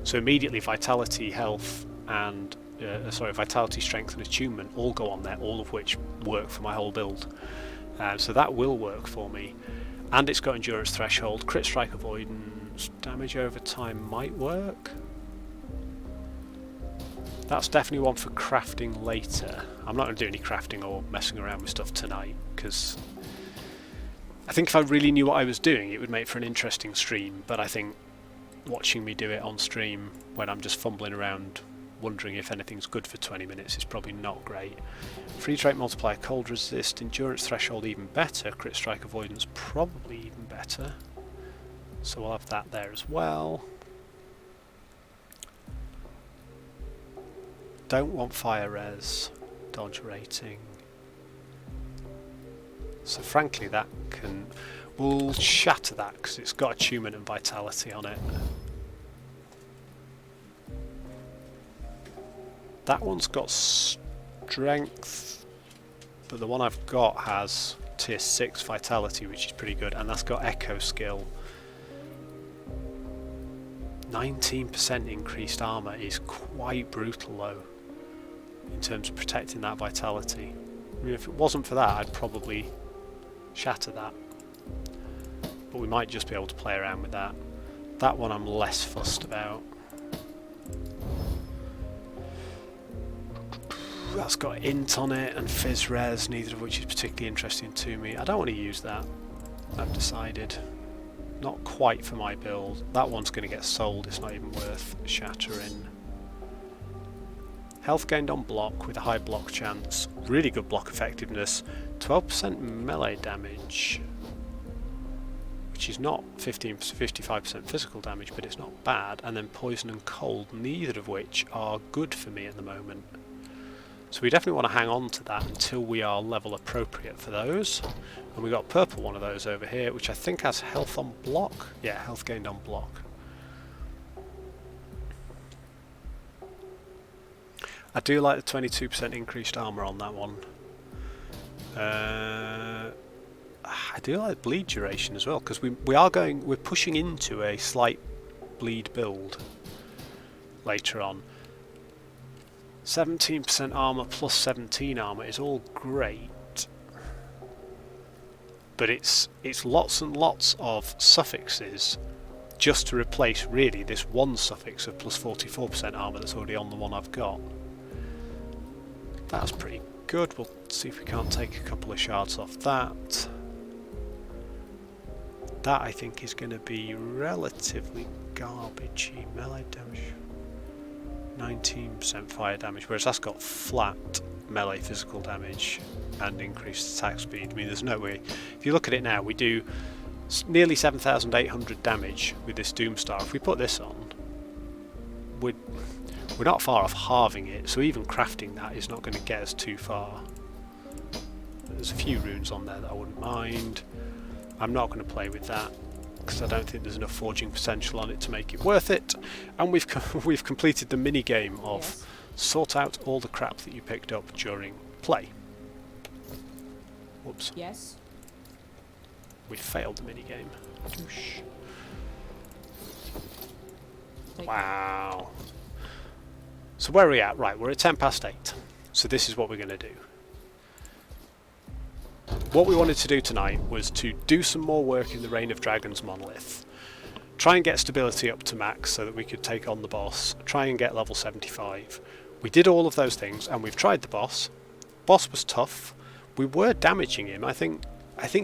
So immediately vitality, health, and vitality, strength, and attunement all go on there, all of which work for my whole build. So that will work for me. And it's got endurance threshold, crit strike avoidance, damage over time might work. That's definitely one for crafting later. I'm not going to do any crafting or messing around with stuff tonight, because I think if I really knew what I was doing, it would make for an interesting stream, but I think watching me do it on stream when I'm just fumbling around wondering if anything's good for 20 minutes is probably not great. Free trait multiplier, cold resist, endurance threshold even better, crit strike avoidance probably even better. So we'll have that there as well. Don't want fire res, dodge rating. So frankly that can... We'll shatter that because it's got attunement and vitality on it. That one's got strength, but the one I've got has tier 6 vitality, which is pretty good, and that's got echo skill. 19% increased armour is quite brutal though, in terms of protecting that vitality. I mean, if it wasn't for that, I'd probably shatter that. But we might just be able to play around with that. That one I'm less fussed about. That's got int on it and fizz res, neither of which is particularly interesting to me. I don't want to use that, I've decided. Not quite for my build. That one's going to get sold, it's not even worth shattering. Health gained on block with a high block chance. Really good block effectiveness. 12% melee damage, which is not 55% physical damage, but it's not bad. And then poison and cold, neither of which are good for me at the moment. So we definitely want to hang on to that until we are level appropriate for those. And we got purple one of those over here, which I think has health on block. Yeah, health gained on block. I do like the 22% increased armour on that one. I do like bleed duration as well, because we're pushing into a slight bleed build later on. 17% armour plus 17 armour is all great, but it's lots and lots of suffixes just to replace really this one suffix of plus 44% armour that's already on the one I've got. That's pretty good. We'll see if we can't take a couple of shards off that. That I think is going to be relatively garbagey. Melee damage 19% fire damage, whereas that's got flat melee physical damage and increased attack speed. I mean, there's no way. If you look at it now, we do nearly 7,800 damage with this Doomstar. If we put this on, we're not far off halving it, so even crafting that is not going to get us too far. There's a few runes on there that I wouldn't mind. I'm not going to play with that. because I don't think there's enough forging potential on it to make it worth it. And we've completed the mini game of sort out all the crap that you picked up during play. Whoops. Yes. We failed the mini game. Whoosh. Take Wow. So where are we at? Right, we're at 10 past 8. So this is what we're going to do. What we wanted to do tonight was to do some more work in the Reign of Dragons monolith. Try and get stability up to max so that we could take on the boss. Try and get level 75. We did all of those things and we've tried the boss. Boss was tough. We were damaging him. I think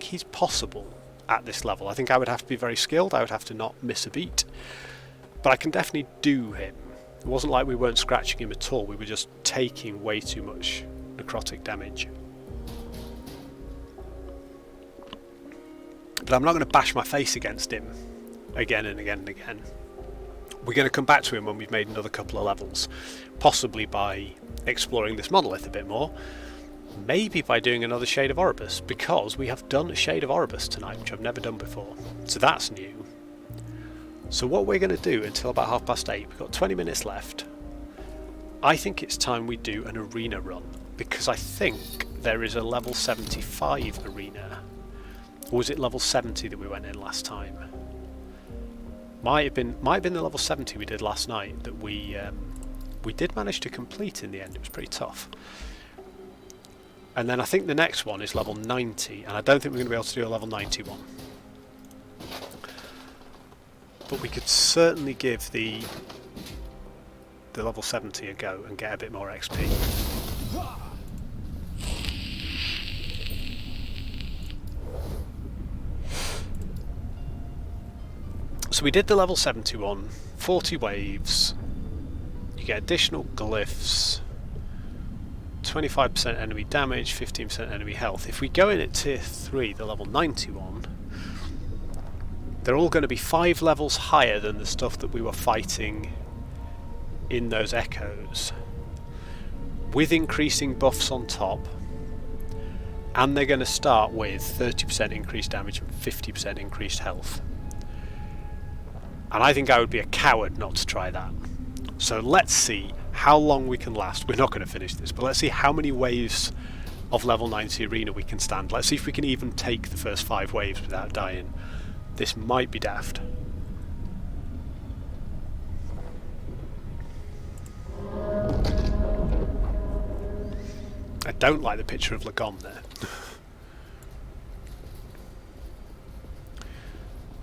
he's possible at this level. I think I would have to be very skilled. I would have to not miss a beat. But I can definitely do him. It wasn't like we weren't scratching him at all. We were just taking way too much necrotic damage. But I'm not going to bash my face against him again and again and again. We're going to come back to him when we've made another couple of levels. Possibly by exploring this monolith a bit more. Maybe by doing another Shade of Oribus, because we have done a Shade of Oribus tonight, which I've never done before. So that's new. So what we're going to do until about 8:30, we've got 20 minutes left. I think it's time we do an arena run, because I think there is a level 75 arena. Or was it level 70 that we went in last time? Might have been the level 70 we did last night that we did manage to complete in the end. It was pretty tough. And then I think the next one is level 90, and I don't think we're going to be able to do a level 91. But we could certainly give the level 70 a go and get a bit more XP. So we did the level 71, 40 waves, you get additional glyphs, 25% enemy damage, 15% enemy health. If we go in at tier 3, the level 91, they're all going to be 5 levels higher than the stuff that we were fighting in those echoes, with increasing buffs on top, and they're going to start with 30% increased damage and 50% increased health. And I think I would be a coward not to try that. So let's see how long we can last. We're not going to finish this, but let's see how many waves of level 90 arena we can stand. Let's see if we can even take the first 5 waves without dying. This might be daft. I don't like the picture of Lagon there.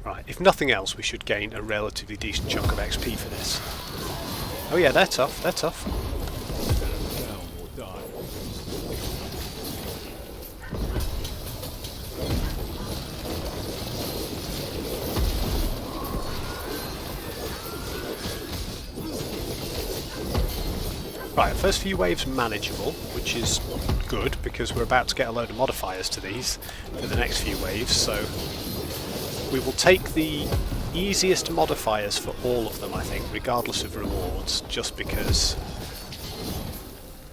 Right, if nothing else, we should gain a relatively decent chunk of XP for this. Oh yeah, they're tough, they're tough. Stand down or die. Right, first few waves manageable, which is good because we're about to get a load of modifiers to these for the next few waves, so we will take the easiest modifiers for all of them, I think, regardless of rewards, just because,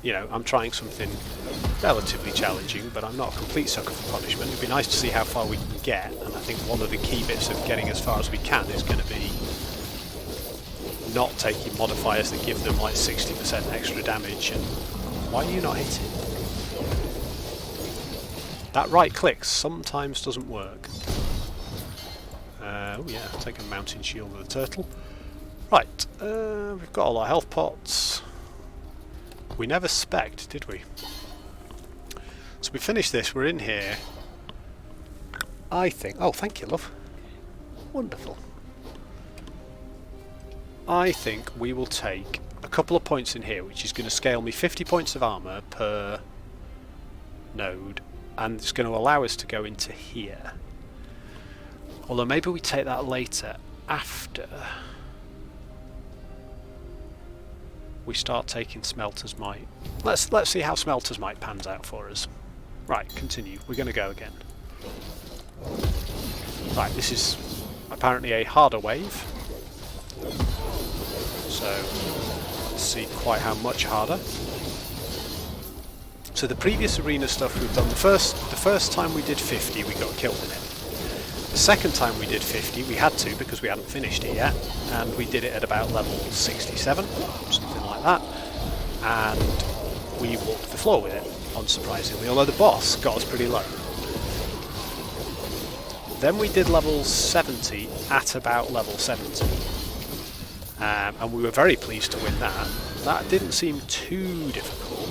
you know, I'm trying something relatively challenging, but I'm not a complete sucker for punishment. It'd be nice to see how far we can get, and I think one of the key bits of getting as far as we can is going to be not taking modifiers that give them like 60% extra damage. And why are you not hitting? That right click sometimes doesn't work. Oh yeah, take a mountain shield with a turtle. Right, we've got all our health pots. We never spec'd, did we? So we finished this, we're in here. I think... Oh, thank you, love. Wonderful. I think we will take a couple of points in here, which is going to scale me 50 points of armour per node, and it's going to allow us to go into here. Although maybe we take that later, after we start taking Smelter's Might. Let's see how Smelter's Might pans out for us. Right, continue. We're going to go again. Right, this is apparently a harder wave. So let's see quite how much harder. So the previous arena stuff we've done, the first time we did 50, we got killed in it. The second time we did 50, we had to because we hadn't finished it yet, and we did it at about level 67, something like that, and we walked the floor with it, unsurprisingly, although the boss got us pretty low. Then we did level 70 at about level 70, and we were very pleased to win that. That didn't seem too difficult,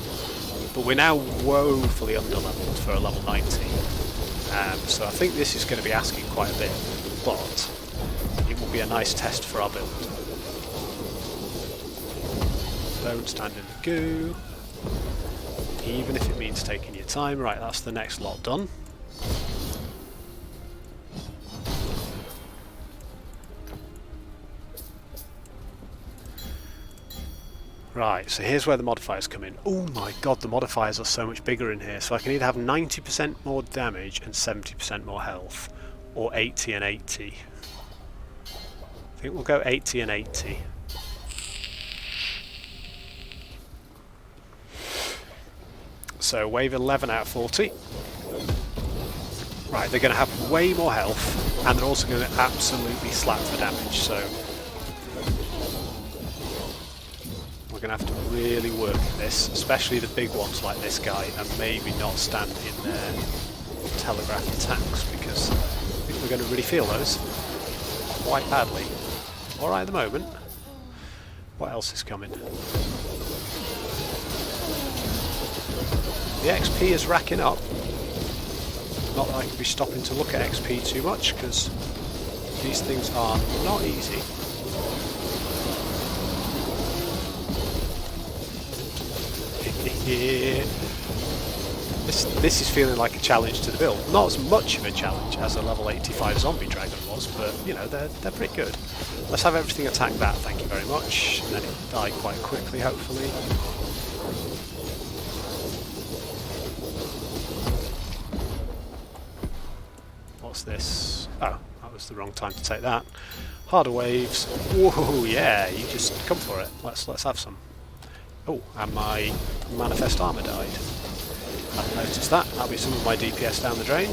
but we're now woefully under-leveled for a level 90. So I think this is going to be asking quite a bit, but it will be a nice test for our build. Don't stand in the goo, even if it means taking your time. Right, that's the next lot done. Right, so here's where the modifiers come in. Oh my god, the modifiers are so much bigger in here. So I can either have 90% more damage and 70% more health, or 80 and 80. I think we'll go 80 and 80. So wave 11 out of 40. Right, they're going to have way more health, and they're also going to absolutely slap for damage, so we're going to have to really work at this, especially the big ones like this guy, and maybe not stand in their telegraph attacks, because I think we're going to really feel those quite badly. Alright at the moment. What else is coming? The XP is racking up. Not that I could be stopping to look at XP too much, because these things are not easy. This is feeling like a challenge to the build. Not as much of a challenge as a level 85 zombie dragon was, but you know, they're pretty good. Let's have everything attack that, thank you very much. And then it'll die quite quickly, hopefully. What's this? Oh, that was the wrong time to take that. Harder waves. Whoa, yeah, you just come for it. Let's have some. Oh, and my manifest armour died. I hadn't noticed that. That'll be some of my DPS down the drain.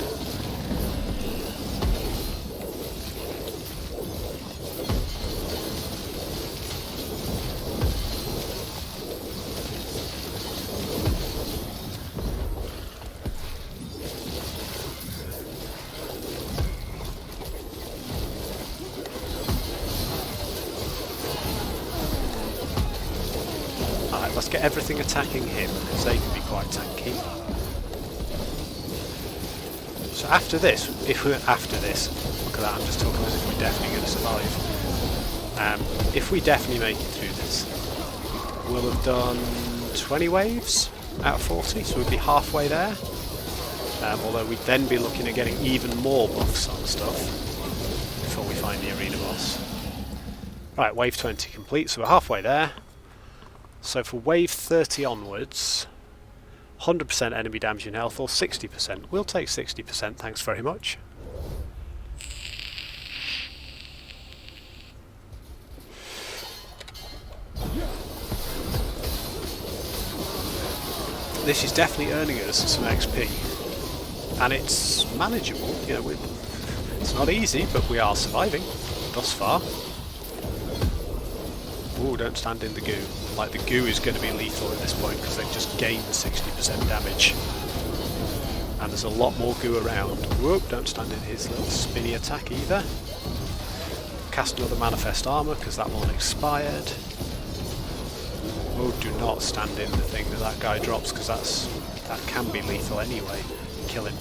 Alright, let's get everything attacking him, because they can be quite tanky. So after this, look at that, I'm just talking as if we're definitely going to survive. If we definitely make it through this, we'll have done 20 waves out of 40, so we'd be halfway there. Although we'd then be looking at getting even more buffs on stuff before we find the arena boss. Right, wave 20 complete, so we're halfway there. So for wave 30 onwards, 100% enemy damage and health, or 60%. We'll take 60%, thanks very much. This is definitely earning us some XP, and it's manageable. You know, it's not easy, but we are surviving thus far. Ooh, don't stand in the goo. Like, the goo is going to be lethal at this point because they've just gained the 60% damage. And there's a lot more goo around. Whoop, don't stand in his little spinny attack either. Cast another manifest armour because that one expired. Oh, do not stand in the thing that guy drops because that can be lethal anyway. Kill him.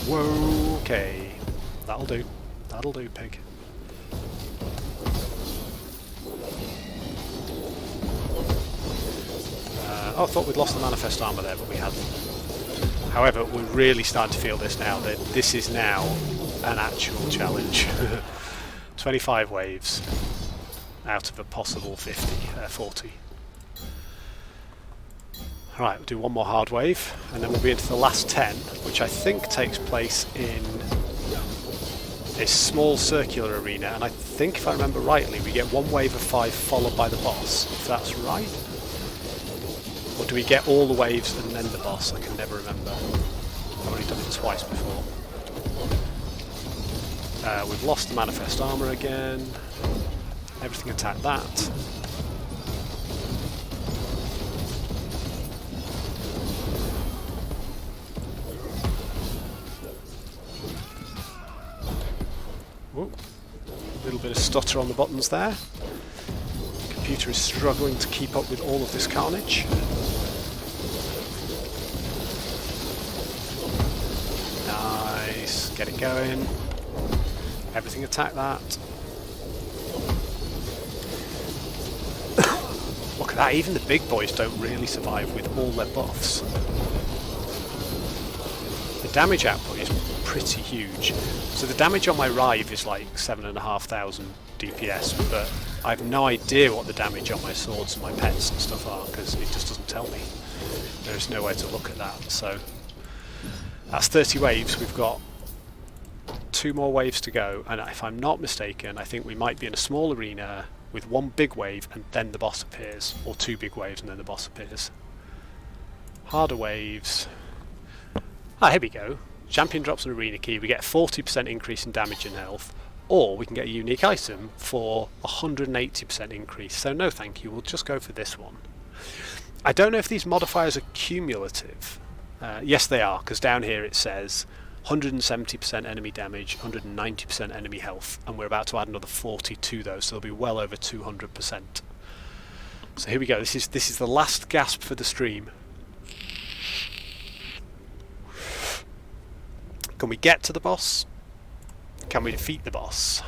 Whoa, okay. That'll do. That'll do, pig. Oh, I thought we'd lost the manifest armour there, but we hadn't. However, we're really starting to feel this now, that this is now an actual challenge. 25 waves out of a possible 40. Right, we'll do one more hard wave, and then we'll be into the last 10, which I think takes place in a small circular arena, and I think if I remember rightly we get one wave of 5 followed by the boss, if that's right. Or do we get all the waves and then the boss? I can never remember. I've already done it twice before. We've lost the manifest armour again. Everything attack that. Whoa. A little bit of stutter on the buttons there. The computer is struggling to keep up with all of this carnage. Nice. Get it going. Everything attack that. Look at that, even the big boys don't really survive with all their buffs. The damage output is pretty huge. So the damage on my Rive is like 7,500 DPS, but I have no idea what the damage on my swords and my pets and stuff are, because it just doesn't tell me. There's no way to look at that. So that's 30 waves. We've got 2 more waves to go, and if I'm not mistaken, I think we might be in a small arena with 1 big wave and then the boss appears, or 2 big waves and then the boss appears. Harder waves. Ah, here we go. Champion drops an arena key, we get a 40% increase in damage and health, or we can get a unique item for 180% increase. So no thank you, we'll just go for this one. I don't know if these modifiers are cumulative. Yes they are, because down here it says 170% enemy damage, 190% enemy health, and we're about to add another 40 to those, so they'll be well over 200%. So here we go, this is the last gasp for the stream. Can we get to the boss? Can we defeat the boss?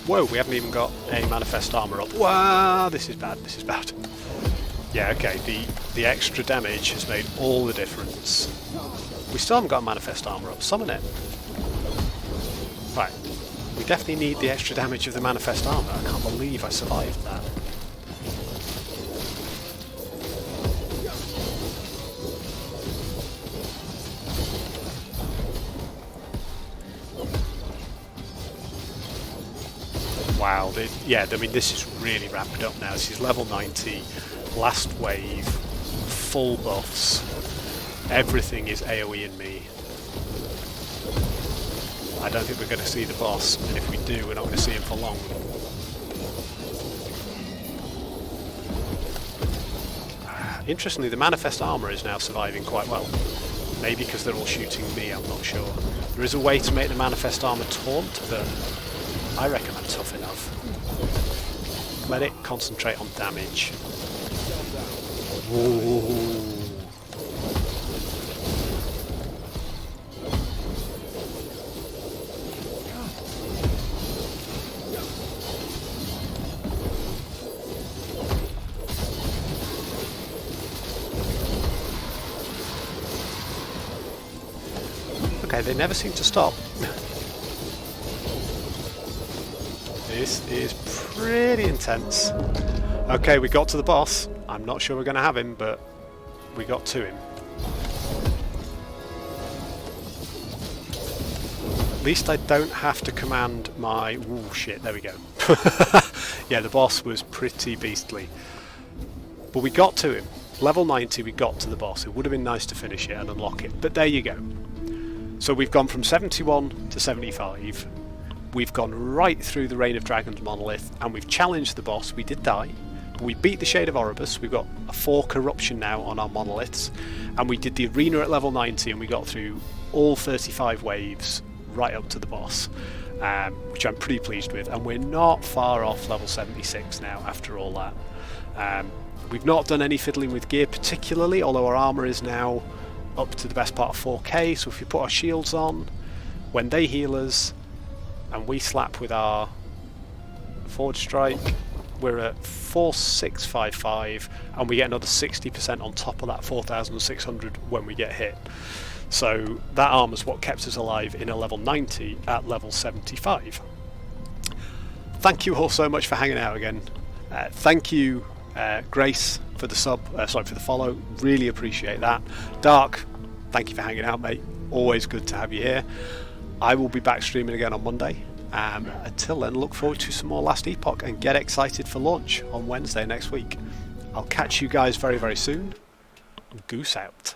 Whoa, we haven't even got a manifest armour up. Wow, this is bad, this is bad. Yeah, okay, the extra damage has made all the difference. We still haven't got a manifest armour up. Summon it. Right, we definitely need the extra damage of the manifest armour. I can't believe I survived that. Wow, yeah, I mean this is really ramped up now. This is level 90, last wave, full buffs, everything is AoE in me. I don't think we're going to see the boss, and if we do, we're not going to see him for long. Interestingly, the manifest armour is now surviving quite well. Maybe because they're all shooting me, I'm not sure. There is a way to make the manifest armour taunt, but I reckon I'm tough enough. Let it concentrate on damage. Ooh. Okay, they never seem to stop. This is pretty intense. Okay, we got to the boss. I'm not sure we're going to have him, but we got to him. At least I don't have to command my... Ooh, shit, there we go. Yeah, the boss was pretty beastly. But we got to him. Level 90, we got to the boss. It would have been nice to finish it and unlock it, but there you go. So we've gone from 71 to 75. We've gone right through the Reign of Dragons monolith, and we've challenged the boss. We did die, but we beat the Shade of Oribus. We've got a 4 corruption now on our monoliths, and we did the arena at level 90, and we got through all 35 waves right up to the boss, which I'm pretty pleased with. And we're not far off level 76 now after all that. We've not done any fiddling with gear particularly, although our armour is now up to the best part of 4K. So if we put our shields on, when they heal us, and we slap with our forward strike, we're at 4655, and we get another 60% on top of that 4600 when we get hit. So that armor's what kept us alive in a level 90 at level 75. Thank you all so much for hanging out again. Thank you, Grace, for the for the follow. Really appreciate that. Dark, thank you for hanging out, mate. Always good to have you here. I will be back streaming again on Monday. Until then, look forward to some more Last Epoch and get excited for launch on Wednesday next week. I'll catch you guys very, very soon. Goose out.